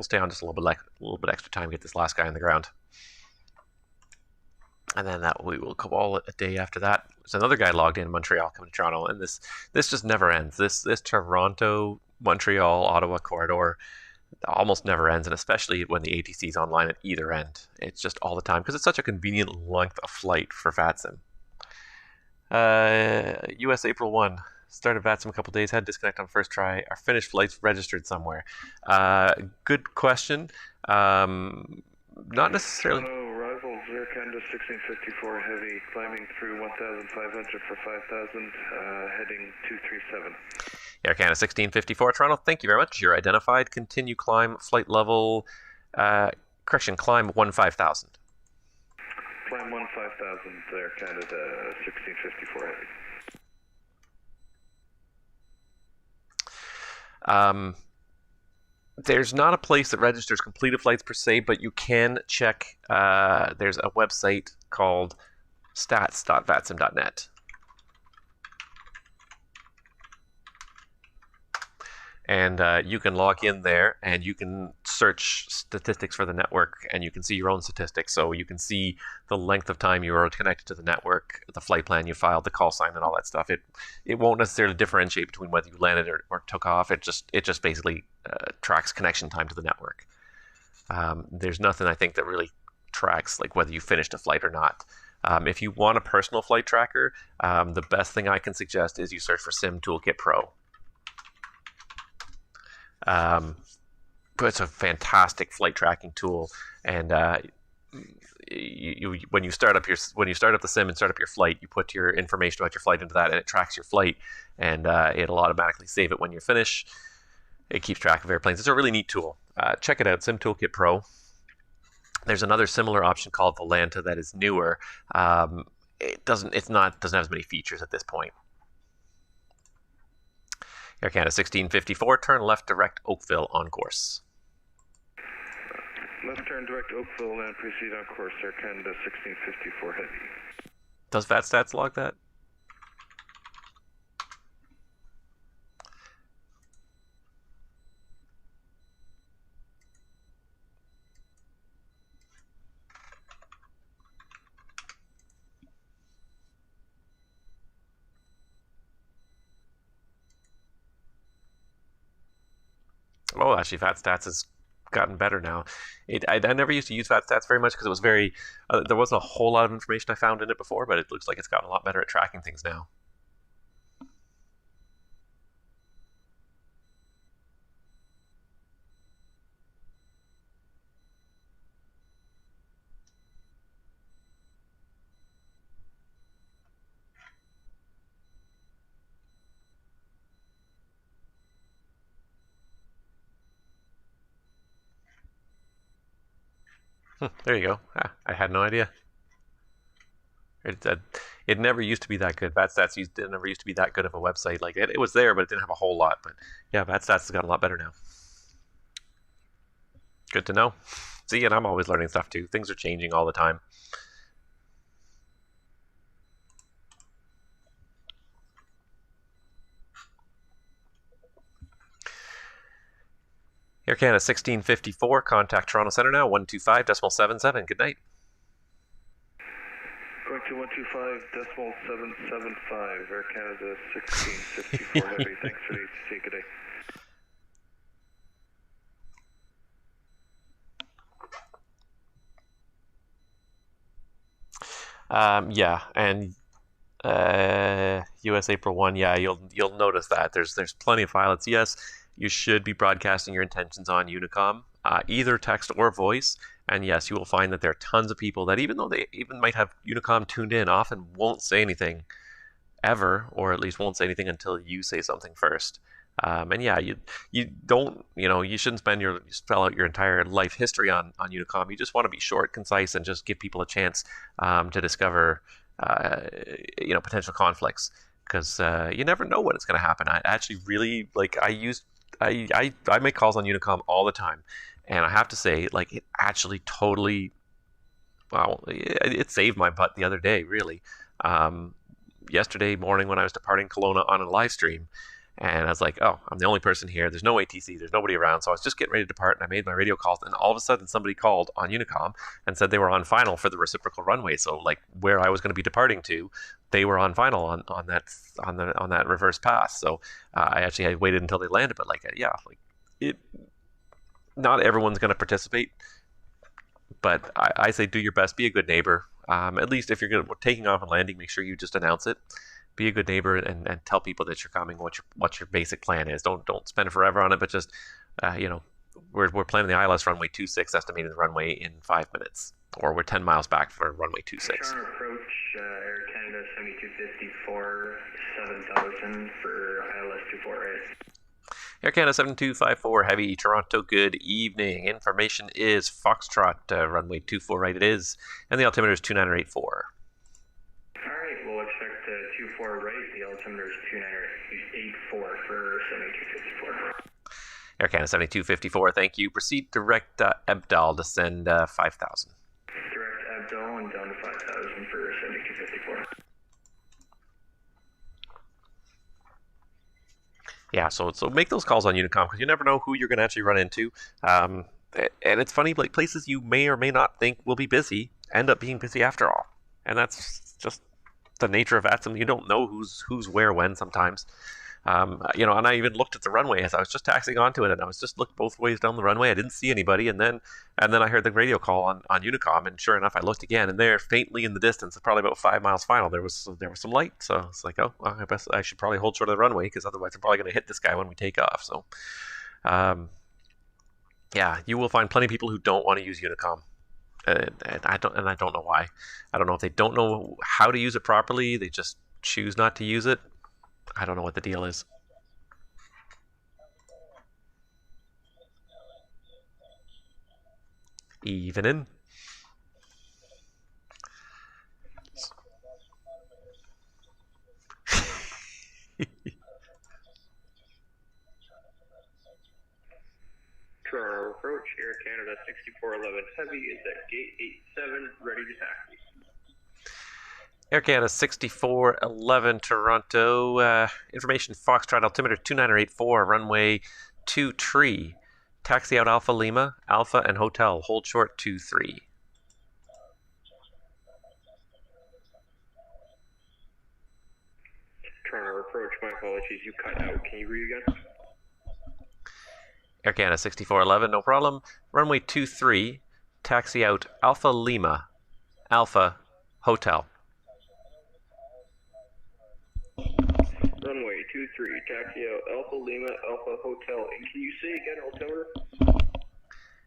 stay on just a little bit extra time, get this last guy on the ground. And then we will call it a day after that. There's another guy logged in Montreal coming to Toronto, and this just never ends. This Toronto, Montreal, Ottawa corridor almost never ends, and especially when the ATC is online at either end. It's just all the time because it's such a convenient length of flight for VATSIM. US April 1. Started VATSIM a couple days, had disconnect on first try. Our finished flights registered somewhere. Good question. Not necessarily. Arrival Air Canada 1654 heavy, climbing through 1,500 for 5,000, heading 237. Air Canada 1654 Toronto, thank you very much. You're identified. Continue climb flight level, climb 15,000. Climb 15,000, Air Canada 1654 heavy. There's not a place that registers completed flights per se, but you can check. There's a website called stats.vatsim.net. And you can log in there and you can search statistics for the network and you can see your own statistics. So you can see the length of time you were connected to the network, the flight plan you filed, the call sign and all that stuff. It won't necessarily differentiate between whether you landed or took off. It just basically tracks connection time to the network. There's nothing I think that really tracks like whether you finished a flight or not. If you want a personal flight tracker, the best thing I can suggest is you search for Sim Toolkit Pro. But it's a fantastic flight tracking tool, and when you start up the sim and start up your flight, you put your information about your flight into that, and it tracks your flight, and it'll automatically save it when you finish. It keeps track of airplanes. It's a really neat tool. Check it out, Sim Toolkit Pro. There's another similar option called Volanta that is newer. It doesn't have as many features at this point. Air Canada 1654, turn left direct Oakville on course. Left turn direct Oakville and proceed on course, Air Canada 1654 heavy. Does VATStats log that? Oh, actually, VATStats has gotten better now. I never used to use VATStats very much because it was very... there wasn't a whole lot of information I found in it before, but it looks like it's gotten a lot better at tracking things now. There you go. I had no idea. It never used to be that good. VATStats never used to be that good of a website. Like it was there, but it didn't have a whole lot. But yeah, VATStats has gotten a lot better now. Good to know. See, and I'm always learning stuff too. Things are changing all the time. Air Canada 1654, contact Toronto Centre now, 125.77. Good night. Going to 125.775, Air Canada 1654 heavy. Thanks for the ATC. Good day. Yeah, and US April 1, yeah, you'll notice that there's plenty of pilots. Yes, you should be broadcasting your intentions on Unicom, either text or voice. And yes, you will find that there are tons of people that, even though they even might have Unicom tuned in, often won't say anything ever, or at least won't say anything until you say something first. And yeah, you don't, you shouldn't spell out your entire life history on Unicom. You just want to be short, concise, and just give people a chance to discover potential conflicts, because you never know when it's going to happen. I actually really like I make calls on Unicom all the time, and I have to say, like, it actually totally, well, it saved my butt the other day, really. Um, Yesterday morning when I was departing Kelowna on a live stream, and I was like, oh, I'm the only person here. There's no ATC. There's nobody around. So I was just getting ready to depart, and I made my radio calls, and all of a sudden somebody called on Unicom and said they were on final for the reciprocal runway. So like where I was going to be departing to, they were on final on that reverse path. So I actually had waited until they landed, but it. Not everyone's going to participate, but I say do your best, be a good neighbor. At least if you're taking off and landing, make sure you just announce it. Be a good neighbor and tell people that you're coming, what your basic plan is. Don't spend forever on it, but just we're planning the ILS runway 26, estimated runway in 5 minutes, or we're 10 miles back for runway 26. Trying to approach Air Canada 7254 7000 for ILS 248. Air Canada 7254 Heavy, Toronto, good evening. Information is Foxtrot, runway 24 right it is, and the altimeter is 2984. Alright, we'll expect 24 right, the altimeter is 2984 for 7254. Air Canada 7254, thank you. Proceed direct Ebdal, descend 5000. Direct Abdul and down to 5000 for 7254. Yeah, so make those calls on Unicom, because you never know who you're going to actually run into. And it's funny, like, places you may or may not think will be busy end up being busy after all. And that's just the nature of VATSIM. You don't know who's where when sometimes. And I even looked at the runway as I was just taxiing onto it, and I was just looked both ways down the runway. I didn't see anybody, and then I heard the radio call on Unicom, and sure enough, I looked again, and there, faintly in the distance, probably about 5 miles final, there was some light. So it's like, oh, well, I should probably hold short of the runway, because otherwise I'm probably going to hit this guy when we take off. So, yeah, you will find plenty of people who don't want to use Unicom. And I don't know why. I don't know if they don't know how to use it properly. They just choose not to use it. I don't know what the deal is. Evening. Toronto approach, Air Canada 6411 Heavy is at gate 87, ready to taxi. Air Canada 6411 Toronto. Information Foxtrot, altimeter 2984, runway 23. Taxi out Alpha Lima, Alpha and Hotel. Hold short 23. Toronto approach, my apologies, you cut out. Can you read again? Air Canada 6411, no problem. Runway 23. Taxi out Alpha Lima, Alpha Hotel. Runway 23, taxi out Alpha Lima, Alpha Hotel. And can you say again, altimeter?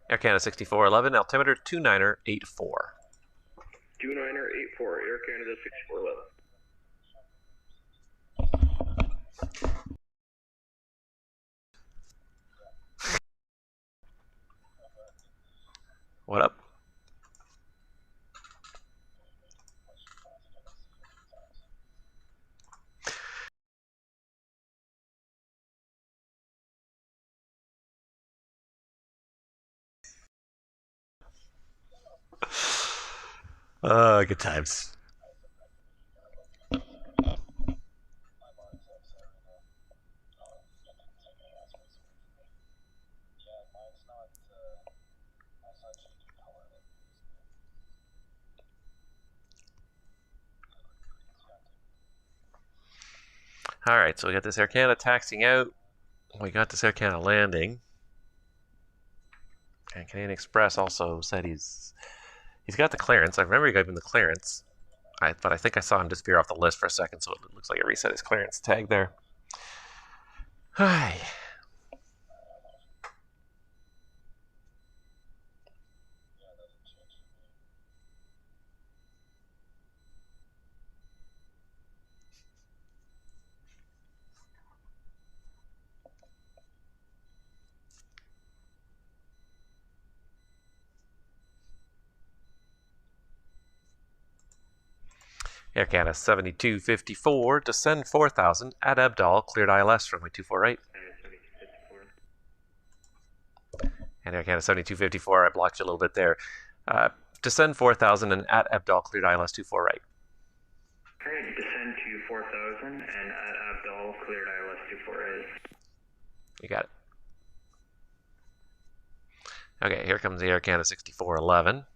Air Canada 6411, altimeter 2984. 2984, Air Canada 6411. What up? Good times. All right, so we got this Air Canada taxiing out. We got this Air Canada landing. And Canadian Express also said he's got the clearance. I remember he gave him the clearance. But I think I saw him disappear off the list for a second, so it looks like it reset his clearance tag there. Hi. Air Canada 7254, descend 4000 at Abdal, cleared ILS, runway 24 right. And Air Canada 7254, I blocked you a little bit there. Descend 4000 and at Abdal, cleared ILS 24 right. Okay, descend to 4000 and at Abdal, cleared ILS 24 right. You got it. Okay, here comes the Air Canada 6411.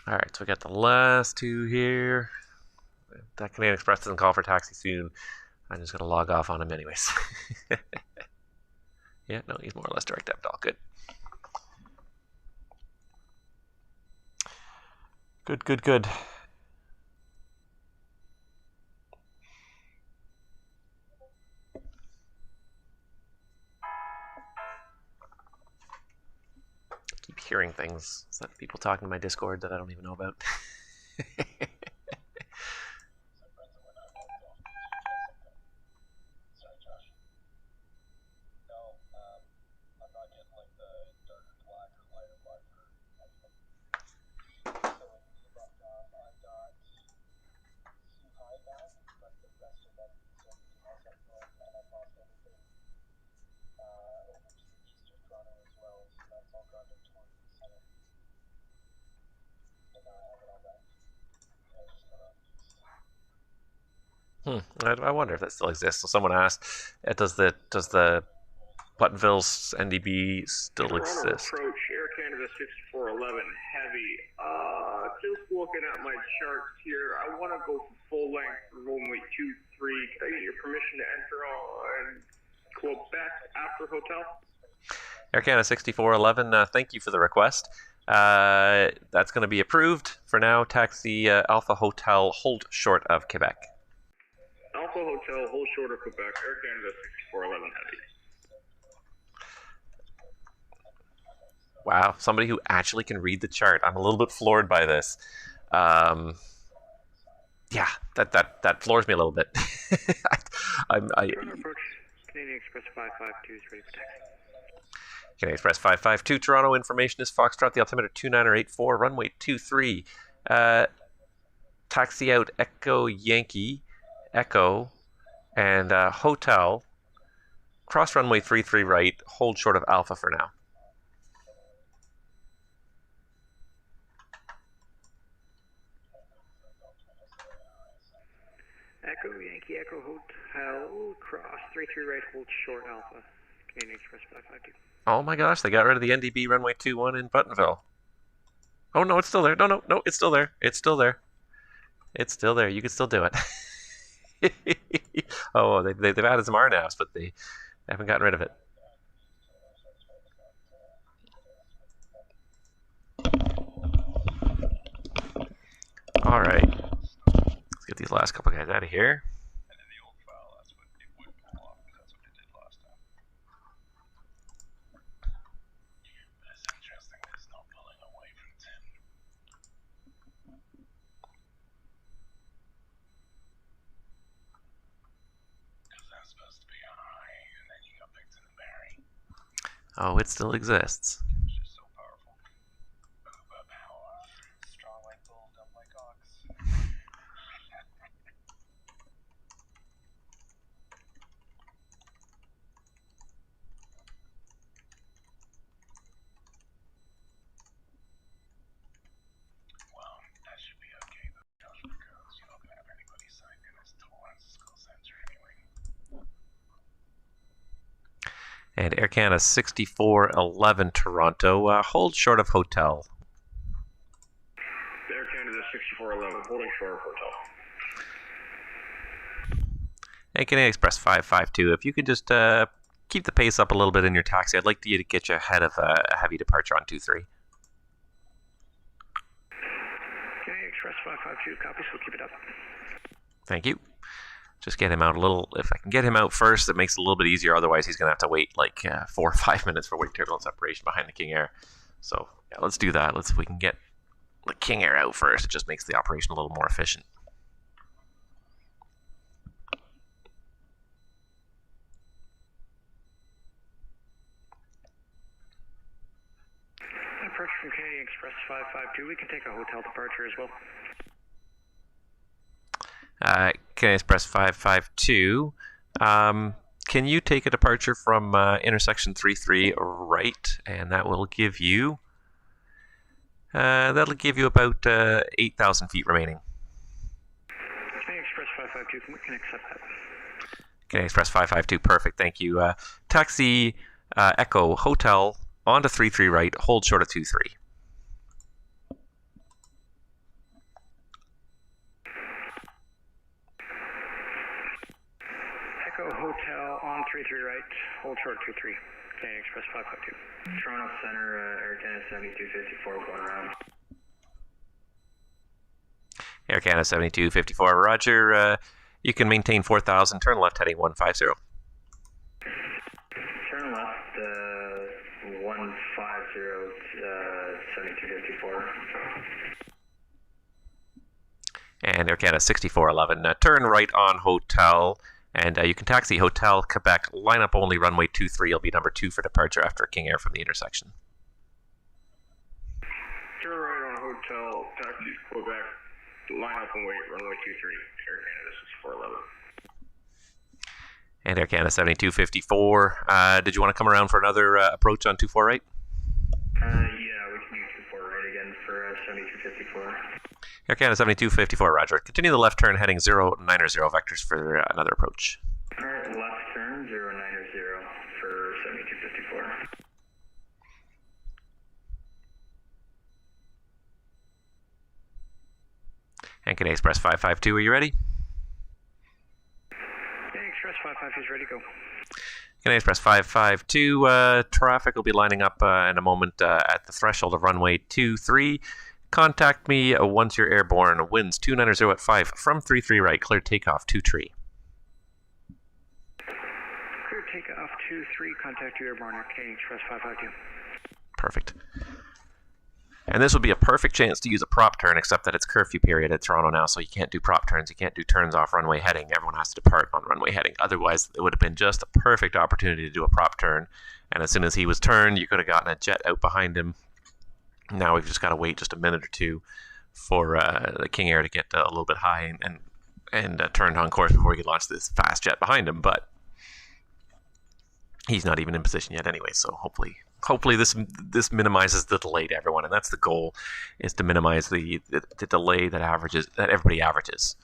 All right, so we got the last two here. That Canadian Express doesn't call for taxi soon. I'm just gonna log off on him anyways. Yeah, no, he's more or less direct Abdal. Good. Good, good, good. I keep hearing things. Is that people talking to my Discord that I don't even know about? I wonder if that still exists. So someone asked, does the Buttonville's NDB still Toronto exist? approach, Air Canada 6411 heavy. Just looking at my charts here, I want to go for full length for runway 23. Can I get your permission to enter on Quebec after hotel? Air Canada 6411, thank you for the request. That's going to be approved. For now, taxi Alpha Hotel, hold short of Quebec. Alpha Hotel, hold short of Quebec, Air Canada 6411 heavy. Wow, somebody who actually can read the chart. I'm a little bit floored by this. Yeah, that floors me a little bit. Approach, Canadian Express 552 is ready for taxi. Canadian Express 552, Toronto, information is Foxtrot, the altimeter 2984, runway 23. Taxi out Echo Yankee, Echo, and Hotel. Cross runway 33 right, hold short of Alpha for now. Echo Yankee Echo Hotel, cross 33 right, hold short Alpha. Canadian Express 552. Oh my gosh, they got rid of the NDB runway 21 in Buttonville. Oh no, it's still there. No, it's still there. It's still there. It's still there. You can still do it. Oh, they've added some RNAVs, but they haven't gotten rid of it. All right. Let's get these last couple guys out of here. Oh, it still exists. And Air Canada 6411 Toronto, hold short of hotel. Air Canada 6411, holding short of hotel. And Canadian Express 552, if you could just keep the pace up a little bit in your taxi, I'd like you to get you ahead of a heavy departure on 23. Canadian Express 552, copies, we'll keep it up. Thank you. Just get him out a little. If I can get him out first, it makes it a little bit easier. Otherwise, he's going to have to wait like 4 or 5 minutes for wake turbulence separation behind the King Air. So yeah, let's do that. If we can get the King Air out first, it just makes the operation a little more efficient. Approach from Canadian Express 552, we can take a hotel departure as well. Canadian Express 552, can you take a departure from intersection 33 right, and that will give you about 8,000 feet remaining. Canadian Express 552, we can accept that. Canadian Express 552, perfect, thank you. Taxi Echo Hotel onto 33 right, hold short of 23. Hotel on 33 right, hold short 23. Canadian Express 552. Toronto Center, Air Canada 7254, going around. Air Canada 7254, roger. You can maintain 4,000, turn left heading 150. Turn left, 150, 7254. And Air Canada 6411, turn right on hotel. And you can taxi Hotel Quebec, line up only runway 23. You'll be number 2 for departure after King Air from the intersection. Turn right on Hotel, taxi Quebec, line up and wait, runway 23, Air Canada 6411. And Air Canada 7254, did you want to come around for another approach on 24 right? Yeah, we can do 24 right again for 7254. Air Canada 7254, roger. Continue the left turn heading 090 vectors for another approach. Alright, left turn 090 for 7254. And Canadian Express 552, are you ready? Canadian Express 552 is ready to go. Canadian Express 552, traffic will be lining up in a moment at the threshold of runway 23. Contact me once you're airborne. Winds 290 at 5 from 33 right. Clear takeoff 23. Clear takeoff 23. Contact you airborne at Canadian Express 552. Perfect. And this would be a perfect chance to use a prop turn, except that it's curfew period at Toronto now, so you can't do prop turns. You can't do turns off runway heading. Everyone has to depart on runway heading. Otherwise, it would have been just a perfect opportunity to do a prop turn. And as soon as he was turned, you could have gotten a jet out behind him. Now we've just got to wait just a minute or two for the King Air to get a little bit high and turned on course before we could launch this fast jet behind him. But he's not even in position yet anyway, so hopefully this minimizes the delay to everyone, and that's the goal, is to minimize the delay that everybody averages.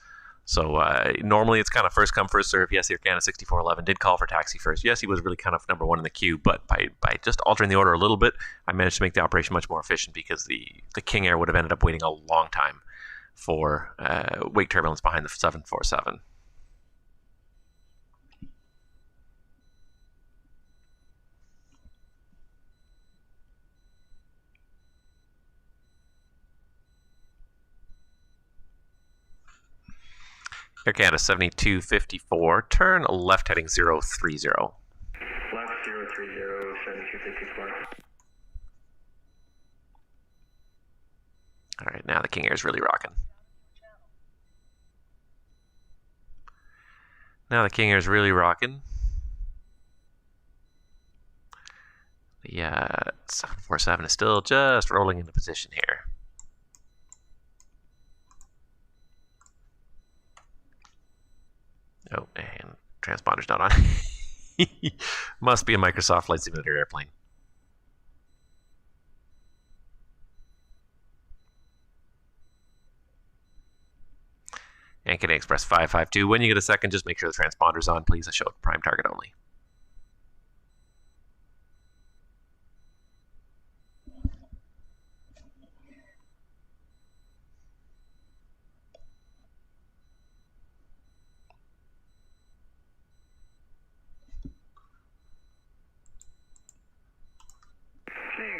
So normally it's kind of first come first serve. Yes, Air Canada 6411 did call for taxi first. Yes, he was really kind of number 1 in the queue, but by just altering the order a little bit, I managed to make the operation much more efficient, because the King Air would have ended up waiting a long time for wake turbulence behind the 747. Air Canada 7254, turn left heading 030. Left 030, 7254. All right, now the King Air is really rocking. The 747 is still just rolling into position here. Oh, and transponder's not on. Must be a Microsoft Flight Simulator airplane. And Canadian Express 552. When you get a second, just make sure the transponder's on, please. I show it prime target only.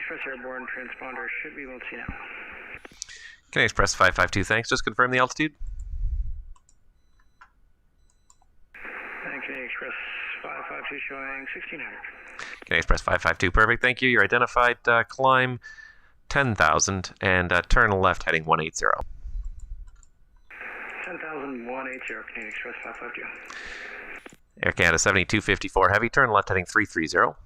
Express Airborne transponder should be able to see now. Canadian Express 552, thanks. Just confirm the altitude. And Canadian Express 552 showing 1600. Canadian Express 552, perfect, thank you. You're identified. Climb 10,000 and turn left heading 180. 10,000, 180, Canadian Express 552. Air Canada 7254 heavy, turn left heading 330.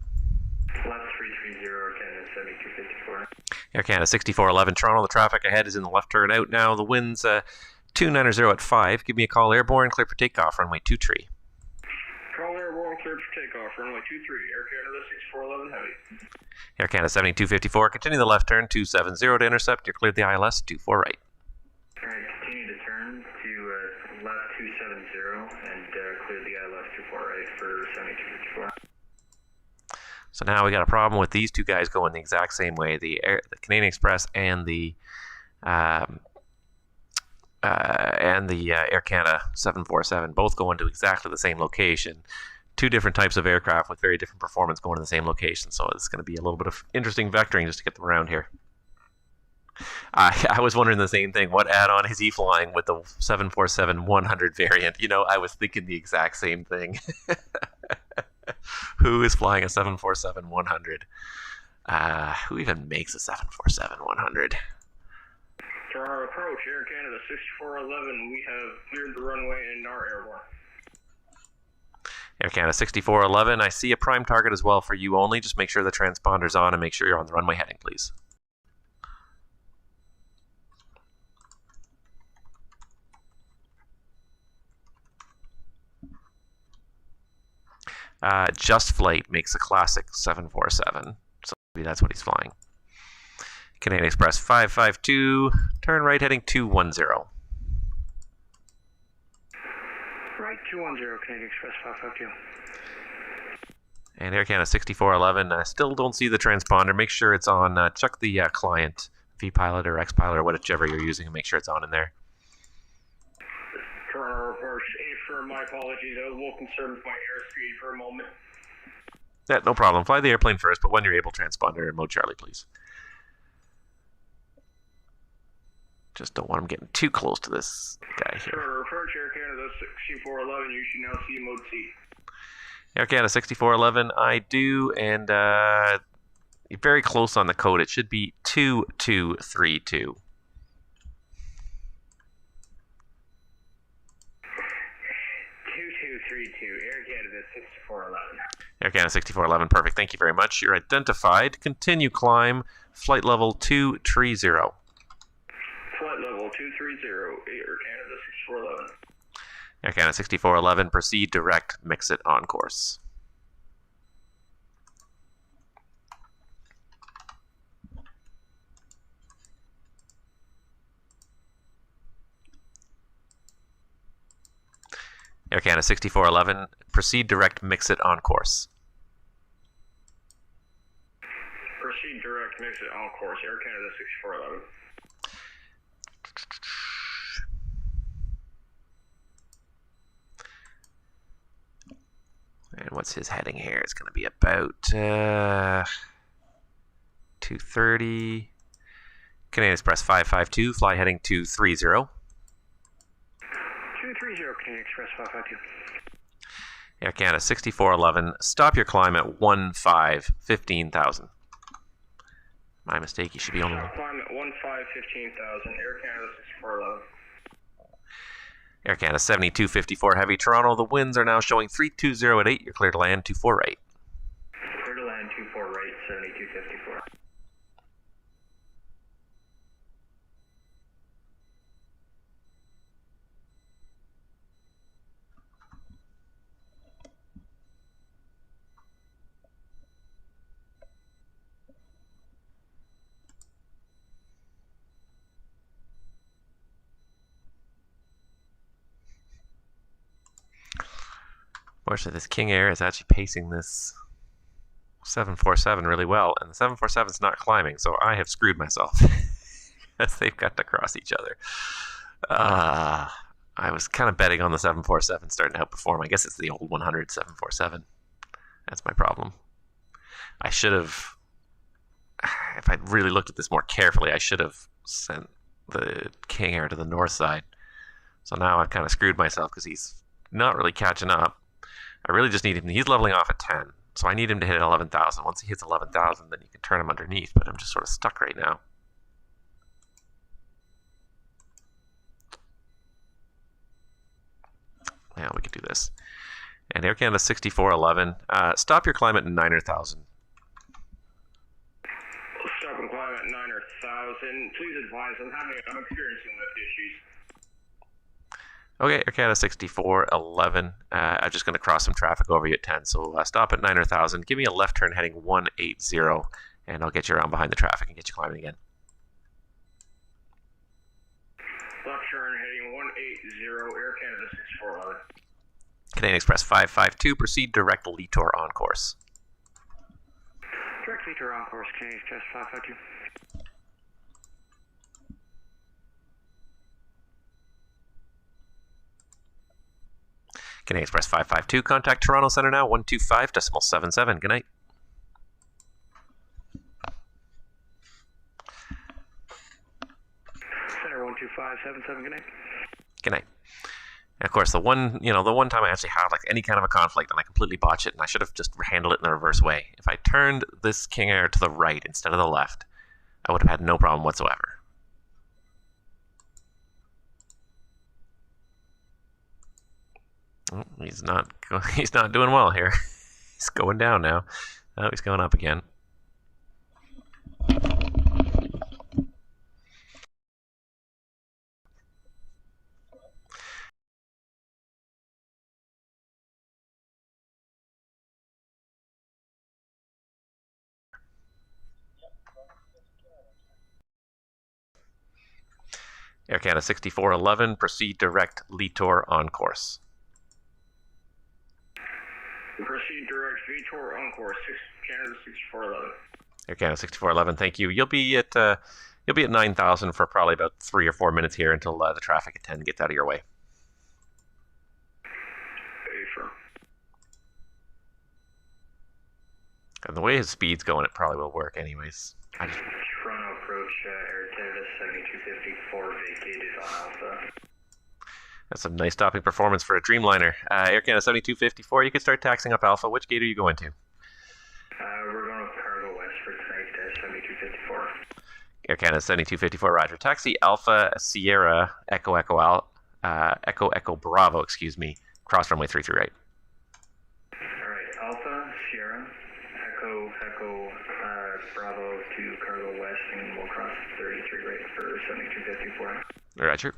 Left 330, Air Canada 7254. Air Canada 6411 Toronto, the traffic ahead is in the left turn out now. The wind's 290 at 5. Give me a call airborne, clear for takeoff, runway 23. Call airborne, clear for takeoff, runway 23, Air Canada 6411 heavy. Air Canada 7254, continue the left turn 270 to intercept. You're cleared the ILS 24 right. Alright, continue to turn to left 270 and clear the ILS 24 right for 7254. So now we got a problem with these two guys going the exact same way. The Canadian Express and the Air Canada 747 both going to exactly the same location. Two different types of aircraft with very different performance going to the same location. So it's going to be a little bit of interesting vectoring just to get them around here. I was wondering the same thing. What add-on is he flying with the 747-100 variant? You know, I was thinking the exact same thing. Who is flying a 747-100? Who even makes a 747-100? For our approach, Air Canada 6411, we have cleared the runway and are airborne. Air Canada 6411, I see a prime target as well for you only. Just make sure the transponder's on and make sure you're on the runway heading, please. Just Flight makes a classic 747, so maybe that's what he's flying. Canadian Express 552, turn right heading 210. Right 210, Canadian Express 552. And Air Canada 6411, I still don't see the transponder. Make sure it's on. Check the client, vPilot or xPilot or whichever you're using, and make sure it's on in there. Toronto approach, my apologies, I was a little concerned with my airspeed for a moment. Yeah, no problem. Fly the airplane first, but when you're able, transponder in mode Charlie, please. Just don't want him getting too close to this guy here. Toronto approach, Air Canada 6411, you should now see mode C. Air Canada 6411, I do, and you're very close on the code. It should be 2232. 2232, Air Canada 6411. Air Canada 6411, perfect. Thank you very much. You're identified. Continue climb. Flight level 230. Flight level 230, Air Canada 6411. Air Canada 6411, proceed direct, mix it on course. Air Canada 6411, proceed direct, mix it on course. Proceed direct, mix it on course, Air Canada 6411. And what's his heading here? It's going to be about 230. Canadian Express 552, fly heading 230. 230, Canadian Express 552. Air Canada 6411, stop your climb at 15,000. My mistake, you should be only... Climb at 15,000, Air Canada 6411. Air Canada 7254 heavy Toronto, the winds are now showing 320 at 8, you're clear to land 24 right. Clear to land 24 right, 7254. Fortunately, this King Air is actually pacing this 747 really well, and the 747's not climbing, so I have screwed myself as they've got to cross each other. I was kind of betting on the 747 starting to outperform. I guess it's the old 100 747. That's my problem. I should have if I'd really looked at this more carefully, I should have sent the King Air to the north side. So now I've kind of screwed myself because he's not really catching up. I really just need him. He's leveling off at 10. So I need him to hit 11,000. Once he hits 11,000, then you can turn him underneath. But I'm just sort of stuck right now. Yeah, we could do this. And Air Canada 6411. Stop your climb at 9,000. Stop and climb at 9,000. Please advise, I'm experiencing lift issues. Okay, Air Canada 6411. I'm just going to cross some traffic over you at 10. So stop at 9,000. Give me a left turn heading 180, and I'll get you around behind the traffic and get you climbing again. Left turn heading 180, Air Canada 6411. Canadian Express 552. Proceed direct Litor on course. Direct Litor on course, Canadian Express 552. Canadian Express 552. Contact Toronto Centre now 125.77. Good night. Center 125.77. Good night. Good night. And of course, the one time I actually had like any kind of a conflict and I completely botched it, and I should have just handled it in the reverse way. If I turned this King Air to the right instead of the left, I would have had no problem whatsoever. Oh, he's not doing well here. He's going down now. Oh, he's going up again. Air Canada 6411, proceed direct Litor on course. Proceed direct Vitor on course, Canada 6411. Air Canada 6411, thank you. You'll be at 9,000 for probably about 3 or 4 minutes here until the traffic at 10 gets out of your way. Sure. And the way his speed's going, it probably will work anyways. Toronto approach, Air Canada 7254 vacated on Alpha. That's some nice stopping performance for a Dreamliner. Air Canada 7254, you can start taxing up Alpha. Which gate are you going to? We're going to Cargo West for tonight, 7254. Air Canada 7254, roger. Taxi Alpha Sierra Echo Echo Bravo, excuse me. Cross runway 33 right. Alright, Alpha Sierra Echo Bravo to Cargo West, and we'll cross 33 right for 7254. Roger.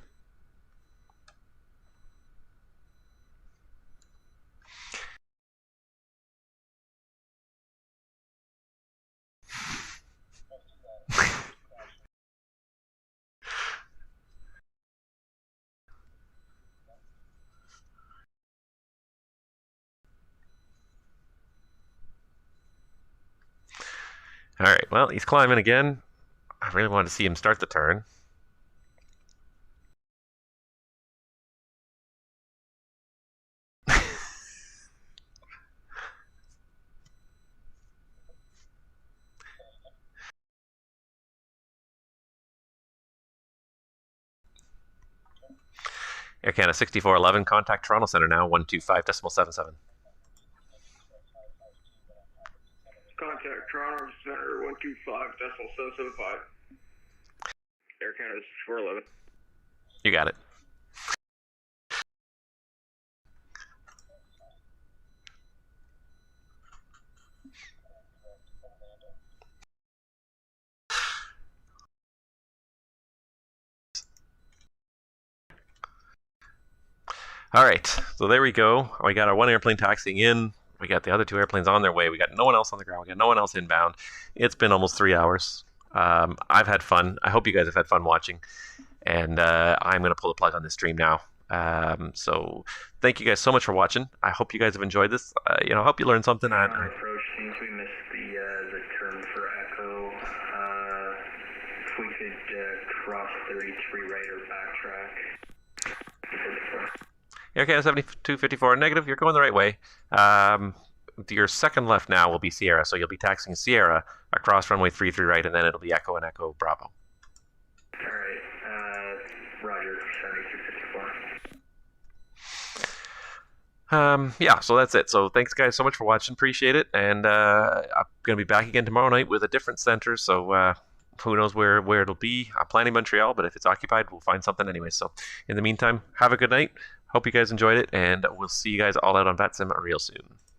All right, well, he's climbing again. I really wanted to see him start the turn. Air Canada 6411, contact Toronto Centre now, 125.77. Contact Toronto Centre 125.775. Air Canada 6411. You got it. All right, so there we go. We got our one airplane taxiing in. We got the other two airplanes on their way. We got no one else on the ground. We got no one else inbound. It's been almost 3 hours. I've had fun. I hope you guys have had fun watching. And I'm going to pull the plug on this stream now. So thank you guys so much for watching. I hope you guys have enjoyed this. I hope you learned something. Approach seems we missed the turn for Echo. If we could cross 33 right or backtrack. Okay, 7254 negative. You're going the right way. your second left now will be Sierra, so you'll be taxiing Sierra across runway 33 right, and then it'll be Echo and Echo Bravo. Alright, Roger, 7664. Yeah, so that's it. So thanks, guys, so much for watching. Appreciate it. And I'm going to be back again tomorrow night with a different center, so who knows where it'll be. I'm planning Montreal, but if it's occupied, we'll find something anyway. So in the meantime, have a good night. Hope you guys enjoyed it, and we'll see you guys all out on VATSIM real soon.